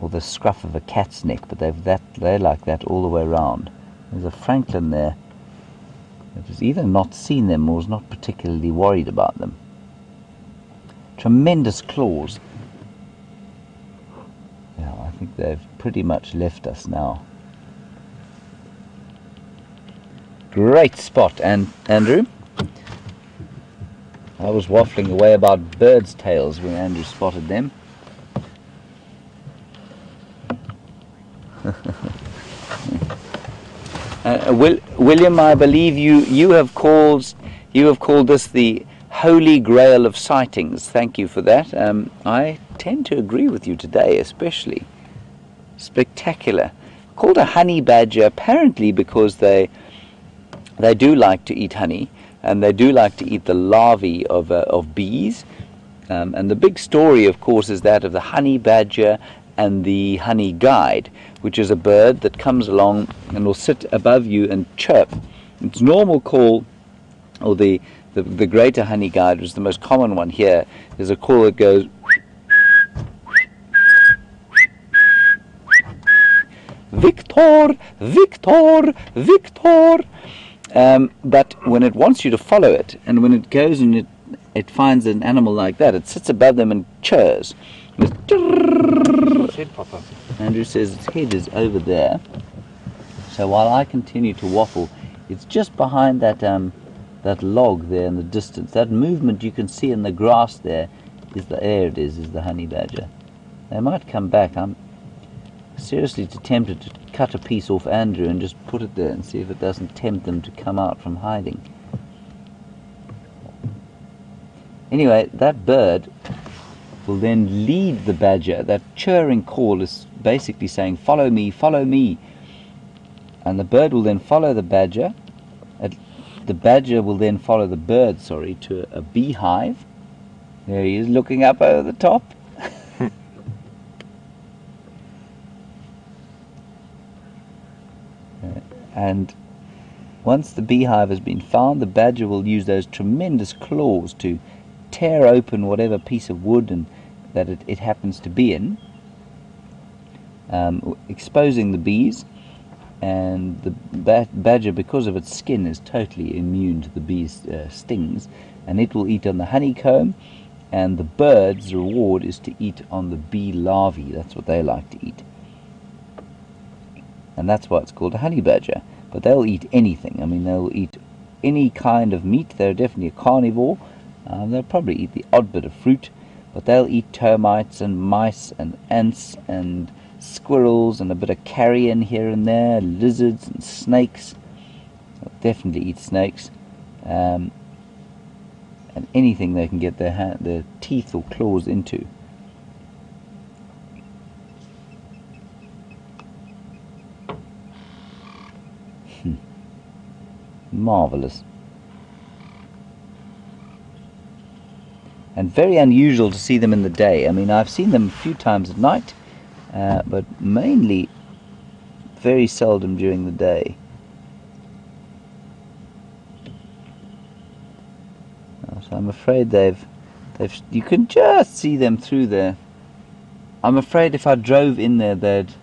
[SPEAKER 2] or the scruff of a cat's neck. But they're like that all the way around. There's a francolin there that has either not seen them or is not particularly worried about them. Tremendous claws. Yeah, I think they've pretty much left us now. Great spot, Andrew. I was waffling away about birds' tails when Andrew spotted them. William, I believe you have called this the Holy Grail of sightings. Thank you for that. I tend to agree with you today, especially. Spectacular. Called a honey badger apparently because they do like to eat honey, and they do like to eat the larvae of bees. And the big story, of course, is that of the honey badger and the honey guide, which is a bird that comes along and will sit above you and chirp. Its normal call, or the greater honey guide, was the most common one here, is a call that goes Victor, Victor, Victor. But when it wants you to follow it, and when it goes and it finds an animal like that, it sits above them and churs.
[SPEAKER 1] Head pop up.
[SPEAKER 2] Andrew says its head is over there. So while I continue to waffle, it's just behind that log there in the distance. That movement you can see in the grass there is the honey badger. They might come back. I'm seriously tempted to cut a piece off Andrew and just put it there and see if it doesn't tempt them to come out from hiding. Anyway, that bird will then lead the badger. That churring call is basically saying, follow me, follow me. And the bird will then follow the badger. The badger will then follow the bird, to a beehive. There he is, looking up over the top. And once the beehive has been found, the badger will use those tremendous claws to tear open whatever piece of wood and that it happens to be in, exposing the bees. And the badger, because of its skin, is totally immune to the bees' stings, and it will eat on the honeycomb, and the bird's reward is to eat on the bee larvae. That's what they like to eat. And that's why it's called a honey badger. But they'll eat anything. I mean, they'll eat any kind of meat. They're definitely a carnivore. They'll probably eat the odd bit of fruit, but they'll eat termites and mice and ants and squirrels and a bit of carrion here and there, lizards and snakes. They'll definitely eat snakes. And and anything they can get their teeth or claws into. Marvelous. And very unusual to see them in the day. I mean, I've seen them a few times at night, but mainly very seldom during the day. So I'm afraid you can just see them through there. I'm afraid if I drove in there, they'd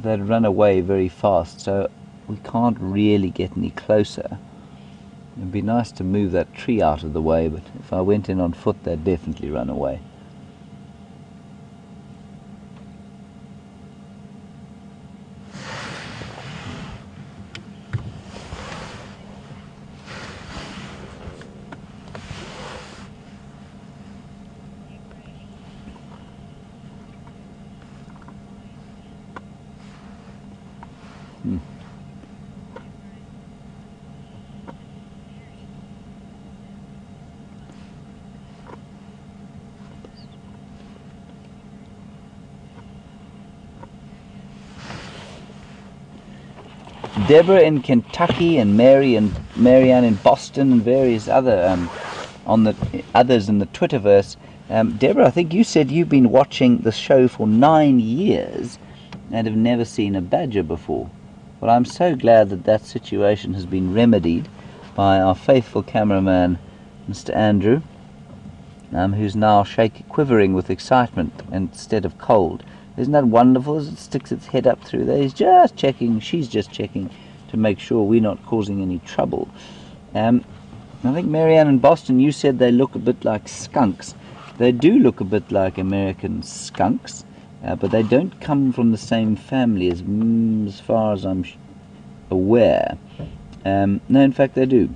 [SPEAKER 2] run away very fast. So we can't really get any closer. It'd be nice to move that tree out of the way, but if I went in on foot, they'd definitely run away. Deborah in Kentucky and Marianne in Boston and various other others in the Twitterverse. Deborah, I think you said you've been watching the show for 9 years and have never seen a badger before. Well, I'm so glad that situation has been remedied by our faithful cameraman, Mr. Andrew, who's now quivering with excitement instead of cold. Isn't that wonderful as it sticks its head up through there? She's just checking to make sure we're not causing any trouble. I think Marianne in Boston, you said they look a bit like skunks. They do look a bit like American skunks, but they don't come from the same family as far as I'm aware. No, in fact they do.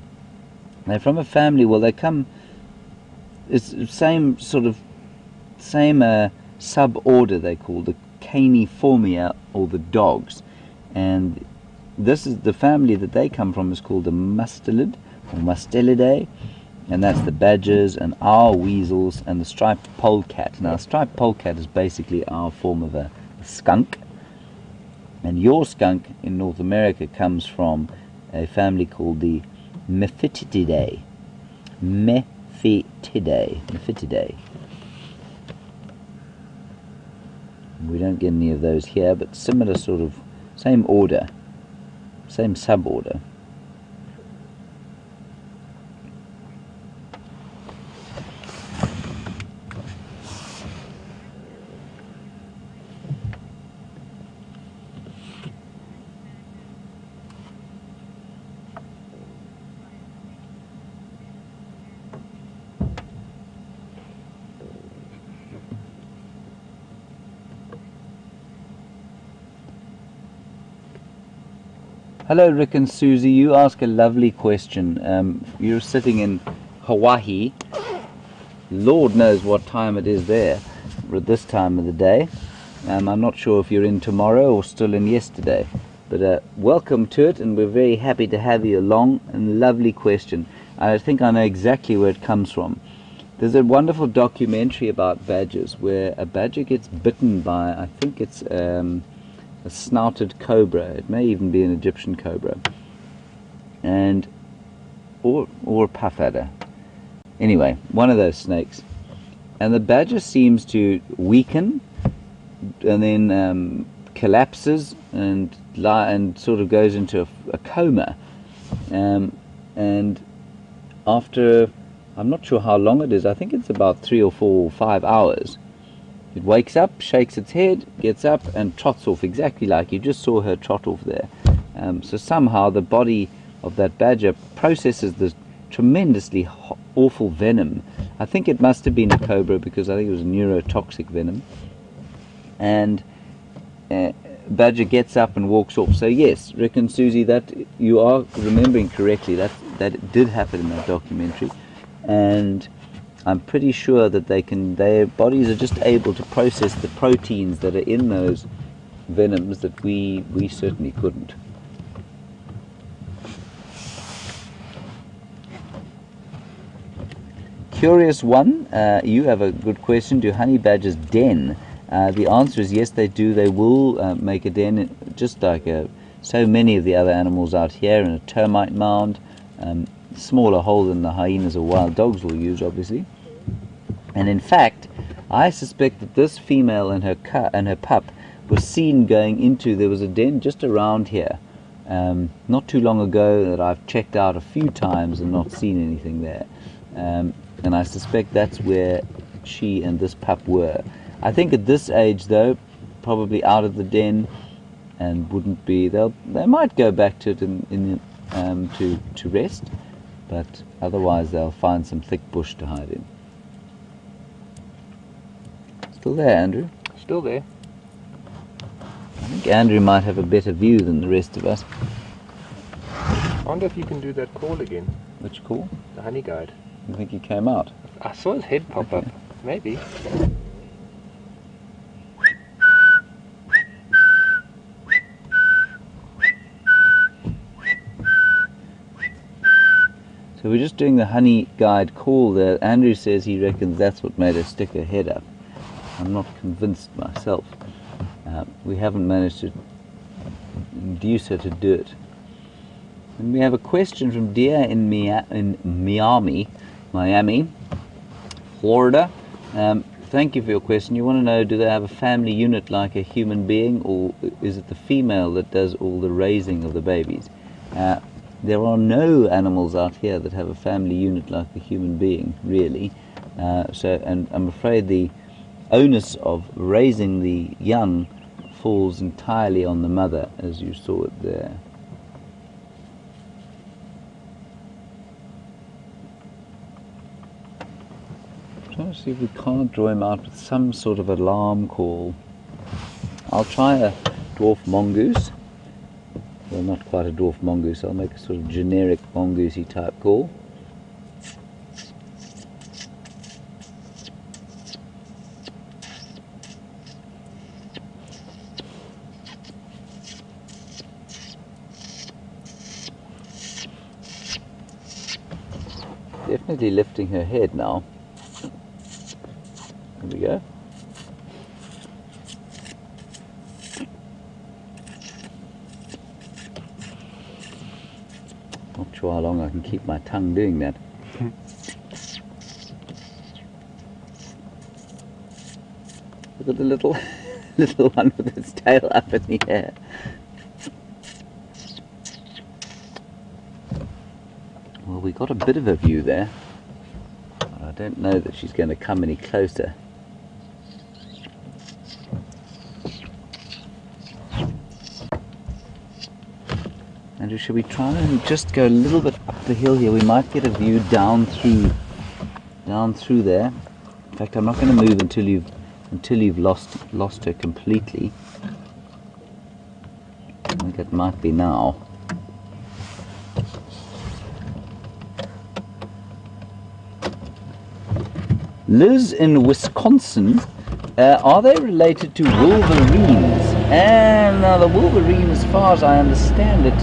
[SPEAKER 2] They're from a family, well they come, it's the same suborder they call the Caniformia, or the dogs, and this is the family that they come from is called the Mustelid or Mustelidae, and that's the badgers and our weasels and the striped polecat. Now, striped polecat is basically our form of a skunk, and your skunk in North America comes from a family called the Mephitidae. Mephitidae. We don't get any of those here, but similar same order, same suborder. Hello, Rick and Susie. You ask a lovely question. You're sitting in Hawaii. Lord knows what time it is there at this time of the day. I'm not sure if you're in tomorrow or still in yesterday. But welcome to it, and we're very happy to have you along. And lovely question. I think I know exactly where it comes from. There's a wonderful documentary about badgers where a badger gets bitten by, I think it's a snouted cobra. It may even be an Egyptian cobra, or a puff adder. Anyway, one of those snakes, and the badger seems to weaken and then collapses and sort of goes into a coma, and after, I'm not sure how long it is, I think it's about 3 or 4 or 5 hours, it wakes up, shakes its head, gets up and trots off, exactly like you just saw her trot off there. So somehow the body of that badger processes this tremendously awful venom. I think it must have been a cobra, because I think it was neurotoxic venom. And badger gets up and walks off. So yes, Rick and Susie, that you are remembering correctly. That did happen in that documentary, and I'm pretty sure that their bodies are just able to process the proteins that are in those venoms that we certainly couldn't. Curious one, you have a good question. Do honey badgers den? The answer is yes, they do. They will make a den, just like so many of the other animals out here, in a termite mound, smaller hole than the hyenas or wild dogs will use, obviously. And in fact, I suspect that this female and her pup was seen going into, there was a den just around here, not too long ago, that I've checked out a few times and not seen anything there. And I suspect that's where she and this pup were. I think at this age, though, probably out of the den, and wouldn't be. They might go back to it to rest, but otherwise they'll find some thick bush to hide in. Still there, Andrew?
[SPEAKER 4] Still there.
[SPEAKER 2] I think Andrew might have a better view than the rest of us.
[SPEAKER 4] I wonder if you can do that call again.
[SPEAKER 2] Which call?
[SPEAKER 4] The honey guide.
[SPEAKER 2] You think he came out?
[SPEAKER 4] I saw his head pop up. Maybe.
[SPEAKER 2] So we're just doing the honey guide call there. Andrew says he reckons that's what made her stick her head up. I'm not convinced myself. We haven't managed to induce her to do it. And we have a question from Dia in Miami, Florida. Thank you for your question. You want to know, do they have a family unit like a human being, or is it the female that does all the raising of the babies? There are no animals out here that have a family unit like a human being, really. And I'm afraid the onus of raising the young falls entirely on the mother, as you saw it there. I'm trying to see if we can't draw him out with some sort of alarm call. I'll try a dwarf mongoose. Well, not quite a dwarf mongoose. I'll make a sort of generic mongoosey type call. Definitely lifting her head now. There we go. Not sure how long I can keep my tongue doing that. Look at the little one with its tail up in the air. Well, we got a bit of a view there. But I don't know that she's going to come any closer. Andrew, should we try and just go a little bit up the hill here? We might get a view down through there. In fact, I'm not going to move until you've lost her completely. I think it might be now. Liz in Wisconsin, are they related to wolverines? And now the wolverine, as far as I understand it,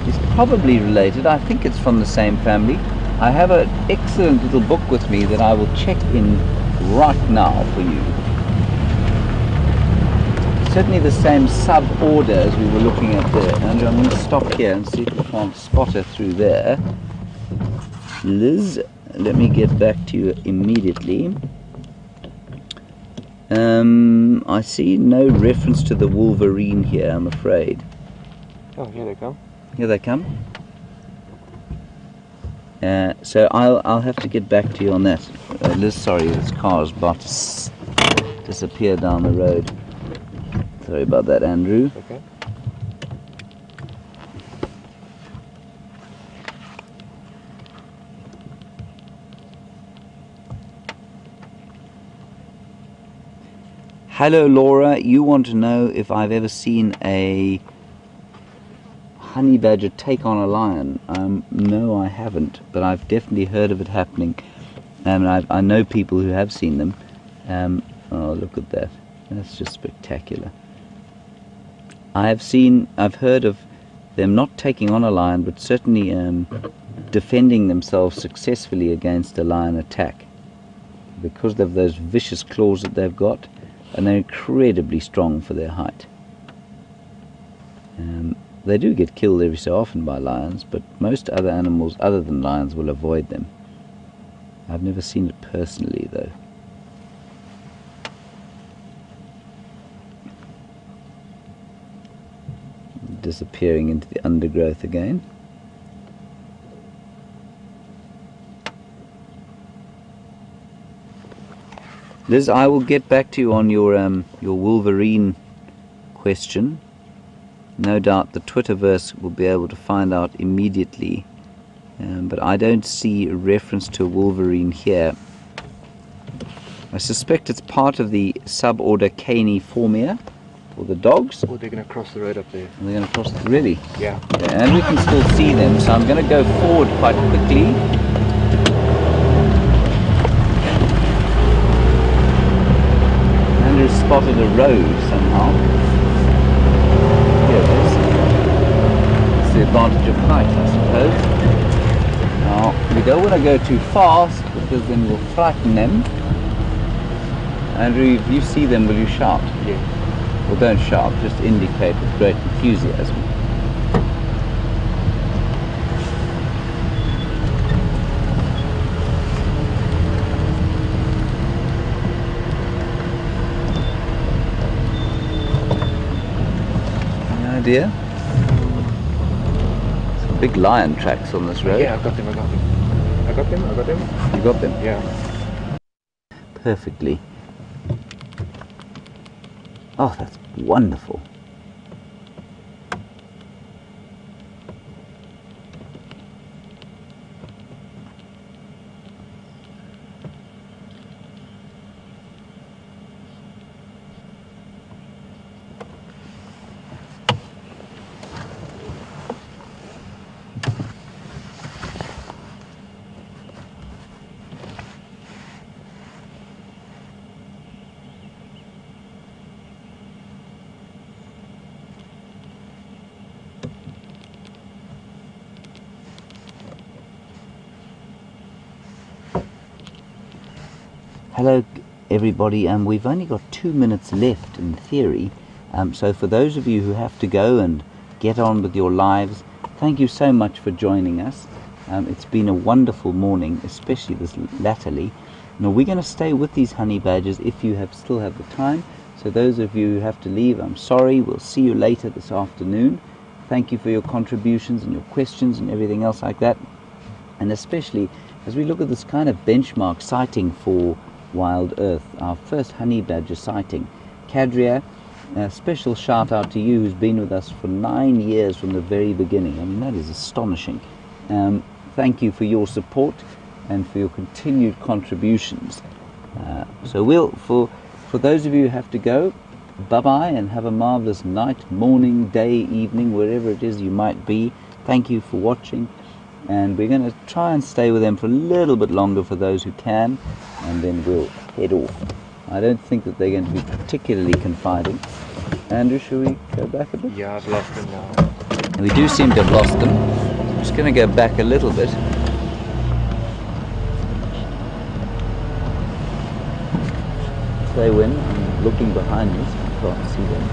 [SPEAKER 2] is probably related. I think it's from the same family. I have an excellent little book with me that I will check in right now for you. Certainly the same sub-order as we were looking at there. And I'm going to stop here and see if we can't spot her through there. Liz, let me get back to you immediately. I see no reference to the wolverine here, I'm afraid.
[SPEAKER 4] Oh, here they come.
[SPEAKER 2] Here they come. So I'll have to get back to you on that. Liz, sorry, this car is about to disappear down the road. Sorry about that, Andrew.
[SPEAKER 4] Okay.
[SPEAKER 2] Hello, Laura. You want to know if I've ever seen a honey badger take on a lion? No, I haven't, but I've definitely heard of it happening, and I know people who have seen them. Oh, look at that! That's just spectacular. I've heard of them not taking on a lion, but certainly defending themselves successfully against a lion attack, because of those vicious claws that they've got, and they're incredibly strong for their height. They do get killed every so often by lions, but most other animals other than lions will avoid them. I've never seen it personally though. Disappearing into the undergrowth again. Liz, I will get back to you on your wolverine question. No doubt the Twitterverse will be able to find out immediately, but I don't see a reference to a wolverine here. I suspect it's part of the suborder Caniformia, or the dogs.
[SPEAKER 4] Oh, they're going to cross the road up there.
[SPEAKER 2] They're going to cross, really?
[SPEAKER 4] Yeah.
[SPEAKER 2] And we can still see them, so I'm going to go forward quite quickly. Andrew spotted a road somehow. Here it is. It's the advantage of height, I suppose. Now, we don't want to go too fast, because then we'll frighten them. Andrew, if you see them, will you shout?
[SPEAKER 4] Yeah.
[SPEAKER 2] Well, don't shout, just indicate with great enthusiasm. Any idea? Some big lion tracks on this road.
[SPEAKER 4] Yeah, I got them. I got them.
[SPEAKER 2] You got them?
[SPEAKER 4] Yeah.
[SPEAKER 2] Perfectly. Oh, that's wonderful. Hello everybody, we've only got 2 minutes left in theory, so for those of you who have to go and get on with your lives, thank you so much for joining us. It's been a wonderful morning, especially this latterly. Now we're going to stay with these honey badgers if you still have the time, so those of you who have to leave, I'm sorry, we'll see you later this afternoon. Thank you for your contributions and your questions and everything else like that, and especially as we look at this kind of benchmark sighting for WildEarth, our first honey badger sighting. Kadria, a special shout out to you, who's been with us for 9 years from the very beginning. I mean, that is astonishing. Thank you for your support and for your continued contributions. So for those of you who have to go, bye-bye and have a marvelous night, morning, day, evening, wherever it is you might be. Thank you for watching, and we're going to try and stay with them for a little bit longer for those who can, and then we'll head off. I don't think that they're going to be particularly confiding. Andrew, shall we go back a bit?
[SPEAKER 4] Yeah, I've lost them now.
[SPEAKER 2] We do seem to have lost them. I'm just going to go back a little bit. Say when I'm looking behind me, so I can't see them.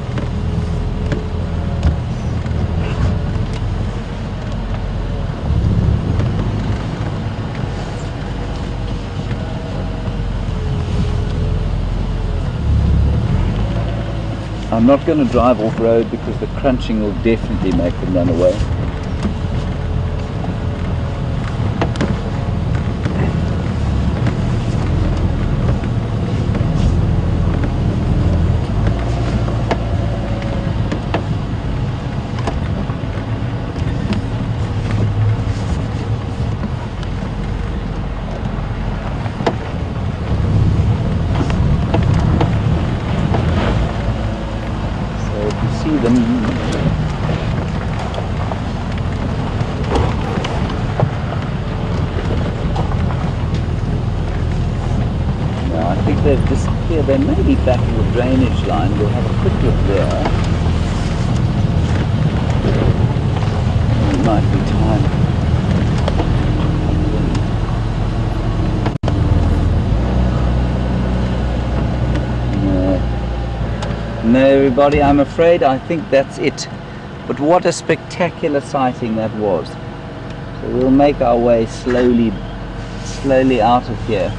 [SPEAKER 2] I'm not going to drive off-road because the crunching will definitely make them run away. They've disappeared. They may be back in the drainage line. We'll have a quick look there. might be time. No, everybody, I'm afraid I think that's it. But what a spectacular sighting that was. So we'll make our way slowly out of here.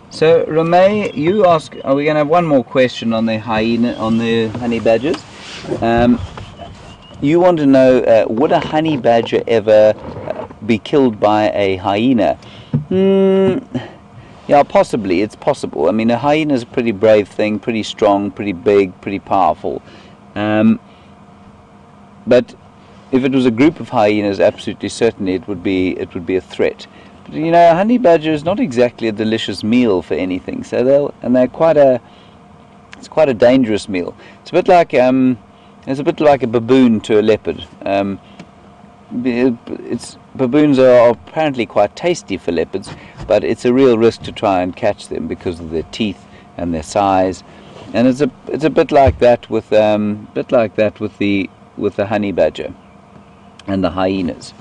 [SPEAKER 2] So Ramey, you ask, are we going to have one more question on the hyena, on the honey badgers? You want to know, would a honey badger ever be killed by a hyena? Yeah, possibly. It's possible. I mean, a hyena is a pretty brave thing, pretty strong, pretty big, pretty powerful. But if it was a group of hyenas, absolutely certainly it would be a threat. But, you know, a honey badger is not exactly a delicious meal for anything. So they're quite a dangerous meal. It's a bit like a baboon to a leopard. Baboons are apparently quite tasty for leopards, but it's a real risk to try and catch them because of their teeth and their size. And it's a bit like that with the honey badger and the hyenas.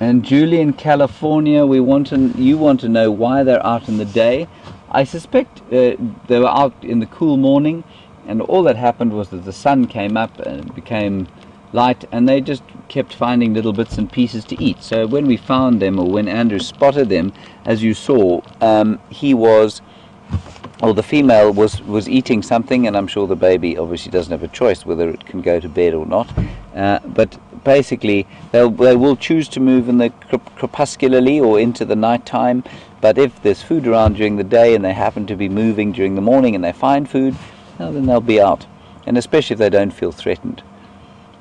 [SPEAKER 2] And Julie in California, you want to know why they're out in the day. I suspect they were out in the cool morning, and all that happened was that the sun came up and it became light, and they just kept finding little bits and pieces to eat. So when we found them, or when Andrew spotted them, as you saw, the female was eating something, and I'm sure the baby obviously doesn't have a choice whether it can go to bed or not. But basically, they will choose to move in the crepuscularly or into the night time. But if there's food around during the day and they happen to be moving during the morning and they find food, well, then they'll be out. And especially if they don't feel threatened.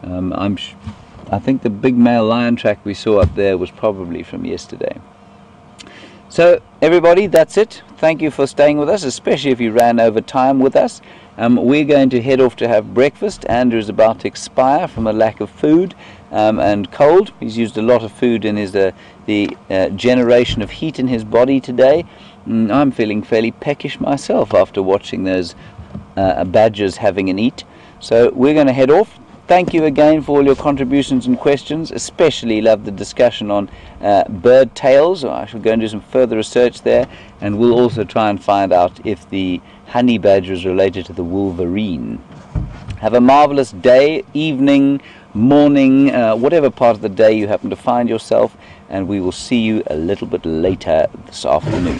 [SPEAKER 2] I think the big male lion track we saw up there was probably from yesterday. So everybody, that's it. Thank you for staying with us, especially if you ran over time with us. We're going to head off to have breakfast. Andrew's about to expire from a lack of food and cold. He's used a lot of food in his the generation of heat in his body today. I'm feeling fairly peckish myself after watching those badgers having an eat. So we're going to head off. Thank you again for all your contributions and questions. Especially love the discussion on bird tails. I shall go and do some further research there, and we'll also try and find out if the honey badger is related to the wolverine. Have a marvelous day, evening, morning, whatever part of the day you happen to find yourself, and we will see you a little bit later this afternoon.